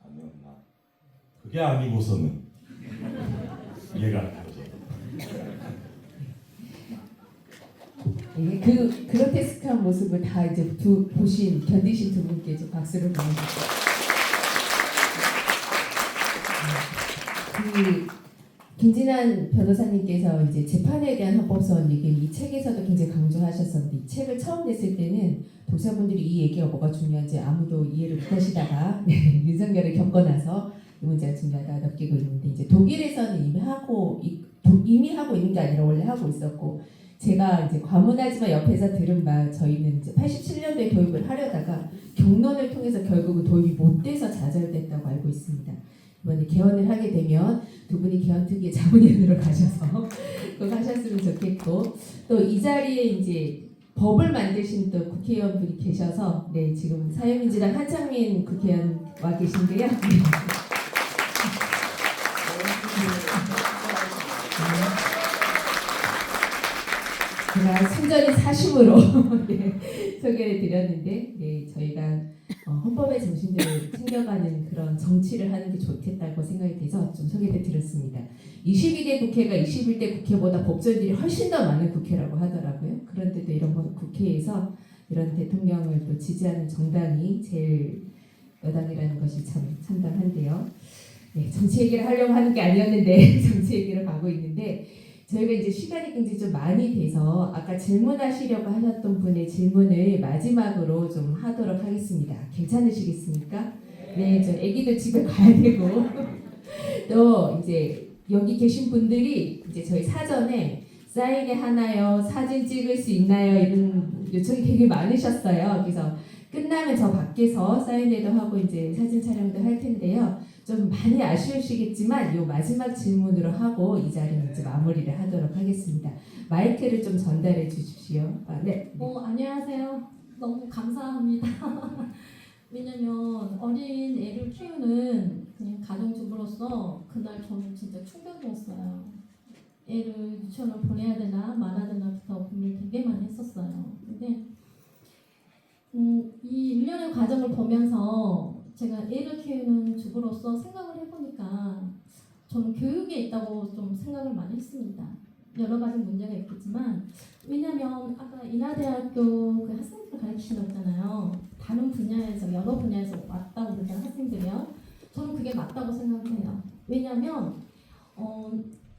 아니었나. 그게 아니고서는 이해가 안 되죠. 그 그로테스크한 모습을 다 이제 견디신 두 분께 이제 박수를 보내주세요. 김진환 변호사님께서 이제 재판에 대한 헌법소원 얘기 이 책에서도 굉장히 강조하셨었는데 이 책을 처음 냈을 때는 독자분들이 이 얘기가 뭐가 중요한지 아무도 이해를 못하시다가 윤석열을 겪고 나서 이 문제가 중요하다 느끼고 있는데 이제 독일에서는 이미 하고 있는 게 아니라 원래 하고 있었고 제가 이제 과문하지만 옆에서 들은 바 저희는 이제 87년도에 도입을 하려다가 경론을 통해서 결국은 도입이 못 돼서 좌절됐다고 알고 있습니다. 이번에 개헌을 하게 되면 두 분이 개헌 특위의 자문위원으로 가셔서 꼭 하셨으면 좋겠고 또 이 자리에 이제 법을 만드신 또 국회의원분이 계셔서 네 지금 사회민주당 한창민 국회의원 와 계신데요. 제가 순전히 사심으로 소개를 드렸는데 네, 저희가 헌법의 정신들을 챙겨가는 그런 정치를 하는 게 좋겠다고 생각이 돼서 좀 소개를 드렸습니다. 22대 국회가 21대 국회보다 법조인들이 훨씬 더 많은 국회라고 하더라고요. 그런데도 이런 국회에서 이런 대통령을 또 지지하는 정당이 제일 여당이라는 것이 참 참담한데요. 네, 정치 얘기를 하려고 하는 게 아니었는데 정치 얘기를 가고 있는데 저희가 이제 시간이 굉장히 좀 많이 돼서 아까 질문하시려고 하셨던 분의 질문을 마지막으로 좀 하도록 하겠습니다. 괜찮으시겠습니까? 네, 저 애기도 집에 가야 되고 또 이제 여기 계신 분들이 이제 저희 사전에 사인회 하나요? 사진 찍을 수 있나요? 이런 요청이 되게 많으셨어요. 그래서 끝나면 저 밖에서 사인회도 하고 이제 사진 촬영도 할 텐데요. 좀 많이 아쉬우시겠지만 이 마지막 질문으로 하고 이 자리는 이제 마무리를 하도록 하겠습니다. 마이크를 좀 전달해 주십시오. 네. 안녕하세요. 너무 감사합니다. 왜냐면 어린 애를 키우는 그냥 가정주부로서 그날 저는 진짜 충격이었어요. 애를 유치원을 보내야 되나 말아야 되나부터 고민을 되게 많이 했었어요. 근데 이 일련의 과정을 보면서 제가 애를 키우는 주부로서 생각을 해보니까 저는 교육에 있다고 좀 생각을 많이 했습니다. 여러 가지 문제가 있겠지만 왜냐하면 아까 인하대학교 그 학생들을 가르치신다고 했잖아요. 다른 분야에서 여러 분야에서 왔다고 그랬잖아요. 학생들이요. 저는 그게 맞다고 생각을 해요. 왜냐하면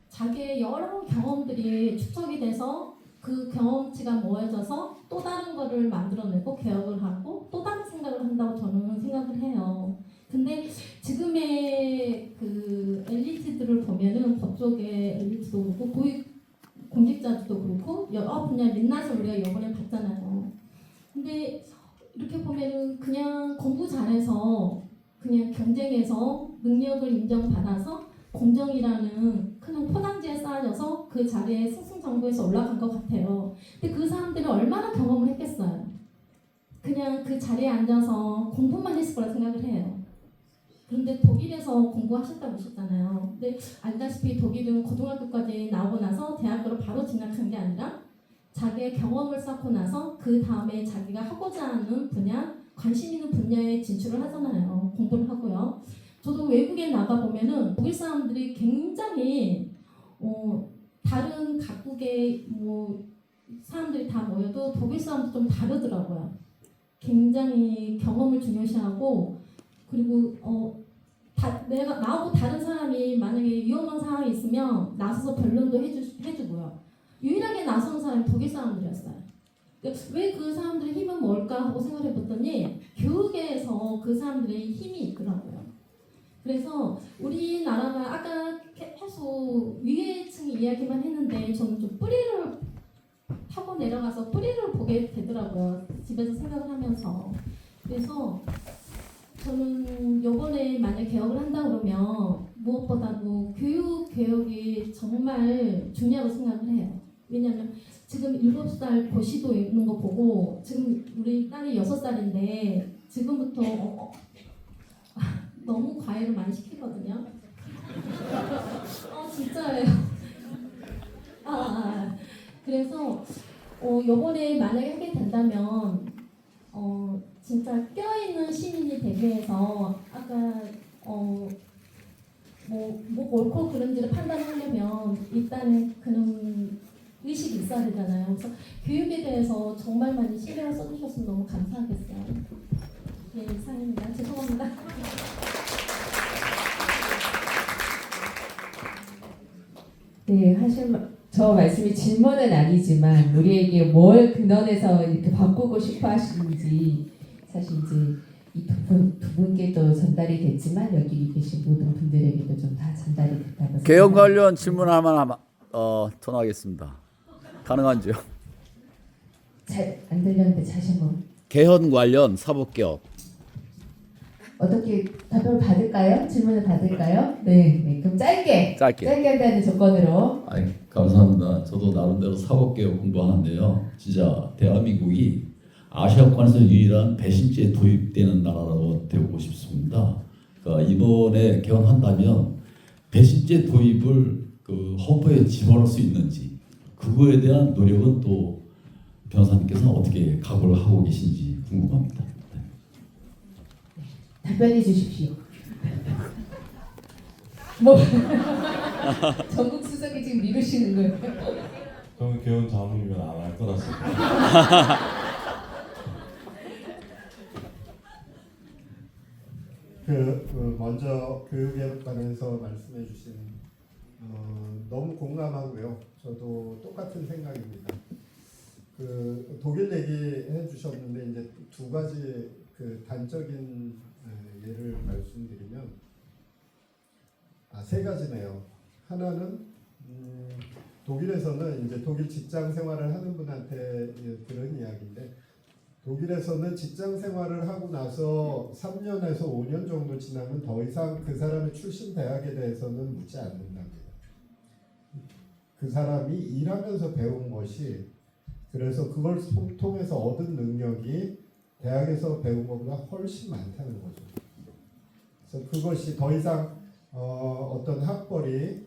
자기의 여러 경험들이 축적이 돼서 그 경험치가 모여져서 또 다른 거를 만들어내고 개혁을 하고 또 다른 생각을 한다고 저는 생각을 해요. 근데 지금의 그 엘리트들을 보면은 법조계 엘리트도 그렇고 고위 공직자들도 그렇고 여러 분야 민낯을 우리가 이번에 봤잖아요. 근데 이렇게 보면은 그냥 공부 잘해서 그냥 경쟁해서 능력을 인정받아서 공정이라는 그냥 포장지에 쌓여져서 그 자리에 승승장구해서 올라간 것 같아요. 근데 그 사람들이 얼마나 경험을 했겠어요. 그냥 그 자리에 앉아서 공부만 했을 거라 생각을 해요. 그런데 독일에서 공부하셨다고 하셨잖아요. 근데 알다시피 독일은 고등학교까지 나오고 나서 대학교로 바로 진학한 게 아니라 자기의 경험을 쌓고 나서 그 다음에 자기가 하고자 하는 분야, 관심 있는 분야에 진출을 하잖아요. 공부를 하고요. 저도 외국에 나가보면은 독일 사람들이 굉장히 다른 각국의 사람들이 다 모여도 독일 사람도 좀 다르더라고요. 굉장히 경험을 중요시하고 그리고 내가 나하고 다른 사람이 만약에 위험한 상황이 있으면 나서서 변론도 해주고요. 유일하게 나서는 사람이 독일 사람들이었어요. 왜 그 사람들의 힘은 뭘까 하고 생각해봤더니 교육에서 그 사람들의 힘이 있더라고요. 그래서 우리나라가 아까 계속 위에 층 이야기만 했는데 저는 좀 뿌리를 타고 내려가서 뿌리를 보게 되더라고요. 집에서 생각을 하면서. 그래서 저는 요번에 만약 개혁을 한다 그러면 무엇보다도 교육 개혁이 정말 중요하다고 생각을 해요. 왜냐하면 지금 7살 고시도 있는 거 보고 지금 우리 딸이 6살인데 지금부터 너무 과외를 많이 시키거든요. 진짜예요. 그래서 요번에 만약에 하게 된다면 진짜 껴있는 시민이 되기 위해서 아까 옳고 그른지를 판단하려면 일단은 그런 의식이 있어야 되잖아요. 그래서 교육에 대해서 정말 많이 신경을 써주셨으면 너무 감사하겠어요. 네, 이상입니다. 죄송합니다. 네, 저 말씀이 질문은 아니지만 우리에게 뭘 근원에서 이렇게 바꾸고 싶어 하시는지 사실 이제 이 두 분께도 전달이 됐지만 여기 계신 모든 분들에게도 좀 다 전달이 됐다고 개혁 관련 질문 하나만 전하겠습니다. 가능한지요? 잘 안 들렸는데 다시 한번 개헌 관련 사법개혁. 어떻게 답변을 받을까요? 질문을 받을까요? 네, 그럼 짧게 한다는 조건으로. 감사합니다. 저도 나름대로 사법개혁 공부하는데요. 진짜 대한민국이 아시아권에서 유일한 배신죄 도입되는 나라로 되고 싶습니다. 그러니까 이번에 개헌한다면 배신죄 도입을 그 헌법에 집어넣을 수 있는지 그거에 대한 노력은 또 변호사님께서는 어떻게 각오를 하고 계신지 궁금합니다. 답변해 주십시오. 전국 수석이 지금 미루시는 거예요. 저는 개헌 자문이면 안 할 거라서. 먼저 교육에 관해서 말씀해 주신 너무 공감하고요. 저도 똑같은 생각입니다. 그 독일 얘기해 주셨는데 이제 두 가지 그 단적인 예를 말씀드리면 세 가지네요. 하나는 독일에서는 이제 독일 직장 생활을 하는 분한테 들은 이야기인데 독일에서는 직장 생활을 하고 나서 3년에서 5년 정도 지나면 더 이상 그 사람의 출신 대학에 대해서는 묻지 않는답니다. 그 사람이 일하면서 배운 것이 그래서 그걸 통해서 얻은 능력이 대학에서 배운 것보다 훨씬 많다는 거죠. 그래서 그것이 더 이상 어떤 학벌이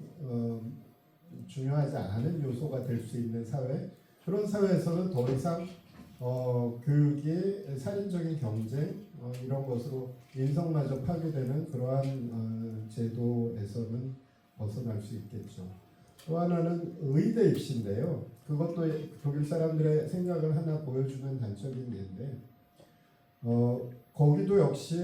중요하지 않은 요소가 될 수 있는 사회, 그런 사회에서는 더 이상 교육이 살인적인 경쟁 이런 것으로 인성마저 파괴되는 그러한 제도에서는 벗어날 수 있겠죠. 또 하나는 의대 입시인데요. 그것도 독일 사람들의 생각을 하나 보여주는 단적인 예인데 거기도 역시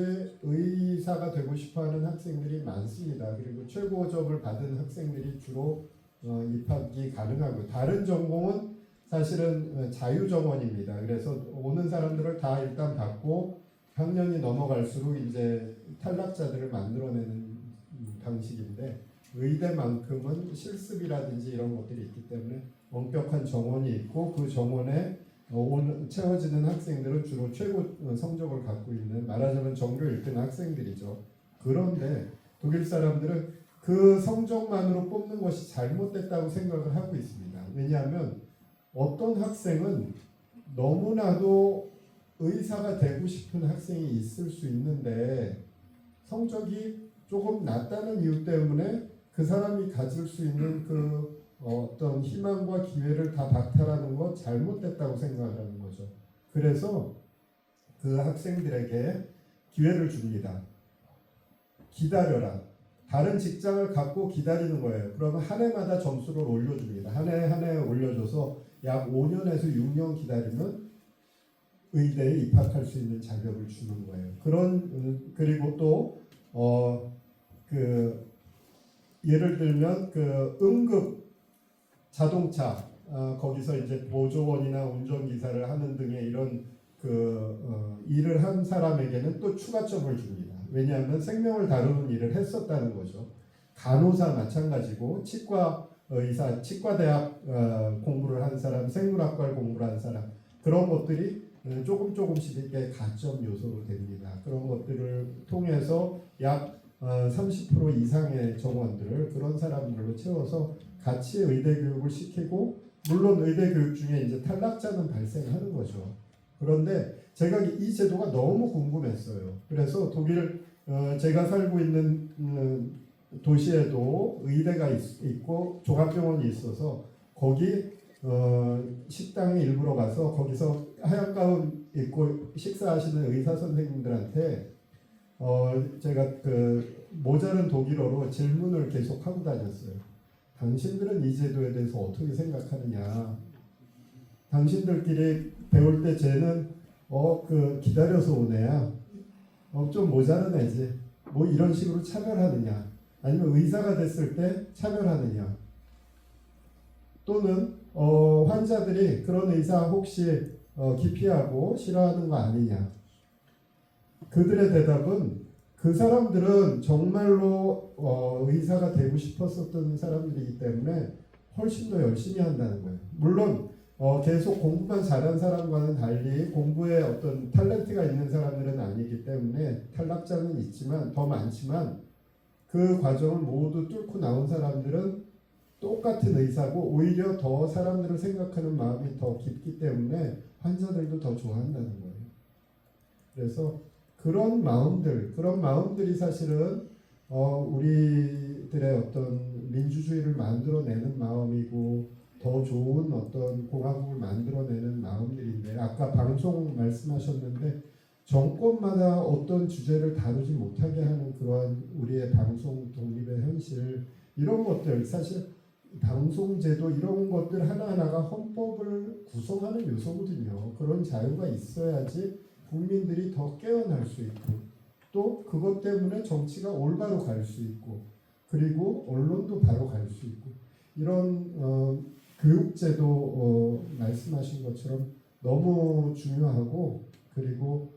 의사가 되고 싶어하는 학생들이 많습니다. 그리고 최고점을 받은 학생들이 주로 입학이 가능하고 다른 전공은 사실은 자유정원입니다. 그래서 오는 사람들을 다 일단 받고 학년이 넘어갈수록 이제 탈락자들을 만들어내는 방식인데 의대만큼은 실습이라든지 이런 것들이 있기 때문에 엄격한 정원이 있고 그 정원에 채워지는 학생들은 주로 최고 성적을 갖고 있는 말하자면 전교 1등 학생들이죠. 그런데 독일 사람들은 그 성적만으로 뽑는 것이 잘못됐다고 생각을 하고 있습니다. 왜냐하면 어떤 학생은 너무나도 의사가 되고 싶은 학생이 있을 수 있는데 성적이 조금 낮다는 이유 때문에 그 사람이 가질 수 있는 그 어떤 희망과 기회를 다 박탈하는 것 잘못됐다고 생각하는 거죠. 그래서 그 학생들에게 기회를 줍니다. 기다려라. 다른 직장을 갖고 기다리는 거예요. 그러면 한 해마다 점수를 올려줍니다. 한 해 올려줘서 약 5년에서 6년 기다리면 의대에 입학할 수 있는 자격을 주는 거예요. 그리고 또 예를 들면 그 응급 자동차 거기서 이제 보조원이나 운전기사를 하는 등의 이런 일을 한 사람에게는 또 추가점을 줍니다. 왜냐하면 생명을 다루는 일을 했었다는 거죠. 간호사 마찬가지고 치과 의사, 치과대학 공부를 한 사람, 생물학과를 공부를 한 사람 그런 것들이 조금씩 이렇게 가점 요소로 됩니다. 그런 것들을 통해서 약 30% 이상의 정원들을 그런 사람들로 채워서 같이 의대 교육을 시키고 물론 의대 교육 중에 이제 탈락자는 발생하는 거죠. 그런데 제가 이 제도가 너무 궁금했어요. 그래서 독일 제가 살고 있는 도시에도 의대가 있고 종합병원이 있어서 거기 식당에 일부러 가서 거기서 하얀 가운 입고 식사하시는 의사 선생님들한테 제가 모자른 독일어로 질문을 계속 하고 다녔어요. 당신들은 이 제도에 대해서 어떻게 생각하느냐? 당신들끼리 배울 때 쟤는 기다려서 온 애야. 좀 모자란 애지. 뭐 이런 식으로 차별하느냐? 아니면 의사가 됐을 때 차별하느냐? 또는 환자들이 그런 의사 혹시 기피하고 싫어하는 거 아니냐? 그들의 대답은 그 사람들은 정말로 의사가 되고 싶었었던 사람들이기 때문에 훨씬 더 열심히 한다는 거예요. 물론 계속 공부만 잘한 사람과는 달리 공부에 어떤 탤런트가 있는 사람들은 아니기 때문에 탈락자는 있지만 더 많지만 그 과정을 모두 뚫고 나온 사람들은 똑같은 의사고 오히려 더 사람들을 생각하는 마음이 더 깊기 때문에 환자들도 더 좋아한다는 거예요. 그래서 그런 마음들이 사실은 우리들의 어떤 민주주의를 만들어내는 마음이고 더 좋은 어떤 공화국을 만들어내는 마음들인데 아까 방송 말씀하셨는데 정권마다 어떤 주제를 다루지 못하게 하는 그러한 우리의 방송 독립의 현실 이런 것들 사실 방송제도 이런 것들 하나하나가 헌법을 구성하는 요소거든요. 그런 자유가 있어야지 국민들이 더 깨어날 수 있고 또 그것 때문에 정치가 올바로 갈 수 있고 그리고 언론도 바로 갈 수 있고 이런 교육제도 말씀하신 것처럼 너무 중요하고 그리고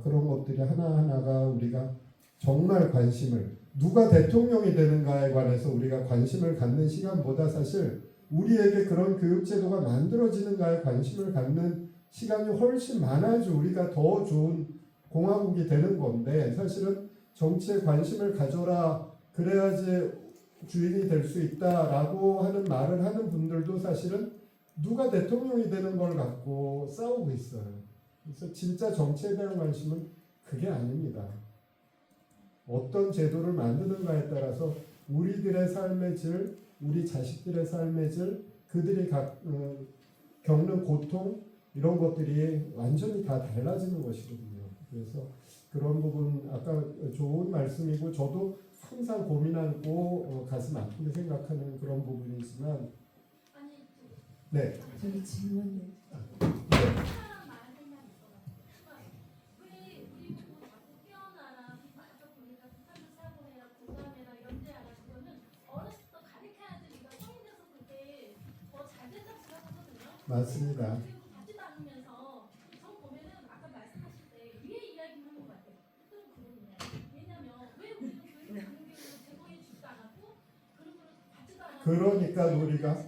그런 것들이 하나하나가 우리가 정말 관심을 누가 대통령이 되는가에 관해서 우리가 관심을 갖는 시간보다 사실 우리에게 그런 교육제도가 만들어지는가에 관심을 갖는 시간이 훨씬 많아야지 우리가 더 좋은 공화국이 되는 건데 사실은 정치에 관심을 가져라 그래야지 주인이 될 수 있다라고 하는 말을 하는 분들도 사실은 누가 대통령이 되는 걸 갖고 싸우고 있어요. 그래서 진짜 정치에 대한 관심은 그게 아닙니다. 어떤 제도를 만드는가에 따라서 우리들의 삶의 질, 우리 자식들의 삶의 질, 그들이 겪는 고통 이런 것들이 완전히 다 달라지는 것이거든요. 그래서 그런 부분 아까 좋은 말씀이고 저도 항상 고민하고 가슴 아프게 생각하는 그런 부분이지만 네. 저기 질문을. 맞습니다. 그러니까 우리가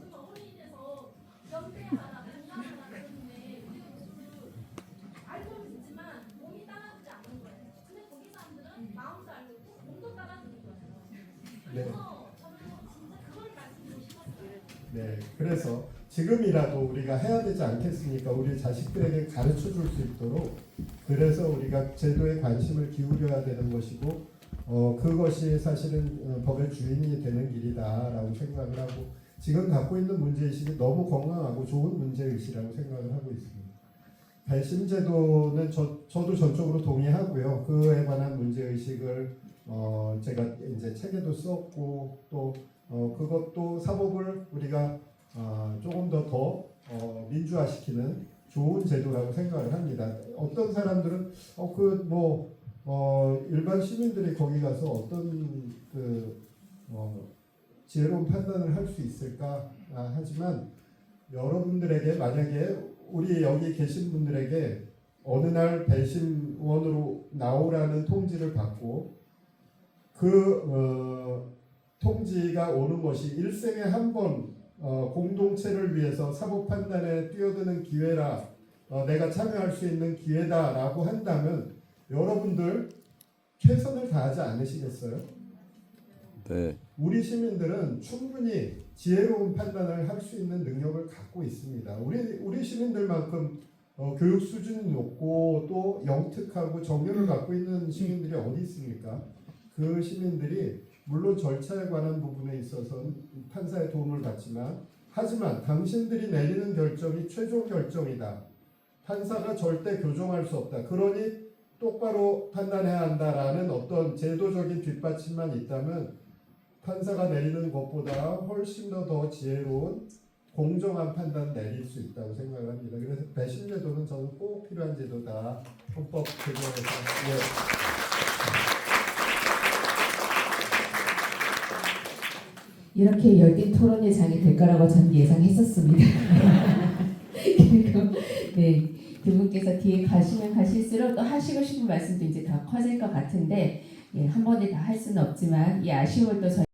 네. 네, 그래서 지금이라도 우리가 해야 되지 않겠습니까? 우리 자식들에게 가르쳐 줄 수 있도록 그래서 우리가 제도에 관심을 기울여야 되는 것이고 그것이 사실은 법의 주인이 되는 길이다라고 생각을 하고 지금 갖고 있는 문제의식이 너무 건강하고 좋은 문제의식이라고 생각을 하고 있습니다. 배심 제도는 저도 전적으로 동의하고요. 그에 관한 문제의식을 제가 이제 책에도 썼고 또 그것도 사법을 우리가 조금 더 민주화시키는 좋은 제도라고 생각을 합니다. 어떤 사람들은 일반 시민들이 거기 가서 어떤 지혜로운 판단을 할 수 있을까 하지만 여러분들에게 만약에 우리 여기 계신 분들에게 어느 날 배심원으로 나오라는 통지를 받고 그 통지가 오는 것이 일생에 한 번 공동체를 위해서 사법 판단에 뛰어드는 기회라 내가 참여할 수 있는 기회다라고 한다면 여러분들 최선을 다하지 않으시겠어요? 네. 우리 시민들은 충분히 지혜로운 판단을 할 수 있는 능력을 갖고 있습니다. 우리 시민들만큼 교육 수준이 높고 또 영특하고 정열을 갖고 있는 시민들이 어디 있습니까? 그 시민들이 물론 절차에 관한 부분에 있어서는 판사의 도움을 받지만 하지만 당신들이 내리는 결정이 최종 결정이다. 판사가 절대 교정할 수 없다. 그러니 똑바로 판단해야 한다라는 어떤 제도적인 뒷받침만 있다면 판사가 내리는 것보다 훨씬 더 지혜로운 공정한 판단 내릴 수 있다고 생각을 합니다. 그래서 배심 제도는 저는 꼭 필요한 제도다. 헌법 제도에서 이렇게 열띤 토론의 장이 될 거라고 저는 예상했었습니다. 그리고 네, 두 분께서 뒤에 가시면 가실수록 또 하시고 싶은 말씀도 이제 더 커질 것 같은데 한 번에 다 할 수는 없지만 이 아쉬움을 또